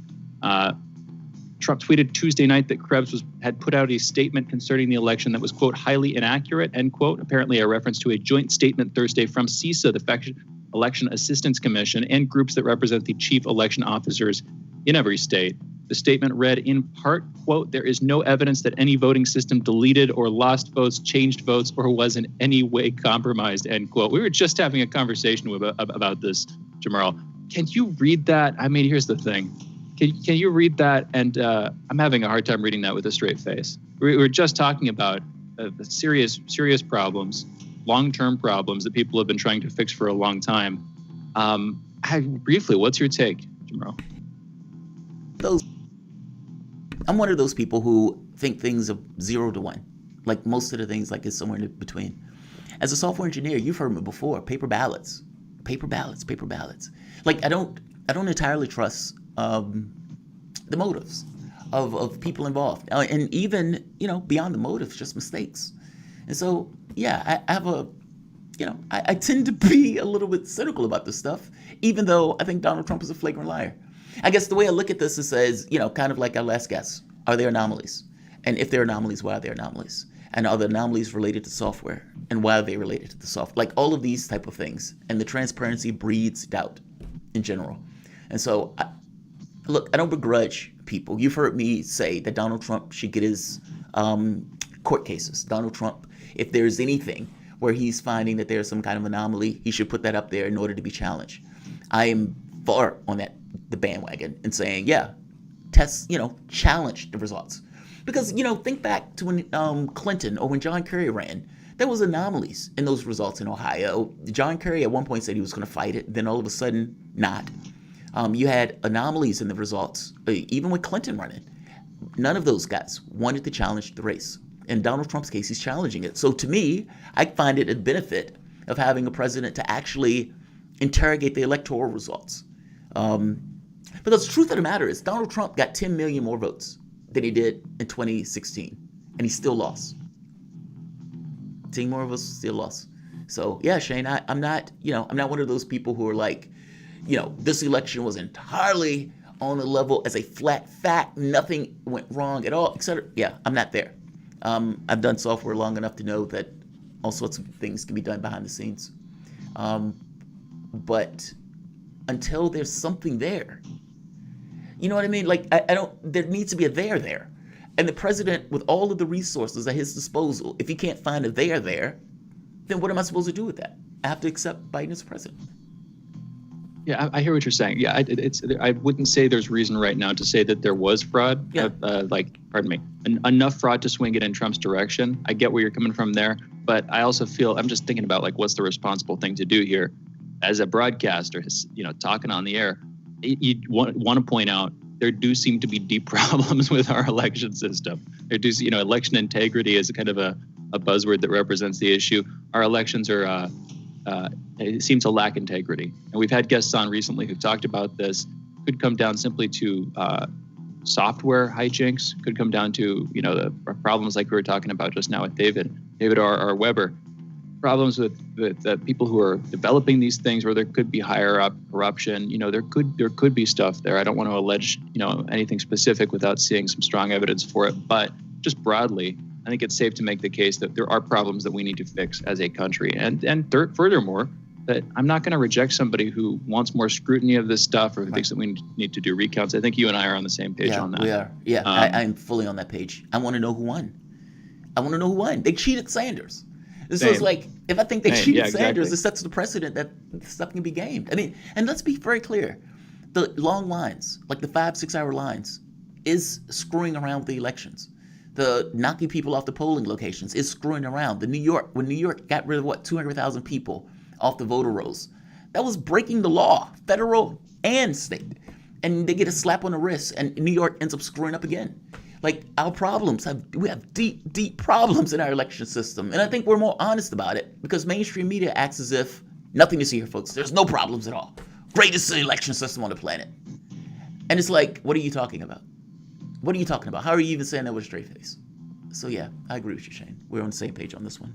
Trump tweeted Tuesday night that Krebs had put out a statement concerning the election that was, quote, highly inaccurate, end quote, apparently a reference to a joint statement Thursday from CISA, the Election Assistance Commission, and groups that represent the chief election officers in every state. The statement read in part, quote, there is no evidence that any voting system deleted or lost votes, changed votes, or was in any way compromised, end quote. We were just having a conversation about this, Jamarl. Can you read that? I mean, here's the thing. Can you read that? And I'm having a hard time reading that with a straight face. We were just talking about the serious problems, long-term problems that people have been trying to fix for a long time. Briefly, what's your take, Jamarl? I'm one of those people who think things of 0 to 1. Like most of the things, like it's somewhere in between. As a software engineer, you've heard me before. Paper ballots. Like I don't entirely trust the motives of people involved, and even beyond the motives, just mistakes. And so yeah, I tend to be a little bit cynical about this stuff, even though I think Donald Trump is a flagrant liar. I guess the way I look at this is as, kind of like our last guess. Are there anomalies? And if there are anomalies, why are there anomalies? And are the anomalies related to software? And why are they related to the software? Like all of these type of things. And the transparency breeds doubt in general. And so, I don't begrudge people. You've heard me say that Donald Trump should get his court cases. Donald Trump, if there's anything where he's finding that there's some kind of anomaly, he should put that up there in order to be challenged. I am far on the bandwagon and saying, yeah, challenge the results. Because, think back to when Clinton or when John Kerry ran, there was anomalies in those results in Ohio. John Kerry at one point said he was going to fight it, then all of a sudden, not. You had anomalies in the results, even with Clinton running. None of those guys wanted to challenge the race. In Donald Trump's case, he's challenging it. So to me, I find it a benefit of having a president to actually interrogate the electoral results. Because the truth of the matter is Donald Trump got 10 million more votes than he did in 2016, and he still lost. 10 more of us still lost. So yeah, Shane, I'm not one of those people who are like, this election was entirely on the level as a flat fact, nothing went wrong at all, etc. Yeah, I'm not there. I've done software long enough to know that all sorts of things can be done behind the scenes. But until there's something there, you know what I mean? Like, there needs to be a there. And the president, with all of the resources at his disposal, if he can't find a there, then what am I supposed to do with that? I have to accept Biden as president. Yeah, I hear what you're saying. Yeah, I wouldn't say there's reason right now to say that there was fraud. Yeah. Enough fraud to swing it in Trump's direction. I get where you're coming from there, but I also feel, I'm just thinking about, like, what's the responsible thing to do here? As a broadcaster, talking on the air, you want to point out there do seem to be deep problems with our election system. There do, election integrity is kind of a buzzword that represents the issue. Our elections are seem to lack integrity, and we've had guests on recently who've talked about this. Could come down simply to software hijinks. Could come down to the problems like we were talking about just now with David R. Weber. Problems with the people who are developing these things, where there could be higher up corruption. There could be stuff there. I don't want to allege anything specific without seeing some strong evidence for it. But just broadly, I think it's safe to make the case that there are problems that we need to fix as a country. And furthermore, that I'm not going to reject somebody who wants more scrutiny of this stuff or who thinks that we need to do recounts. I think you and I are on the same page on that. We are. Yeah, I'm fully on that page. I want to know who won. They cheated Sanders. So it's like, if I think they cheated Sanders, it sets the precedent that stuff can be gamed. I mean, and let's be very clear. The long lines, like the 5-6 hour lines, is screwing around with the elections. The knocking people off the polling locations is screwing around. When New York got rid of 200,000 people off the voter rolls, that was breaking the law, federal and state. And they get a slap on the wrist, and New York ends up screwing up again. Like, we have deep problems in our election system. And I think we're more honest about it because mainstream media acts as if nothing to see here, folks. There's no problems at all. Greatest election system on the planet. And it's like, what are you talking about? What are you talking about? How are you even saying that with a straight face? So yeah, I agree with you, Shane. We're on the same page on this one.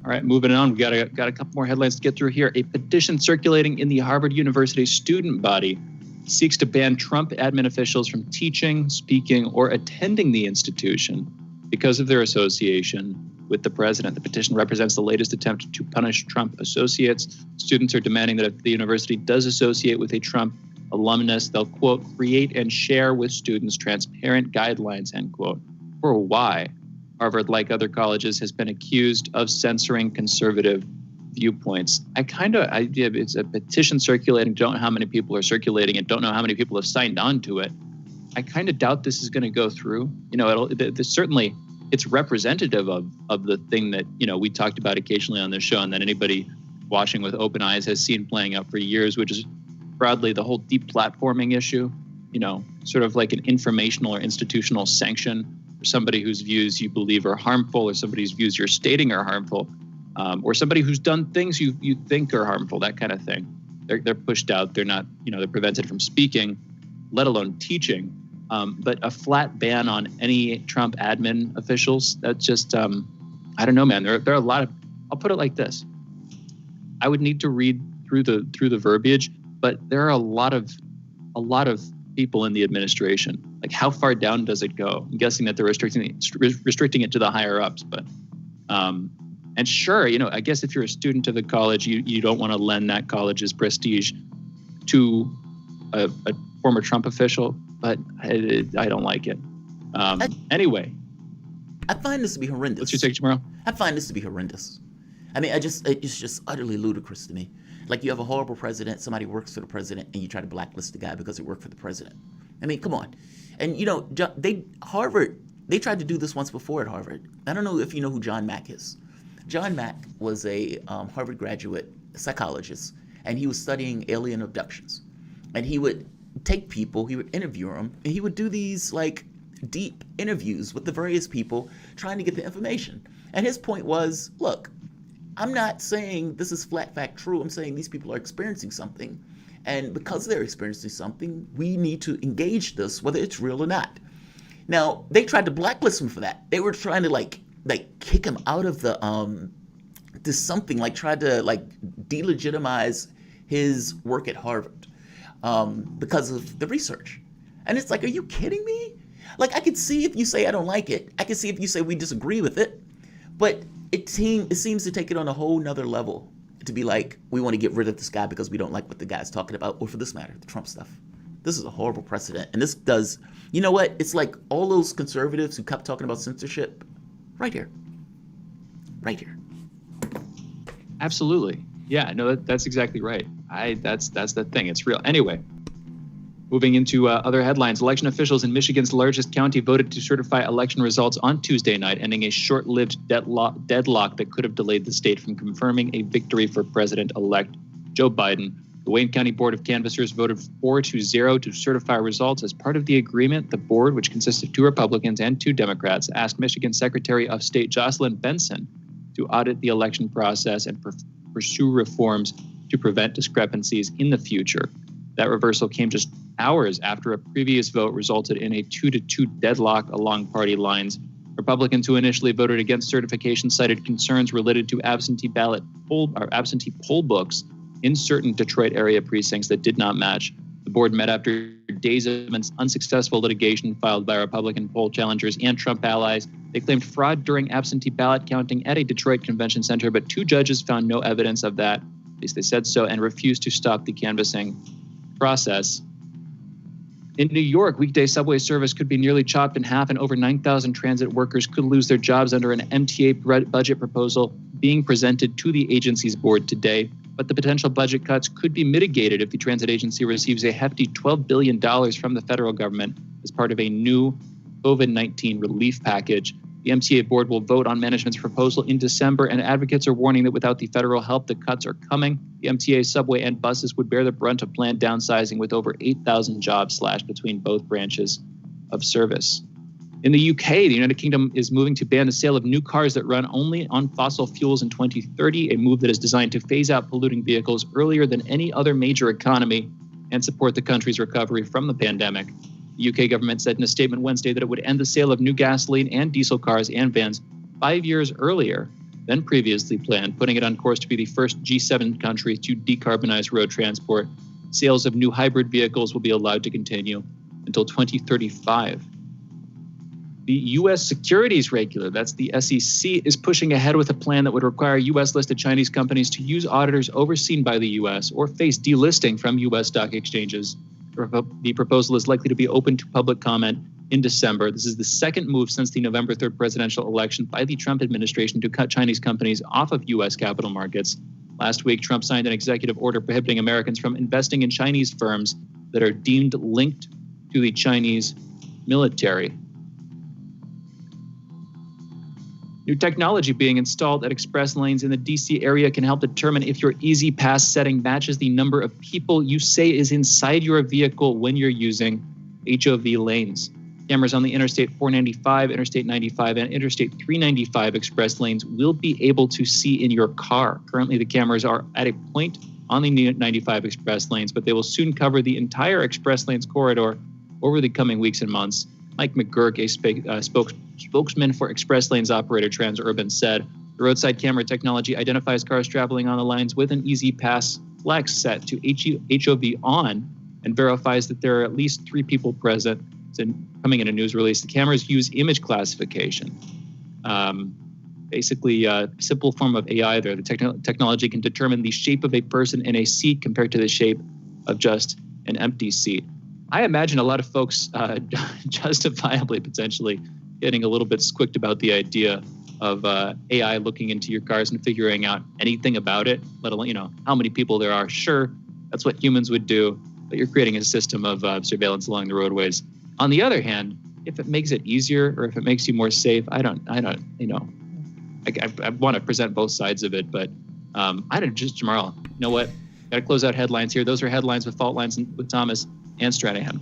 All right, moving on. We got a couple more headlines to get through here. A petition circulating in the Harvard University student body seeks to ban Trump admin officials from teaching, speaking, or attending the institution because of their association with the president. The petition represents the latest attempt to punish Trump associates. Students are demanding that if the university does associate with a Trump alumnus, they'll, quote, create and share with students transparent guidelines, end quote. For why? Harvard, like other colleges, has been accused of censoring conservative viewpoints. It's a petition circulating. Don't know how many people are circulating it. Don't know how many people have signed on to it. I kind of doubt this is going to go through. Certainly it's representative of the thing that, we talked about occasionally on this show, and that anybody watching with open eyes has seen playing out for years, which is broadly the whole deplatforming issue, sort of like an informational or institutional sanction for somebody whose views you believe are harmful, or somebody's views you're stating are harmful. Or somebody who's done things you think are harmful, that kind of thing. They're pushed out. They're not, they're prevented from speaking, let alone teaching. But a flat ban on any Trump admin officials, that's just, I don't know, man. There are a lot of, I'll put it like this. I would need to read through the verbiage, but there are a lot of people in the administration. Like, how far down does it go? I'm guessing that they're restricting it to the higher ups, but. And sure, I guess if you're a student of the college, you don't want to lend that college's prestige to a former Trump official, but I don't like it. Anyway. I find this to be horrendous. What's your take, Jamarl? I find this to be horrendous. I mean, it's just utterly ludicrous to me. Like, you have a horrible president, somebody works for the president, and you try to blacklist the guy because he worked for the president. I mean, come on. And, Harvard, they tried to do this once before at Harvard. I don't know if you know who John Mack is. John Mack was a Harvard graduate psychologist, and he was studying alien abductions. And he would take people, he would interview them, and he would do these deep interviews with the various people trying to get the information. And his point was, look, I'm not saying this is flat fact true. I'm saying these people are experiencing something. And because they're experiencing something, we need to engage this, whether it's real or not. Now, they tried to blacklist him for that. They were trying to like kick him out of the this something, like tried to like delegitimize his work at Harvard because of the research. And it's like, are you kidding me? Like, I could see if you say I don't like it. I could see if you say we disagree with it. But it seems to take it on a whole nother level to be like, we want to get rid of this guy because we don't like what the guy's talking about, or for this matter, the Trump stuff. This is a horrible precedent. And this does, you know what? It's like all those conservatives who kept talking about censorship, right here. Right here. Absolutely. Yeah, no, that's exactly right. That's the thing. It's real. Anyway, moving into other headlines. Election officials in Michigan's largest county voted to certify election results on Tuesday night, ending a short-lived deadlock that could have delayed the state from confirming a victory for President-elect Joe Biden. The Wayne County Board of Canvassers voted 4-0 to certify results. As part of the agreement, the board, which consists of 2 Republicans and 2 Democrats, asked Michigan Secretary of State Jocelyn Benson to audit the election process and pursue reforms to prevent discrepancies in the future. That reversal came just hours after a previous vote resulted in a 2-2 deadlock along party lines. Republicans who initially voted against certification cited concerns related to absentee poll books in certain Detroit area precincts that did not match. The board met after days of unsuccessful litigation filed by Republican poll challengers and Trump allies. They claimed fraud during absentee ballot counting at a Detroit convention center, but 2 judges found no evidence of that. At least they said so, and refused to stop the canvassing process. In New York, weekday subway service could be nearly chopped in half, and over 9,000 transit workers could lose their jobs under an MTA budget proposal being presented to the agency's board today. But the potential budget cuts could be mitigated if the transit agency receives a hefty $12 billion from the federal government as part of a new COVID-19 relief package. The MTA board will vote on management's proposal in December, and advocates are warning that without the federal help, the cuts are coming. The MTA, subway, and buses would bear the brunt of planned downsizing, with over 8,000 jobs slashed between both branches of service. In the UK, the United Kingdom is moving to ban the sale of new cars that run only on fossil fuels in 2030, a move that is designed to phase out polluting vehicles earlier than any other major economy and support the country's recovery from the pandemic. The UK government said in a statement Wednesday that it would end the sale of new gasoline and diesel cars and vans 5 years earlier than previously planned, putting it on course to be the first G7 country to decarbonize road transport. Sales of new hybrid vehicles will be allowed to continue until 2035. The U.S. securities regulator, that's the SEC, is pushing ahead with a plan that would require U.S.-listed Chinese companies to use auditors overseen by the U.S. or face delisting from U.S. stock exchanges. The proposal is likely to be open to public comment in December. This is the second move since the November 3rd presidential election by the Trump administration to cut Chinese companies off of U.S. capital markets. Last week, Trump signed an executive order prohibiting Americans from investing in Chinese firms that are deemed linked to the Chinese military. New technology being installed at express lanes in the D.C. area can help determine if your Easy Pass setting matches the number of people you say is inside your vehicle when you're using HOV lanes. Cameras on the Interstate 495, Interstate 95, and Interstate 395 express lanes will be able to see in your car. Currently, the cameras are at a point on the 95 express lanes, but they will soon cover the entire express lanes corridor over the coming weeks and months. Mike McGurk, a spokesman for Express Lanes operator Transurban, said the roadside camera technology identifies cars traveling on the lines with an Easy Pass Flex set to HOV on and verifies that there are at least 3 people present. Coming in a news release, the cameras use image classification. Basically, a simple form of AI there. The technology can determine the shape of a person in a seat compared to the shape of just an empty seat. I imagine a lot of folks justifiably potentially getting a little bit squicked about the idea of AI looking into your cars and figuring out anything about it, let alone, how many people there are. Sure, that's what humans would do, but you're creating a system of surveillance along the roadways. On the other hand, if it makes it easier or if it makes you more safe, I want to present both sides of it, but Jamarl, you know what? Got to close out headlines here. Those are headlines with fault lines with Thomas and Stranahan.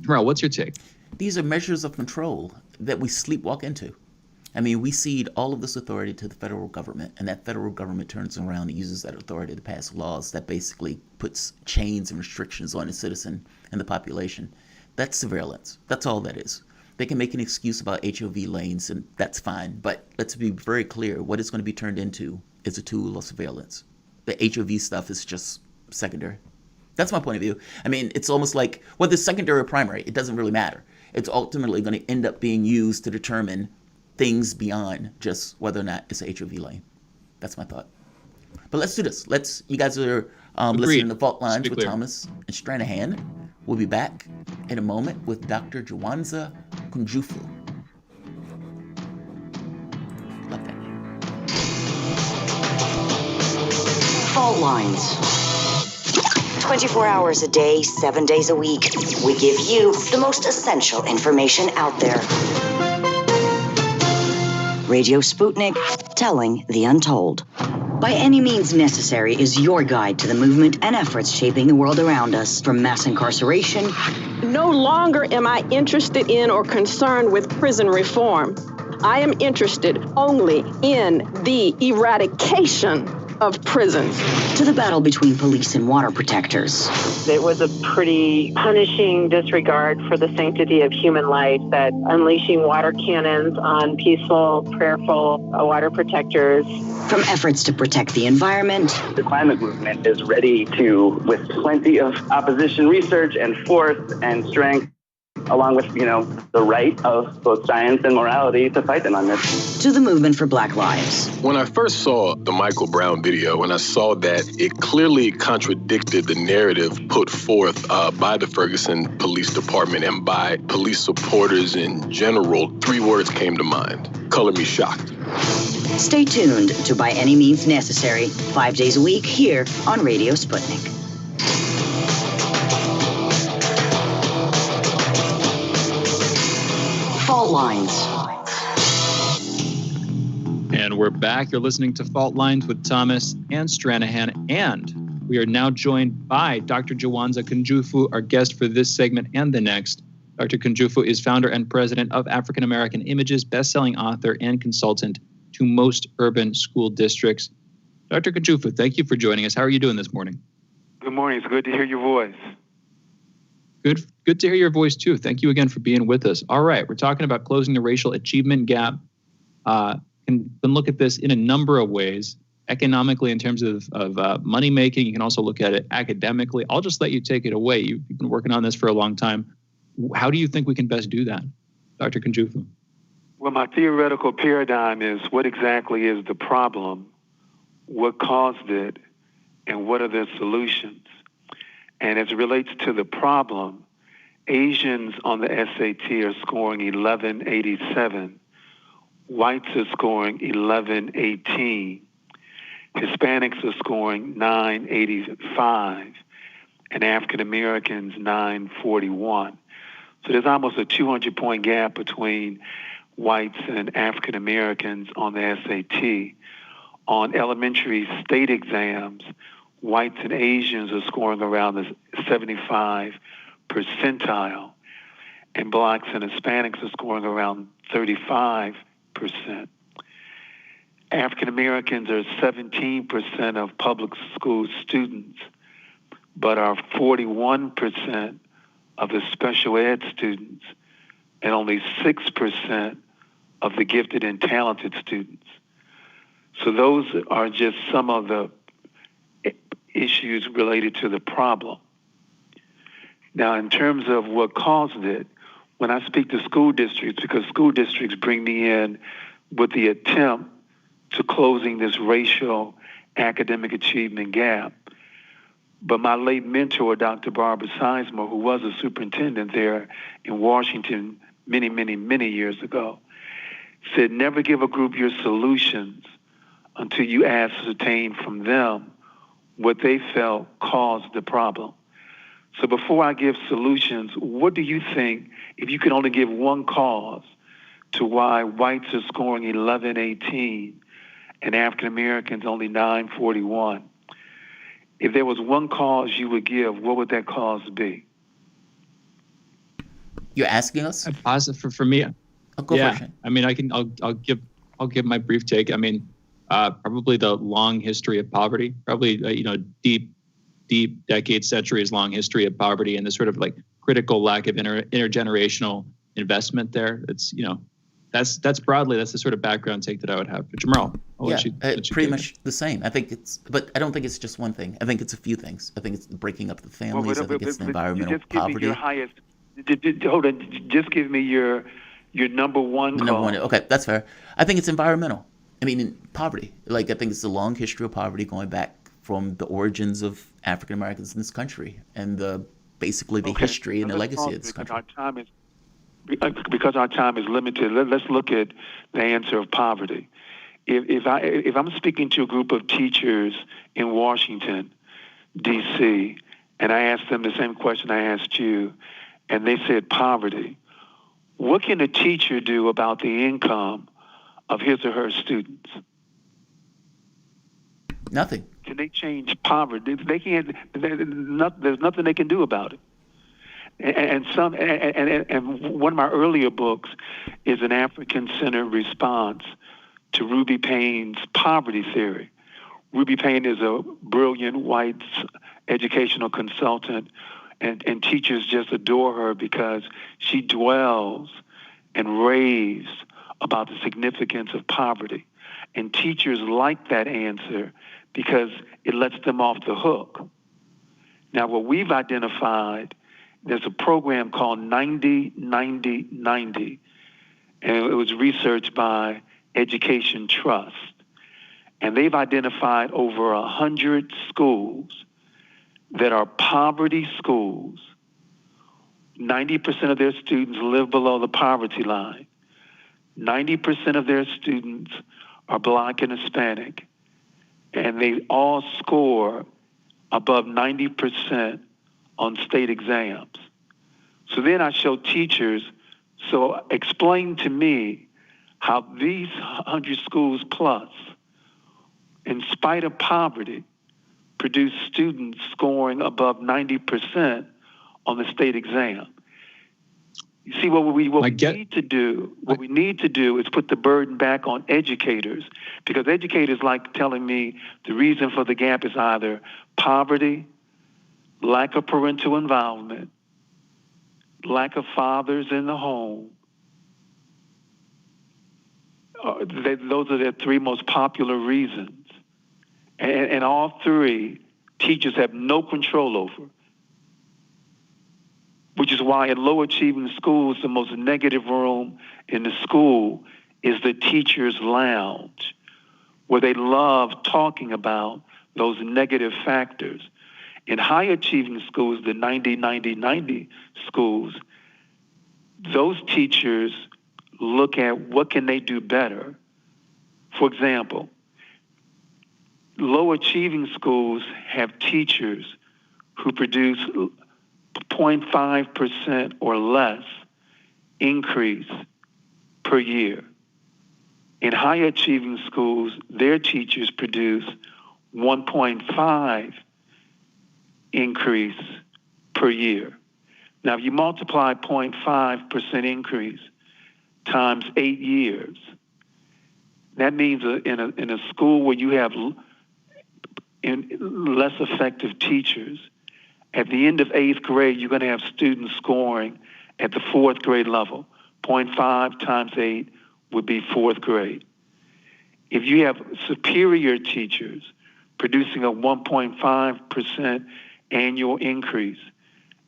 Jamarl, what's your take? These are measures of control that we sleepwalk into. I mean, we cede all of this authority to the federal government, and that federal government turns around and uses that authority to pass laws that basically puts chains and restrictions on the citizen and the population. That's surveillance. That's all that is. They can make an excuse about HOV lanes, and that's fine. But let's be very clear. What it's going to be turned into is a tool of surveillance. The HOV stuff is just secondary. That's my point of view. I mean, it's almost like, whether it's secondary or primary, it doesn't really matter. It's ultimately going to end up being used to determine things beyond just whether or not it's a HOV lane. That's my thought. But let's do this. You guys are listening to Fault Lines with Thomas and Stranahan. We'll be back in a moment with Dr. Jawanza Kunjufu. Love that name. Fault Lines. 24 hours a day, 7 days a week. We give you the most essential information out there. Radio Sputnik, telling the untold. By Any Means Necessary is your guide to the movement and efforts shaping the world around us, from mass incarceration. No longer am I interested in or concerned with prison reform. I am interested only in the eradication of prisons. To the battle between police and water protectors. It was a pretty punishing disregard for the sanctity of human life, that unleashing water cannons on peaceful, prayerful water protectors. From efforts to protect the environment. The climate movement is ready to, with plenty of opposition research and force and strength, along with, the right of both science and morality, to fight them on this. To the movement for Black Lives. When I first saw the Michael Brown video, and I saw that it clearly contradicted the narrative put forth by the Ferguson Police Department and by police supporters in general, 3 words came to mind: color me shocked. Stay tuned to By Any Means Necessary, 5 days a week here on Radio Sputnik. Fault Lines. And we're back. You're listening to Fault Lines with Thomas and Stranahan. And we are now joined by Dr. Jawanza Kunjufu, our guest for this segment and the next. Dr. Kunjufu is founder and president of African American Images, best-selling author and consultant to most urban school districts. Dr. Kunjufu, thank you for joining us. How are you doing this morning? Good morning. It's good to hear your voice. Good to hear your voice, too. Thank you again for being with us. All right, we're talking about closing the racial achievement gap. Can look at this in a number of ways. Economically, in terms of money making, you can also look at it academically. I'll just let you take it away. You've been working on this for a long time. How do you think we can best do that, Dr. Kunjufu? Well, my theoretical paradigm is, what exactly is the problem, what caused it, and what are the solutions? And as it relates to the problem, Asians on the SAT are scoring 1187. Whites are scoring 1118. Hispanics are scoring 985. And African Americans 941. So there's almost a 200-point gap between whites and African Americans on the SAT. On elementary state exams, whites and Asians are scoring around the 75 percentile, and blacks and Hispanics are scoring around 35%. African Americans are 17% of public school students, but are 41% of the special ed students, and only 6% of the gifted and talented students. So those are just some of the issues related to the problem. Now, in terms of what caused it, when I speak to school districts, because school districts bring me in with the attempt to closing this racial academic achievement gap, but my late mentor, Dr. Barbara Sizemore, who was a superintendent there in Washington many, many, many years ago, said, never give a group your solutions until you ascertain from them what they felt caused the problem. So before I give solutions, what do you think, if you could only give one cause to why whites are scoring 1118 and African Americans only 941, if there was one cause you would give, what would that cause be? You're asking us? For me, Go for it, Shane. I mean, I'll give my brief take. I mean, probably the long history of poverty, probably deep decades, centuries long history of poverty, and the sort of like critical lack of intergenerational investment there. It's that's broadly, that's the sort of background take that I would have. But Jamarl, pretty much the same. I think but I don't think it's just one thing. I think it's a few things. I think it's the breaking up the families. I think it's the environmental poverty. Your highest. Hold on. Just give me your number one. Number one. Okay, that's fair. I think it's environmental. I mean, poverty. Like, I think it's a long history of poverty going back from the origins of African Americans in this country and basically the history and the legacy of this country. Because our time is limited, let's look at the answer of poverty. If I'm speaking to a group of teachers in Washington, D.C., and I asked them the same question I asked you, and they said poverty, what can a teacher do about the income of his or her students? Nothing. Can they change poverty? They can't. There's nothing they can do about it. And one of my earlier books is an African-centered response to Ruby Payne's poverty theory. Ruby Payne is a brilliant white educational consultant, and teachers just adore her because she dwells and raves about the significance of poverty. And teachers like that answer because it lets them off the hook. Now, what we've identified, there's a program called 90-90-90, and it was researched by Education Trust. And they've identified over 100 schools that are poverty schools. 90% of their students live below the poverty line. 90% of their students are Black and Hispanic, and they all score above 90% on state exams. So then I show teachers, so explain to me how these 100 schools plus, in spite of poverty, produce students scoring above 90% on the state exam. You see, what we need to do is put the burden back on educators, because educators like telling me the reason for the gap is either poverty, lack of parental involvement, lack of fathers in the home. Those are their three most popular reasons. And all three, teachers have no control over. Which is why in low-achieving schools, the most negative room in the school is the teacher's lounge, where they love talking about those negative factors. In high-achieving schools, the 90-90-90 schools, those teachers look at what can they do better. For example, low-achieving schools have teachers who produce 0.5% or less increase per year. In high-achieving schools, their teachers produce 1.5 increase per year. Now, if you multiply 0.5% increase times 8 years, that means in a school where you have less effective teachers, at the end of 8th grade, you're going to have students scoring at the 4th grade level. 0.5 times 8 would be 4th grade. If you have superior teachers producing a 1.5% annual increase,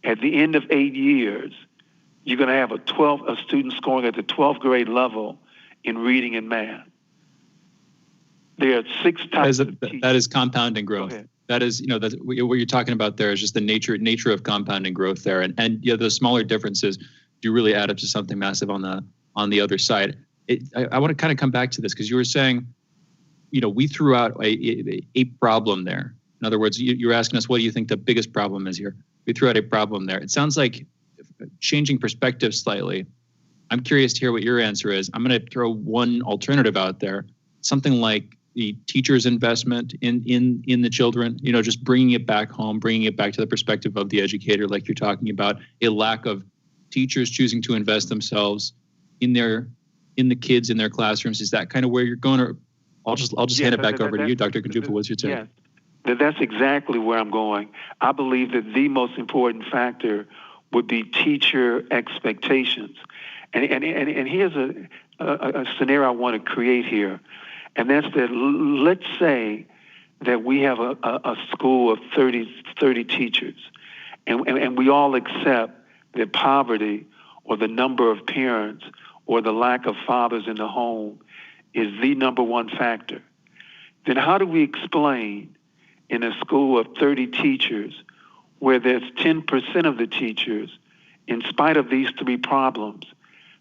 at the end of 8 years, you're going to have a student scoring at the 12th grade level in reading and math. There are 6 types of teachers. That is compounding growth. That is, that's what you're talking about there is just the nature of compounding growth there. And the smaller differences do really add up to something massive on the other side. I want to kind of come back to this because you were saying, we threw out a problem there. In other words, you're asking us, what do you think the biggest problem is here? We threw out a problem there. It sounds like changing perspective slightly. I'm curious to hear what your answer is. I'm going to throw one alternative out there, something like the teacher's investment in the children, just bringing it back home, bringing it back to the perspective of the educator, like you're talking about, a lack of teachers choosing to invest themselves in their in the kids in their classrooms? Is that kind of where you're going? Or I'll just hand it back over to you, Dr. Kunjufu. What's your take? Yes, that's exactly where I'm going. I believe that the most important factor would be teacher expectations. And here's a scenario I want to create here. And that's that, let's say that we have a school of 30 teachers, and we all accept that poverty or the number of parents or the lack of fathers in the home is the number one factor. Then how do we explain in a school of 30 teachers where there's 10% of the teachers, in spite of these three problems,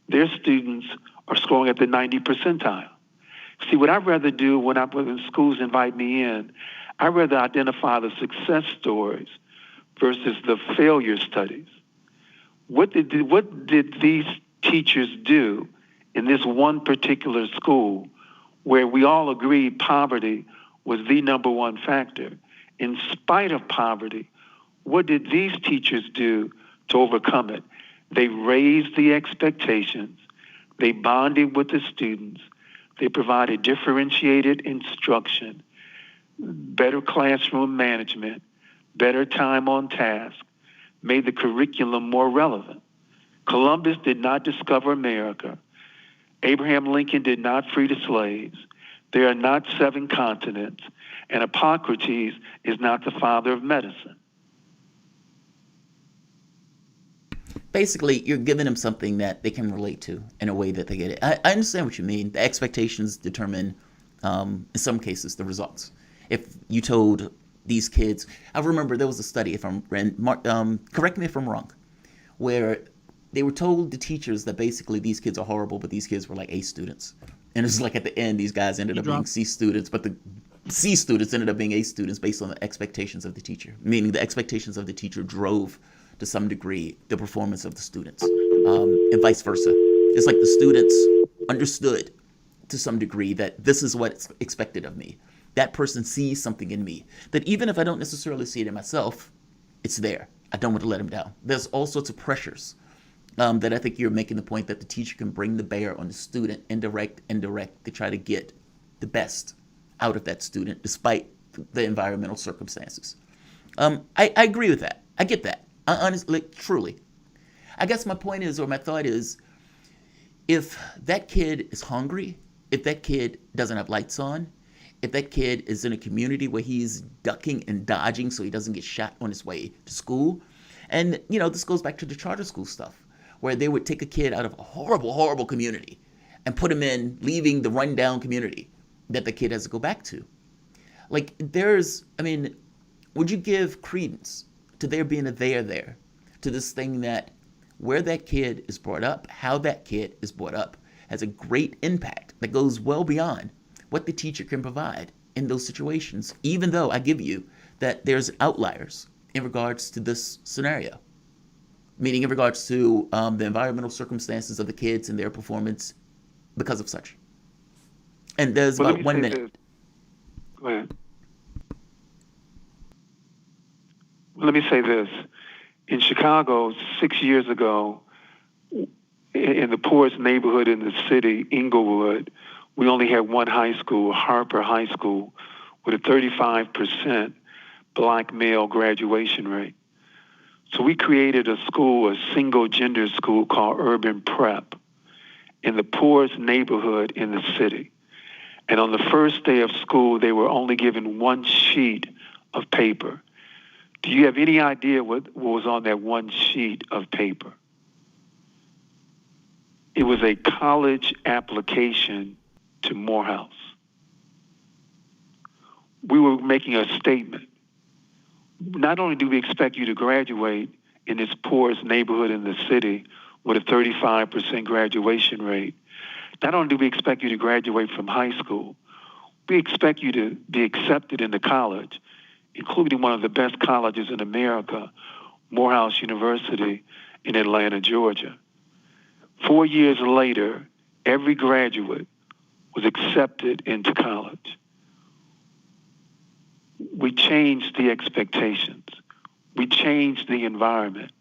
their students are scoring at the 90 percentile? See, what I'd rather do when schools invite me in, I'd rather identify the success stories versus the failure studies. What did these teachers do in this one particular school where we all agreed poverty was the number one factor? In spite of poverty, what did these teachers do to overcome it? They raised the expectations. They bonded with the students. They provided differentiated instruction, better classroom management, better time on task, made the curriculum more relevant. Columbus did not discover America. Abraham Lincoln did not free the slaves. There are not 7 continents, and Hippocrates is not the father of medicine. Basically, you're giving them something that they can relate to in a way that they get it. I understand what you mean. The expectations determine, in some cases, the results. If you told these kids, I remember there was a study, correct me if I'm wrong, where they were told, the teachers, that basically these kids are horrible, but these kids were like A students. And it's like at the end, these guys ended up being C students, but the C students ended up being A students based on the expectations of the teacher, meaning the expectations of the teacher drove to some degree the performance of the students, and vice versa. It's like the students understood to some degree that this is what's expected of me. That person sees something in me that even if I don't necessarily see it in myself, it's there. I don't want to let them down. There's all sorts of pressures that I think you're making the point that the teacher can bring to bear on the student, indirect, to try to get the best out of that student despite the environmental circumstances. I agree with that. I get that. Honestly, truly. I guess my point is, or my thought is, if that kid is hungry, if that kid doesn't have lights on, if that kid is in a community where he's ducking and dodging so he doesn't get shot on his way to school, and, this goes back to the charter school stuff, where they would take a kid out of a horrible, horrible community and put him in, leaving the rundown community that the kid has to go back to. Like, would you give credence to there being a there, to this thing that where that kid is brought up, how that kid is brought up, has a great impact that goes well beyond what the teacher can provide in those situations, even though I give you that there's outliers in regards to this scenario, meaning in regards to the environmental circumstances of the kids and their performance because of such. And there's about 1 minute. Go ahead. Let me say this. In Chicago, 6 years ago, in the poorest neighborhood in the city, Inglewood, we only had one high school, Harper High School, with a 35% black male graduation rate. So we created a school, a single-gender school called Urban Prep, in the poorest neighborhood in the city. And on the first day of school, they were only given one sheet of paper. Do you have any idea what was on that one sheet of paper? It was a college application to Morehouse. We were making a statement. Not only do we expect you to graduate in this poorest neighborhood in the city with a 35% graduation rate, not only do we expect you to graduate from high school, we expect you to be accepted into college, including one of the best colleges in America, Morehouse University in Atlanta, Georgia. 4 years later, every graduate was accepted into college. We changed the expectations. We changed the environment.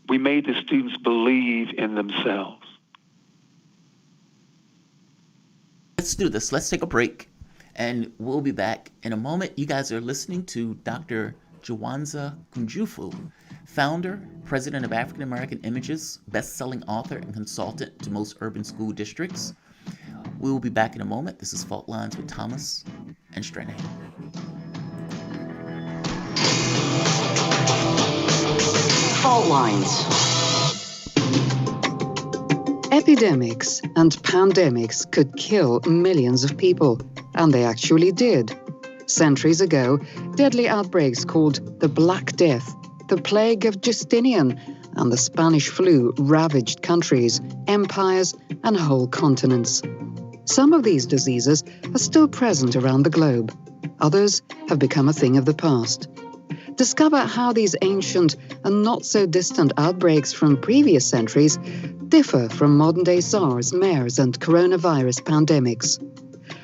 We made the students believe in themselves. Let's do this. Let's take a break, and we'll be back in a moment. You guys are listening to Dr. Jawanza Kunjufu, founder, president of African American Images, best-selling author and consultant to most urban school districts. We will be back in a moment. This is Fault Lines with Thomas and Stranahan. Fault Lines. Epidemics and pandemics could kill millions of people, and they actually did. Centuries ago, deadly outbreaks called the Black Death, the Plague of Justinian, and the Spanish flu ravaged countries, empires, and whole continents. Some of these diseases are still present around the globe. Others have become a thing of the past. Discover how these ancient and not-so-distant outbreaks from previous centuries differ from modern-day SARS, MERS, and coronavirus pandemics.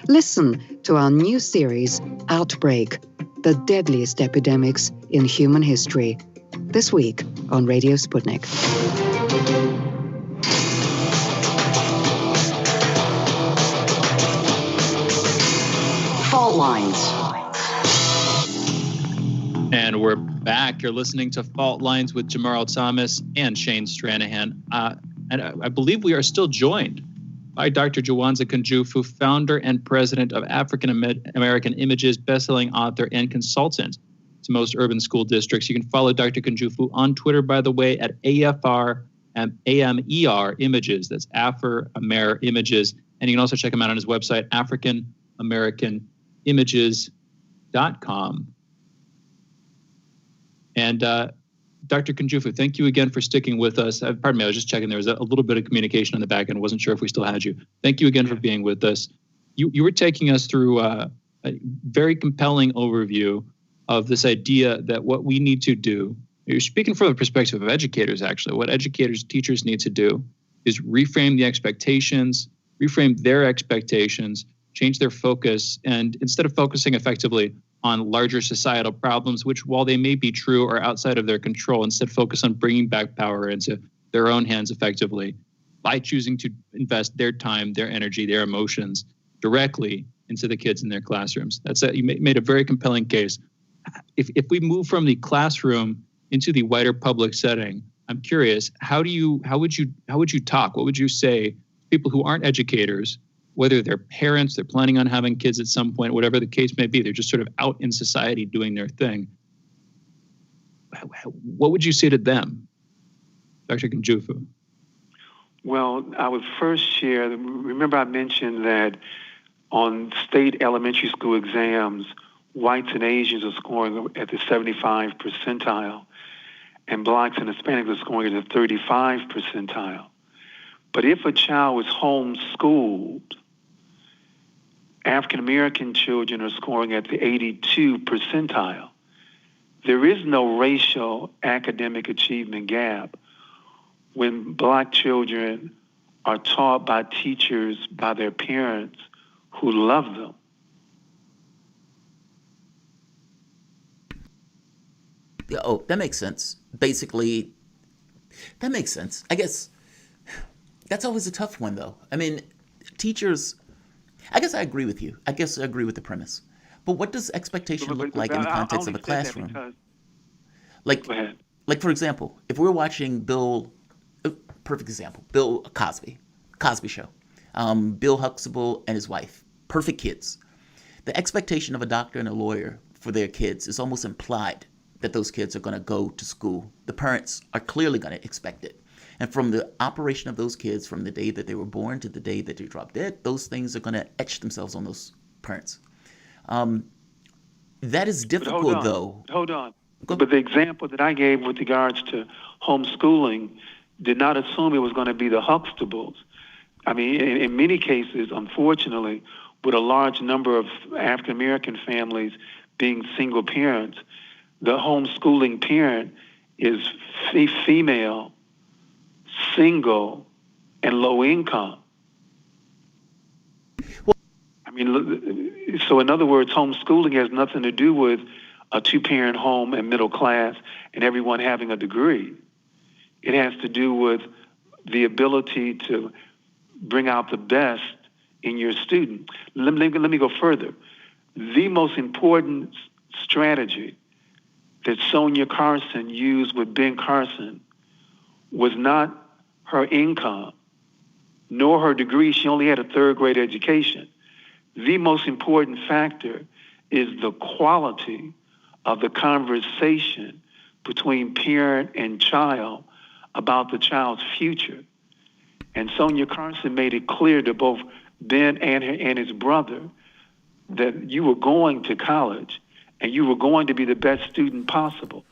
Listen to our new series, Outbreak, the deadliest epidemics in human history. This week on Radio Sputnik. Fault Lines. And we're back. You're listening to Fault Lines with Jamarl Thomas and Shane Stranahan. And I believe we are still joined by Dr. Jawanza Kunjufu, founder and president of African American Images, best-selling author and consultant to most urban school districts. You can follow Dr. Kunjufu on Twitter, by the way, at AFR and AMER Images. That's Afro-Amer Images. And you can also check him out on his website, AfricanAmericanImages.com. And Dr. Kunjufu, thank you again for sticking with us. Pardon me, I was just checking. There was a little bit of communication on the back end. I wasn't sure if we still had you. Thank you again for being with us. You were taking us through a very compelling overview of this idea that what we need to do, you're speaking from the perspective of educators, actually. What educators, teachers need to do is reframe the expectations, reframe their expectations, change their focus, and instead of focusing effectively on larger societal problems, which while they may be true are outside of their control, instead focus on bringing back power into their own hands effectively by choosing to invest their time, their energy, their emotions directly into the kids in their classrooms. You made a very compelling case. If we move from the classroom into the wider public setting, I'm curious, how would you talk? What would you say to people who aren't educators, whether they're parents, they're planning on having kids at some point, whatever the case may be, they're just sort of out in society doing their thing. What would you say to them, Dr. Kunjufu? Well, I would first share, remember I mentioned that on state elementary school exams, whites and Asians are scoring at the 75 percentile, and blacks and Hispanics are scoring at the 35 percentile. But if a child is homeschooled, African American children are scoring at the 82 percentile. There is no racial academic achievement gap when black children are taught by teachers, by their parents who love them. Oh, that makes sense. Basically, that makes sense. I guess that's always a tough one, though. I mean, teachers, I guess I agree with you. I guess I agree with the premise. But what does expectation look like in the context of a classroom? Like, for example, if we're watching perfect example, Bill Cosby Show, Bill Huxtable and his wife, perfect kids. The expectation of a doctor and a lawyer for their kids is almost implied that those kids are going to go to school. The parents are clearly going to expect it. And from the operation of those kids, from the day that they were born to the day that they drop dead, those things are going to etch themselves on those parents. That is difficult, though. Hold on. But the example that I gave with regards to homeschooling did not assume it was going to be the Huxtables. I mean, in many cases, unfortunately, with a large number of African American families being single parents, the homeschooling parent is female, single, and low income. I mean, so in other words, homeschooling has nothing to do with a two-parent home and middle class and everyone having a degree. It has to do with the ability to bring out the best in your student. Let me go further. The most important strategy that Sonia Carson used with Ben Carson was not her income, nor her degree. She only had a third grade education. The most important factor is the quality of the conversation between parent and child about the child's future. And Sonia Carson made it clear to both Ben and his brother that you were going to college and you were going to be the best student possible.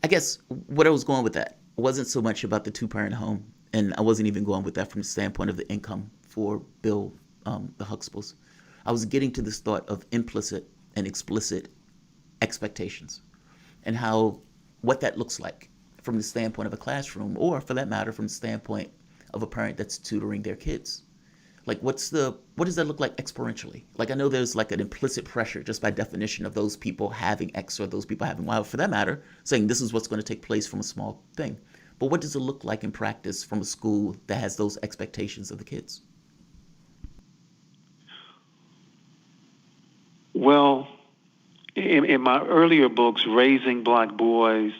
I guess what I was going with that wasn't so much about the two-parent home, and I wasn't even going with that from the standpoint of the income for Bill, the Huxtables. I was getting to this thought of implicit and explicit expectations and how what that looks like from the standpoint of a classroom, or for that matter, from the standpoint of a parent that's tutoring their kids. Like, what does that look like experientially? Like, I know there's like an implicit pressure just by definition of those people having X or those people having Y, for that matter, saying this is what's going to take place from a small thing. But what does it look like in practice from a school that has those expectations of the kids? Well, in my earlier books, Raising Black Boys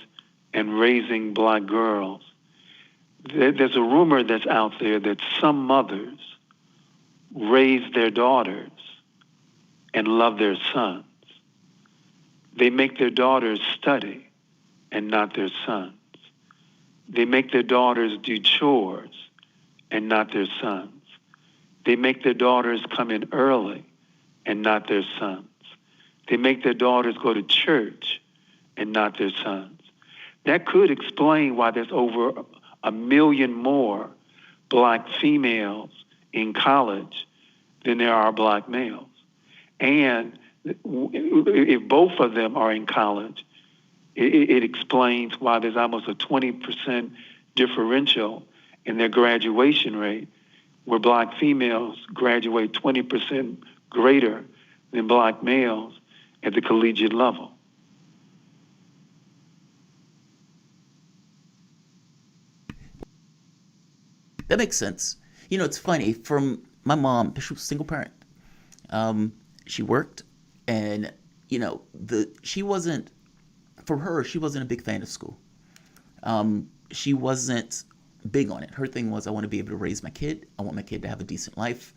and Raising Black Girls, there's a rumor that's out there that some mothers raise their daughters and love their sons. They make their daughters study and not their sons. They make their daughters do chores and not their sons. They make their daughters come in early and not their sons. They make their daughters go to church and not their sons. That could explain why there's over 1 million more black females in college than there are black males. And if both of them are in college, it explains why there's almost a 20% differential in their graduation rate, where black females graduate 20% greater than black males at the collegiate level. That makes sense. You know, it's funny, from my mom, she was a single parent. She worked, and, you know, she wasn't a big fan of school. She wasn't big on it. Her thing was, I want to be able to raise my kid. I want my kid to have a decent life.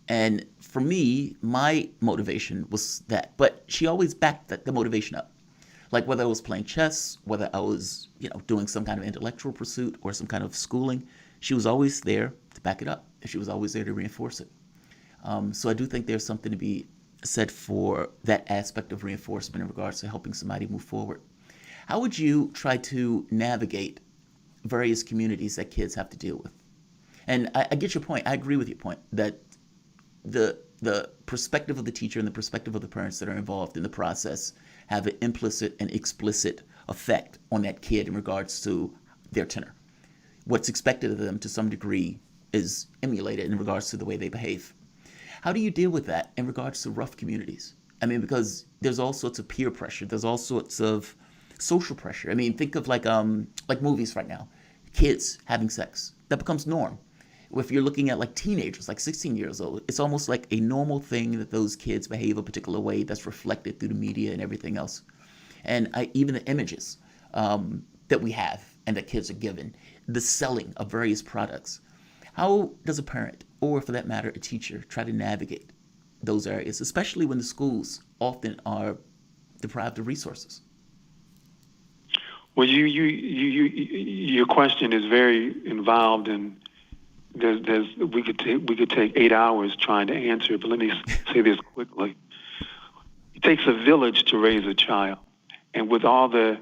And for me, my motivation was that. But she always backed the motivation up. Like, whether I was playing chess, whether I was, you know, doing some kind of intellectual pursuit or some kind of schooling, she was always there to back it up. And she was always there to reinforce it. So I do think there's something to be said for that aspect of reinforcement in regards to helping somebody move forward. How would you try to navigate various communities that kids have to deal with? And I get your point. I agree with your point that the perspective of the teacher and the perspective of the parents that are involved in the process have an implicit and explicit effect on that kid in regards to their tenor. What's expected of them to some degree is emulated in regards to the way they behave. How do you deal with that in regards to rough communities? I mean, because there's all sorts of peer pressure. There's all sorts of social pressure. I mean, think of like movies right now. Kids having sex. That becomes norm. If you're looking at like teenagers, like 16 years old, it's almost like a normal thing that those kids behave a particular way that's reflected through the media and everything else. And even the images that we have and that kids are given, the selling of various products. How does a parent, or for that matter, a teacher, try to navigate those areas, especially when the schools often are deprived of resources? Well, your question is very involved, and we could take 8 hours trying to answer it. But let me say this quickly: it takes a village to raise a child, and with all the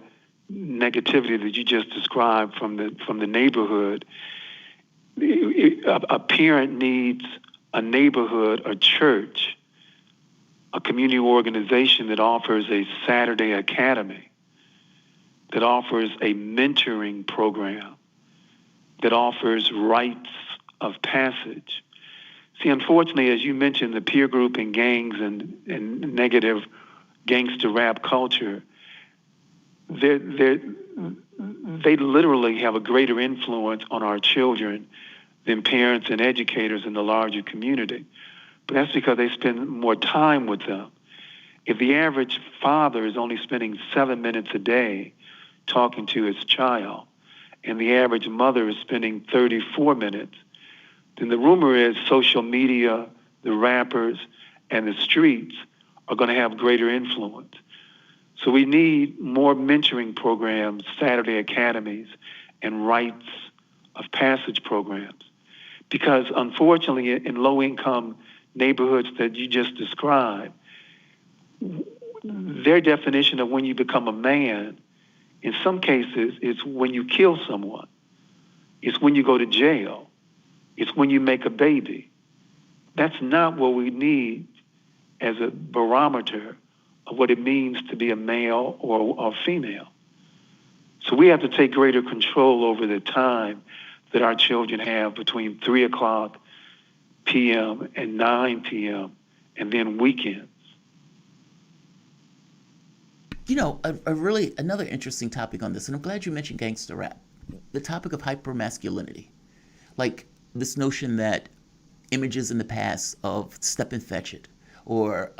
negativity that you just described from the neighborhood, a parent needs a neighborhood, a church, a community organization that offers a Saturday academy, that offers a mentoring program, that offers rites of passage. See, unfortunately, as you mentioned, the peer group and gangs and negative gangster rap culture, they literally have a greater influence on our children than parents and educators in the larger community. But that's because they spend more time with them. If the average father is only spending 7 minutes a day talking to his child, and the average mother is spending 34 minutes, then the rumor is social media, the rappers, and the streets are going to have greater influence. So we need more mentoring programs, Saturday academies, and rites of passage programs. Because unfortunately, in low-income neighborhoods that you just described, their definition of when you become a man, in some cases, is when you kill someone. It's when you go to jail. It's when you make a baby. That's not what we need as a barometer of what it means to be a male or female. So we have to take greater control over the time that our children have between 3 o'clock p.m. and 9 p.m. and then weekends. You know, another interesting topic on this, and I'm glad you mentioned gangster rap, the topic of hypermasculinity. Like this notion that images in the past of step and fetch it, or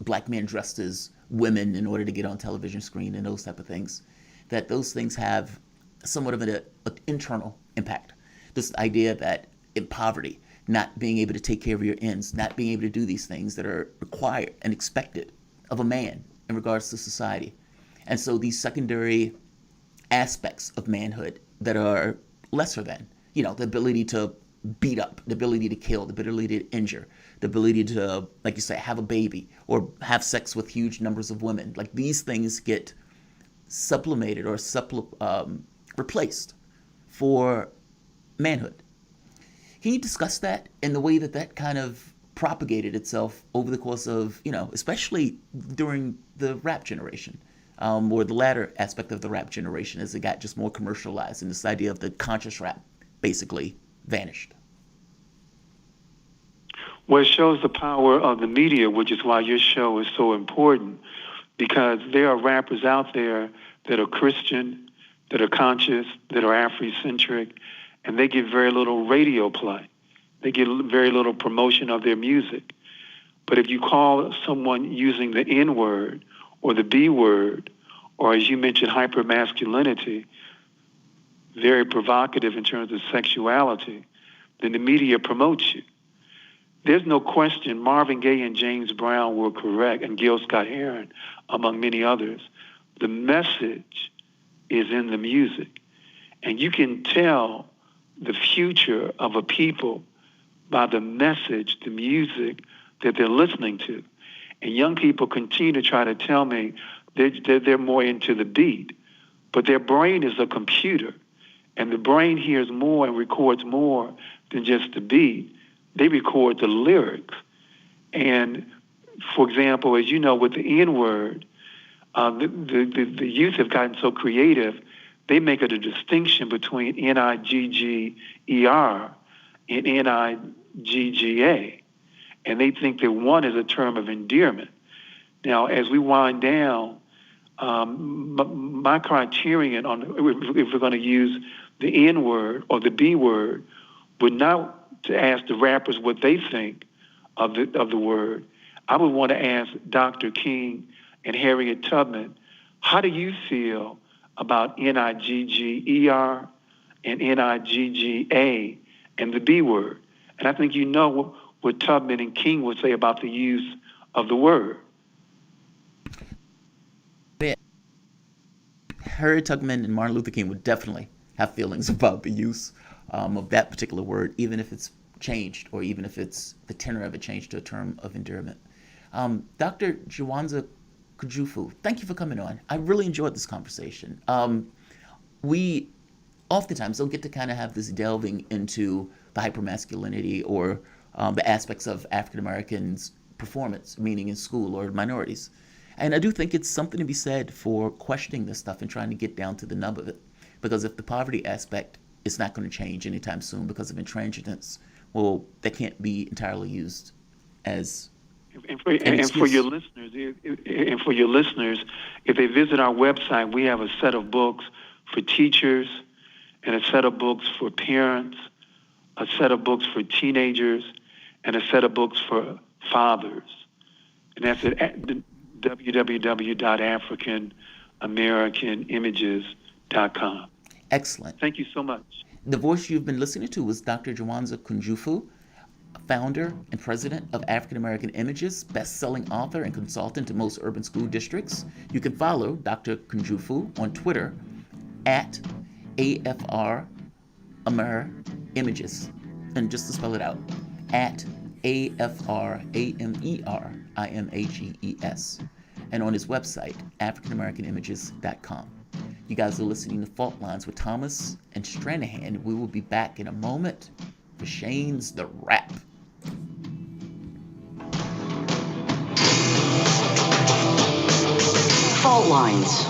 black men dressed as women in order to get on television screen and those type of things, that those things have somewhat of an internal impact. This idea that in poverty, not being able to take care of your ends, not being able to do these things that are required and expected of a man in regards to society. And so these secondary aspects of manhood that are lesser than, you know, the ability to beat up, the ability to kill, the ability to injure, the ability to, like you say, have a baby or have sex with huge numbers of women. Like these things get sublimated or replaced for manhood. Can you discuss that and the way that that kind of propagated itself over the course of, you know, especially during the rap generation, or the latter aspect of the rap generation as it got just more commercialized and this idea of the conscious rap basically vanished? Well, it shows the power of the media, which is why your show is so important, because there are rappers out there that are Christian, that are conscious, that are Afrocentric, and they get very little radio play. They get very little promotion of their music. But if you call someone using the N word or the B word, or as you mentioned, hypermasculinity, very provocative in terms of sexuality, then the media promotes you. There's no question Marvin Gaye and James Brown were correct, and Gil Scott-Heron, among many others. The message is in the music. And you can tell the future of a people by the message, the music that they're listening to. And young people continue to try to tell me they're more into the beat, but their brain is a computer, and the brain hears more and records more than just the beat. They record the lyrics. And, for example, as you know, with the N-word, the youth have gotten so creative, they make it a distinction between N-I-G-G-E-R and N-I-G-G-A. And they think that one is a term of endearment. Now, as we wind down, my criterion on if we're going to use the N word or the B word would not to ask the rappers what they think of the word. I would want to ask Dr. King and Harriet Tubman, how do you feel about N-I-G-G-E-R and N-I-G-G-A and the B word? And I think you know what Tubman and King would say about the use of the word. Harriet Tubman and Martin Luther King would definitely have feelings about the use of that particular word, even if it's changed or even if it's the tenor of it changed to a term of endearment. Dr. Jawanza Kunjufu, thank you for coming on. I really enjoyed this conversation. We oftentimes don't get to kind of have this delving into the hypermasculinity or the aspects of African Americans' performance, meaning in school or minorities. And I do think it's something to be said for questioning this stuff and trying to get down to the nub of it. Because if the poverty aspect is not going to change anytime soon because of intransigence, well, that can't be entirely used as and for your listeners, if they visit our website, we have a set of books for teachers and a set of books for parents, a set of books for teenagers, and a set of books for fathers. And that's at www.africanamericanImages.com. Excellent. Thank you so much. The voice you've been listening to was Dr. Jawanza Kunjufu, founder and president of African American Images, best-selling author and consultant to most urban school districts. You can follow Dr. Kunjufu on Twitter at AFRAmeriImages, and just to spell it out, at AFRAMERIMAGES, and on his website, AfricanAmericanImages.com. You guys are listening to Fault Lines with Thomas and Stranahan. We will be back in a moment for Shane's The Rap. Fault Lines.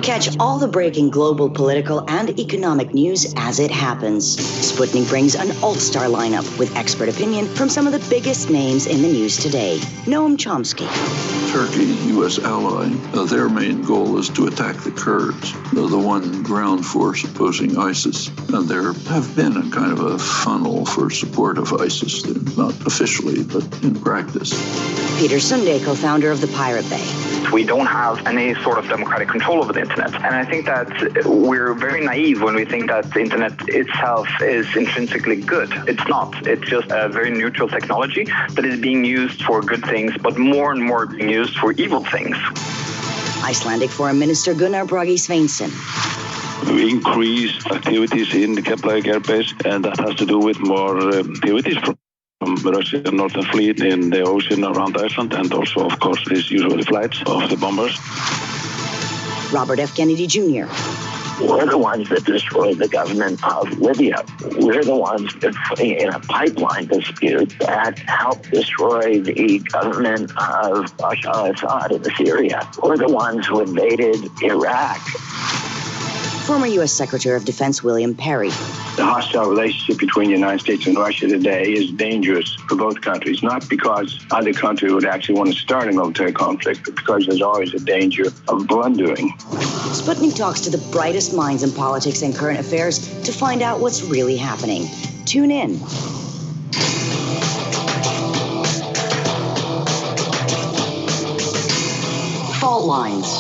Catch all the breaking global, political, and economic news as it happens. Sputnik brings an all-star lineup with expert opinion from some of the biggest names in the news today. Noam Chomsky. Turkey, U.S. ally, their main goal is to attack the Kurds, the one ground force opposing ISIS. And there have been a kind of a funnel for support of ISIS, not officially, but in practice. Peter Sunday, co-founder of the Pirate Bay. We don't have any sort of democratic control over the internet. And I think that we're very naive when we think that the internet itself is intrinsically good. It's not. It's just a very neutral technology that is being used for good things, but more and more being used for evil things. Icelandic Foreign Minister Gunnar Bragi Sveinsson. We increased activities in the Keflavik airbase, and that has to do with more activities from Russian Northern Fleet in the ocean around Iceland, and also, of course, these usual flights of the bombers. Robert F. Kennedy Jr. We're the ones that destroyed the government of Libya. We're the ones that, in a pipeline dispute, that helped destroy the government of Bashar al-Assad in Syria. We're the ones who invaded Iraq. Former U.S. Secretary of Defense William Perry. The hostile relationship between the United States and Russia today is dangerous for both countries, not because either country would actually want to start a military conflict, but because there's always a danger of blundering. Sputnik talks to the brightest minds in politics and current affairs to find out what's really happening. Tune in. Fault Lines.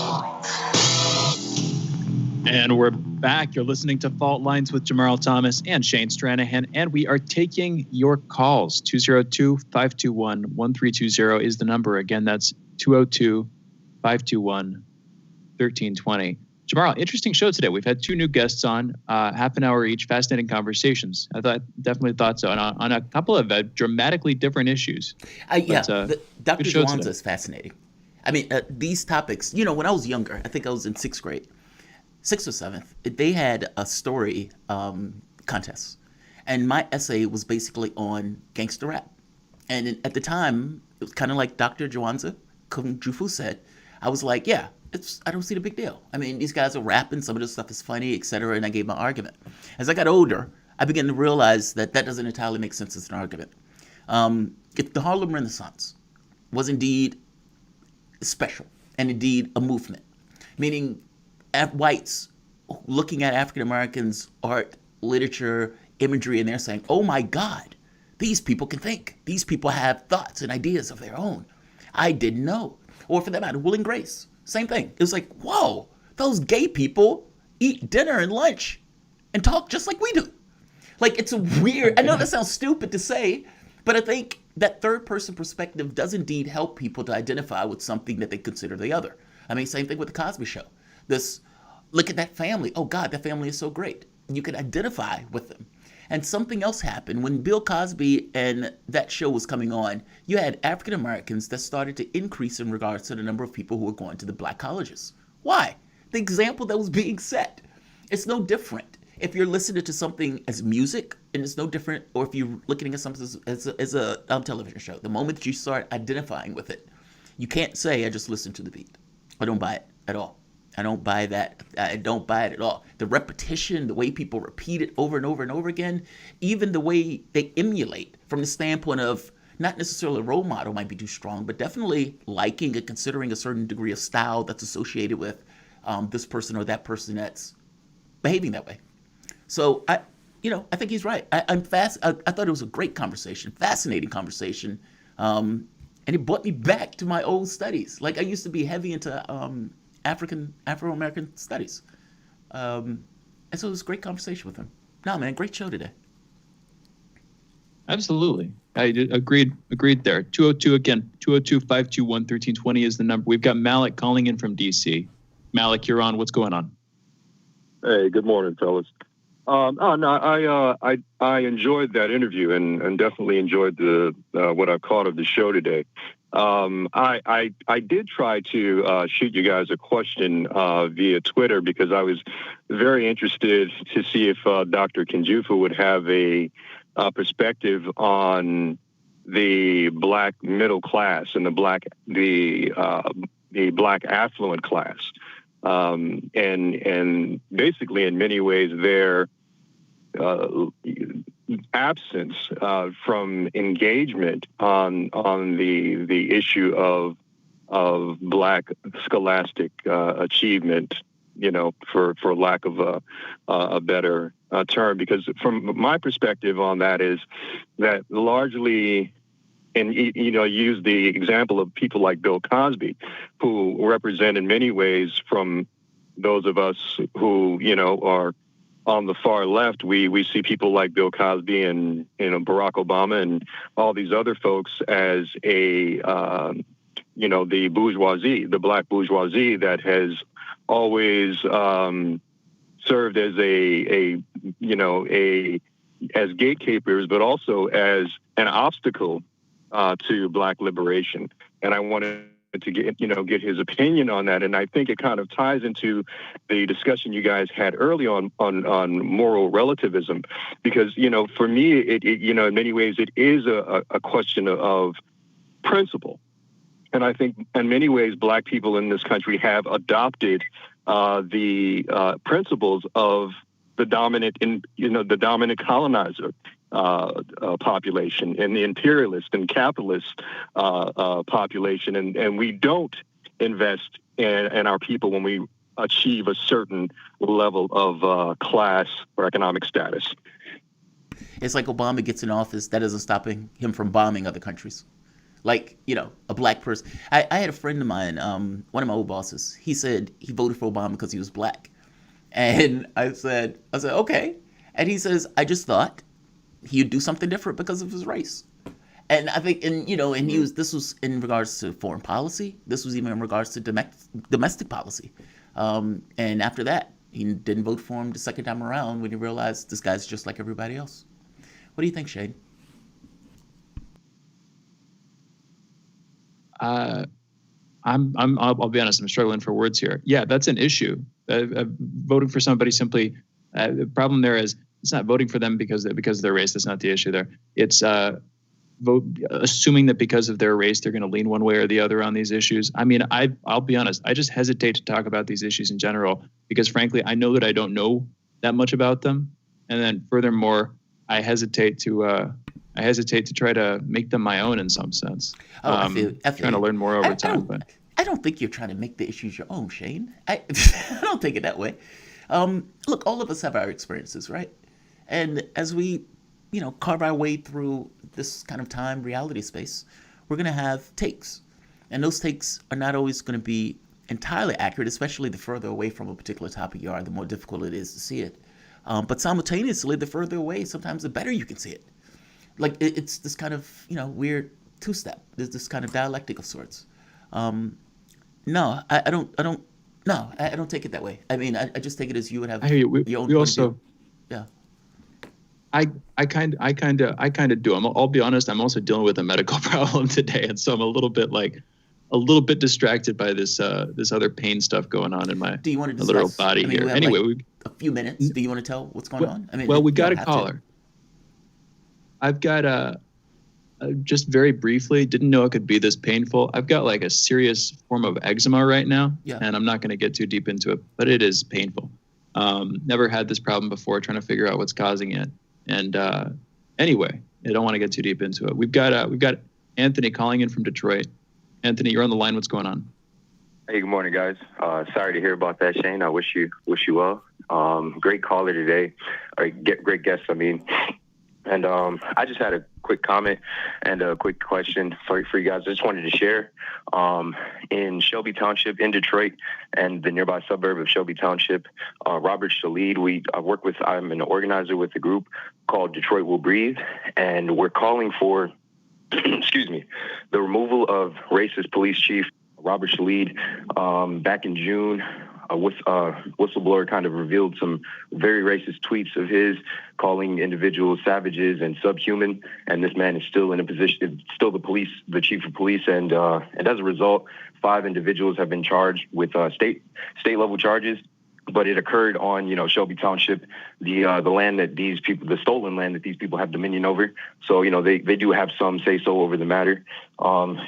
And we're back. You're listening to Fault Lines with Jamarl Thomas and Shane Stranahan, and we are taking your calls. 202-521-1320 is the number. Again, that's 202-521-1320. Jamarl, interesting show today. We've had two new guests on, half an hour each, fascinating conversations. Definitely thought so, and on a couple of dramatically different issues. Dr. Jawanza is fascinating. I mean, these topics, when I was younger, I think I was in 6th grade, 6th or 7th, they had a story contest. And my essay was basically on gangster rap. And at the time, it was kind of like Dr. Jawanza Kunjufu said. I was like, I don't see the big deal. I mean, these guys are rapping, some of this stuff is funny, etc. And I gave my argument. As I got older, I began to realize that doesn't entirely make sense as an argument. If the Harlem Renaissance was indeed special and indeed a movement, meaning whites looking at African Americans' art, literature, imagery, and they're saying, oh my God, these people can think. These people have thoughts and ideas of their own. I didn't know. Or for that matter, Will and Grace, same thing. It was like, whoa, those gay people eat dinner and lunch and talk just like we do. Like, it's a weird, I know that sounds stupid to say, but I think that third person perspective does indeed help people to identify with something that they consider the other. I mean, same thing with the Cosby Show. Look at that family. Oh God, that family is so great. You can identify with them. And something else happened. When Bill Cosby and that show was coming on, you had African Americans that started to increase in regards to the number of people who were going to the black colleges. Why? The example that was being set. It's no different if you're listening to something as music, and it's no different, or if you're looking at something as a television show. The moment that you start identifying with it, you can't say, I just listened to the beat. I don't buy it at all. I don't buy that. I don't buy it at all. The repetition, the way people repeat it over and over and over again, even the way they emulate from the standpoint of not necessarily a role model might be too strong, but definitely liking and considering a certain degree of style that's associated with this person or that person that's behaving that way. So I think he's right. I thought it was a great conversation, fascinating conversation, and it brought me back to my old studies. Like I used to be heavy into Afro-American studies, and so it was a great conversation with him. No, man, great show today. Absolutely. I agreed there. 202 again, 202-521-1320 is the number. We've got Malik calling in from DC. Malik, you're on. What's going on? Hey, good morning, fellas. I enjoyed that interview and definitely enjoyed the what I caught of the show today. I did try to shoot you guys a question via Twitter because I was very interested to see if Dr. Kunjufu would have a perspective on the black middle class and the black affluent class, and basically in many ways their absence from engagement on the issue of black scholastic achievement, for lack of a better term, because from my perspective on that is that largely, and use the example of people like Bill Cosby, who represent in many ways from those of us who are on the far left, we see people like Bill Cosby and Barack Obama and all these other folks as the bourgeoisie, the black bourgeoisie that has always served as as gatekeepers, but also as an obstacle to black liberation. And I wanted to get his opinion on that. And I think it kind of ties into the discussion you guys had early on moral relativism, because, for me, it in many ways, it is a question of principle. And I think in many ways, black people in this country have adopted the principles of the dominant colonizer population and the imperialist and capitalist population, and we don't invest in our people when we achieve a certain level of class or economic status. It's like Obama gets in office, that isn't stopping him from bombing other countries. Like, a black person. I had a friend of mine, one of my old bosses, he said he voted for Obama because he was black. And I said, okay. And he says, I just thought he'd do something different because of his race. And I think, and this was in regards to foreign policy. This was even in regards to domestic policy. And after that, he didn't vote for him the second time around when he realized this guy's just like everybody else. What do you think, Shane? I'll be honest, I'm struggling for words here. Yeah, that's an issue. Voting for somebody simply, the problem there is it's not voting for them because of their race. That's not the issue there. It's assuming that because of their race, they're going to lean one way or the other on these issues. I mean, I'll be honest. I just hesitate to talk about these issues in general because, frankly, I know that I don't know that much about them. And then furthermore, I hesitate to try to make them my own in some sense. I feel trying to learn more over time. But I don't think you're trying to make the issues your own, Shane. I don't take it that way. Look, all of us have our experiences, right? And as we, carve our way through this kind of time reality space, we're going to have takes. And those takes are not always going to be entirely accurate, especially the further away from a particular topic you are, the more difficult it is to see it. But simultaneously, the further away, sometimes the better you can see it. Like it's this kind of, weird two-step. There's this kind of dialectic of sorts. No, I don't take it that way. I mean, I just take it as you would have your own. We also, yeah. I kind of do. I'll be honest. I'm also dealing with a medical problem today, and so I'm a little bit distracted by this other pain stuff going on in my literal body here. Anyway, a few minutes. Do you want to tell what's going on? I mean, we got a caller. I've got just very briefly, didn't know it could be this painful. I've got like a serious form of eczema right now, and I'm not going to get too deep into it, but it is painful. Never had this problem before, trying to figure out what's causing it. And anyway, I don't want to get too deep into it. We've got Anthony calling in from Detroit. Anthony, you're on the line. What's going on? Hey, good morning, guys. Sorry to hear about that, Shane. I wish you well. Great caller today. Great guest, I mean. And I just had a quick comment and a quick question for you guys. I just wanted to share in Shelby Township in Detroit and the nearby suburb of Shelby Township, Robert Shalid, I'm an organizer with a group called Detroit Will Breathe, and we're calling for, the removal of racist police chief Robert Shalid. Back in June, a whistleblower kind of revealed some very racist tweets of his, calling individuals savages and subhuman. And this man is still in a position, still the chief of police. And as a result, 5 individuals have been charged with state level charges. But it occurred on, Shelby Township, the land that the stolen land that these people have dominion over. So, they do have some say so over the matter.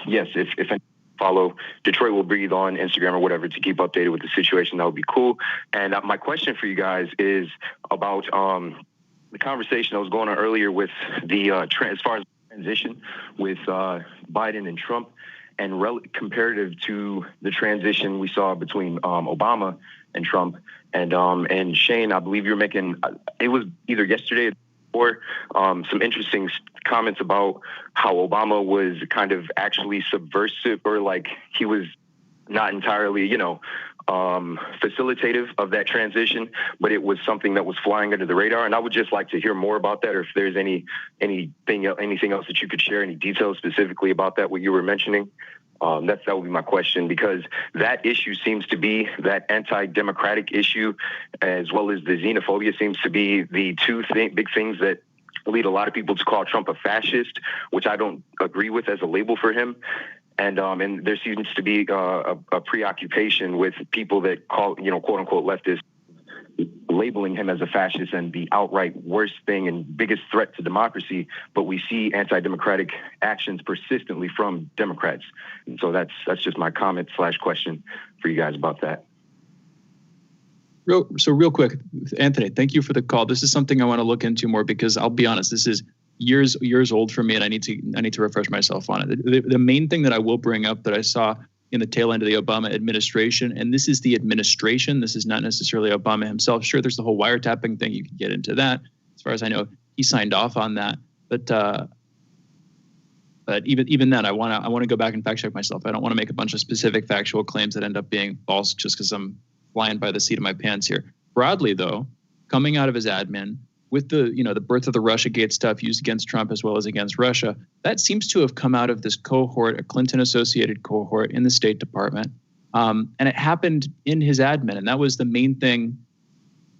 Yes, if follow Detroit Will Breathe on Instagram or whatever to keep updated with the situation, that would be cool. And my question for you guys is about the conversation that was going on earlier with the as far as transition with Biden and Trump, and comparative to the transition we saw between Obama and Trump. And Shane, I believe you're making, it was either yesterday or some interesting comments about how Obama was kind of actually subversive, or like he was not entirely, facilitative of that transition, but it was something that was flying under the radar. And I would just like to hear more about that, or if there's anything else that you could share, any details specifically about that, what you were mentioning. That would be my question, because that issue seems to be that anti-democratic issue, as well as the xenophobia seems to be the two big things that lead a lot of people to call Trump a fascist, which I don't agree with as a label for him. And there seems to be a preoccupation with people that call, quote unquote leftists, labeling him as a fascist and the outright worst thing and biggest threat to democracy. But we see anti-democratic actions persistently from Democrats. And so that's just my comment / question for you guys about that. Real quick, Anthony, thank you for the call. This is something I want to look into more, because I'll be honest, this is years old for me, and I need to refresh myself on it. The main thing that I will bring up that I saw in the tail end of the Obama administration, and this is the administration, this is not necessarily Obama himself. Sure, there's the whole wiretapping thing. You can get into that. As far as I know, he signed off on that. But even then, I want to go back and fact check myself. I don't want to make a bunch of specific factual claims that end up being false just because I'm flying by the seat of my pants here. Broadly, though, coming out of his admin, with the birth of the Russiagate stuff used against Trump as well as against Russia, that seems to have come out of this cohort, a Clinton-associated cohort in the State Department. And it happened in his admin. And that was the main thing.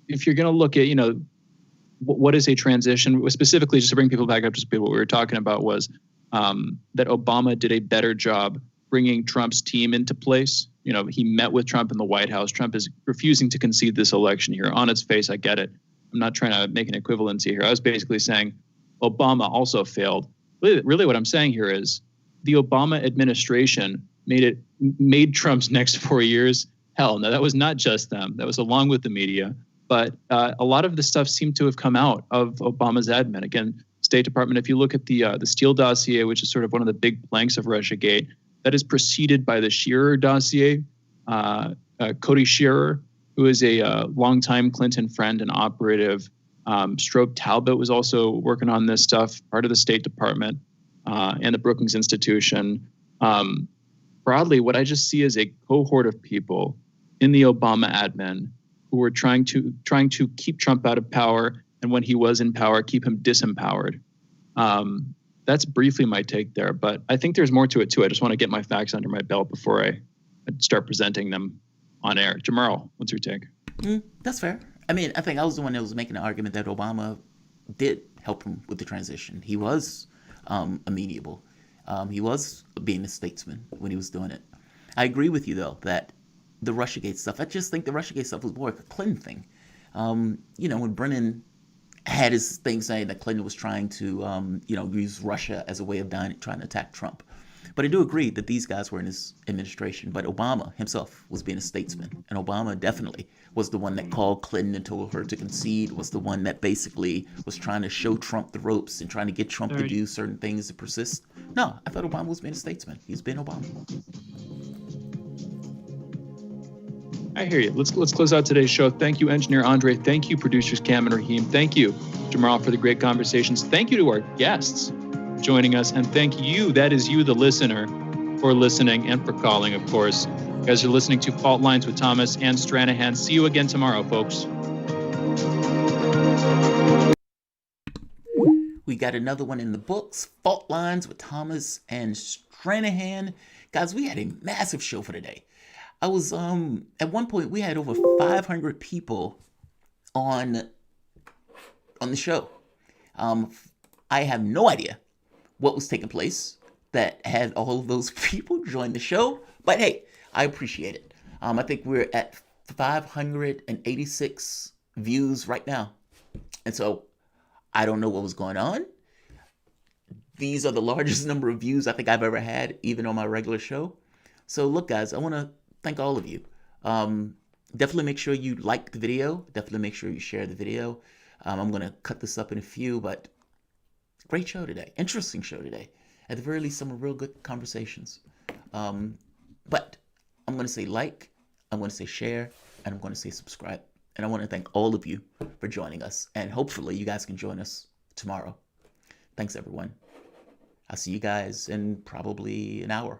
If you're going to look at, what is a transition, specifically just to bring people back up to speed, what we were talking about was that Obama did a better job bringing Trump's team into place. He met with Trump in the White House. Trump is refusing to concede this election here. On its face, I get it. I'm not trying to make an equivalency here. I was basically saying Obama also failed. Really what I'm saying here is the Obama administration made Trump's next 4 years hell. Now, that was not just them. That was along with the media. But a lot of the stuff seemed to have come out of Obama's admin. Again, State Department, if you look at the Steele dossier, which is sort of one of the big planks of Russiagate, that is preceded by the Shearer dossier. Cody Shearer, who is a longtime Clinton friend and operative. Strobe Talbot was also working on this stuff, part of the State Department and the Brookings Institution. Broadly, what I just see is a cohort of people in the Obama admin who were trying to keep Trump out of power, and when he was in power, keep him disempowered. That's briefly my take there, but I think there's more to it too. I just want to get my facts under my belt before I start presenting them on air. Jamarl, what's your take? That's fair. I mean, I think I was the one that was making the argument that Obama did help him with the transition. He was amenable. He was being a statesman when he was doing it. I agree with you, though, that the Russiagate stuff, I just think the Russiagate stuff was more like a Clinton thing. When Brennan had his thing saying that Clinton was trying to, use Russia as a way of trying to attack Trump. But I do agree that these guys were in his administration. But Obama himself was being a statesman. And Obama definitely was the one that called Clinton and told her to concede, was the one that basically was trying to show Trump the ropes and trying to get Trump to do certain things to persist. No, I thought Obama was being a statesman. He's been Obama. I hear you. Let's close out today's show. Thank you, engineer Andre. Thank you, producers Cam and Raheem. Thank you, Jamarl, for the great conversations. Thank you to our guests for joining us. And thank you, that is you, the listener, for listening and for calling, of course. You guys are listening to Fault Lines with Thomas and Stranahan. See you again tomorrow, folks. We got another one in the books, Fault Lines with Thomas and Stranahan. Guys, we had a massive show for today. I was, at one point, we had over 500 people on the show. I have no idea what was taking place that had all of those people join the show, but hey, I appreciate it. I think we're at 586 views right now. And so I don't know what was going on. These are the largest number of views I think I've ever had, even on my regular show. So look, guys, I want to thank all of you. Definitely make sure you like the video. Definitely make sure you share the video. I'm going to cut this up in a few, but great show today. Interesting show today. At the very least, some real good conversations. But I'm going to say like, I'm going to say share, and I'm going to say subscribe. And I want to thank all of you for joining us. And hopefully you guys can join us tomorrow. Thanks, everyone. I'll see you guys in probably an hour.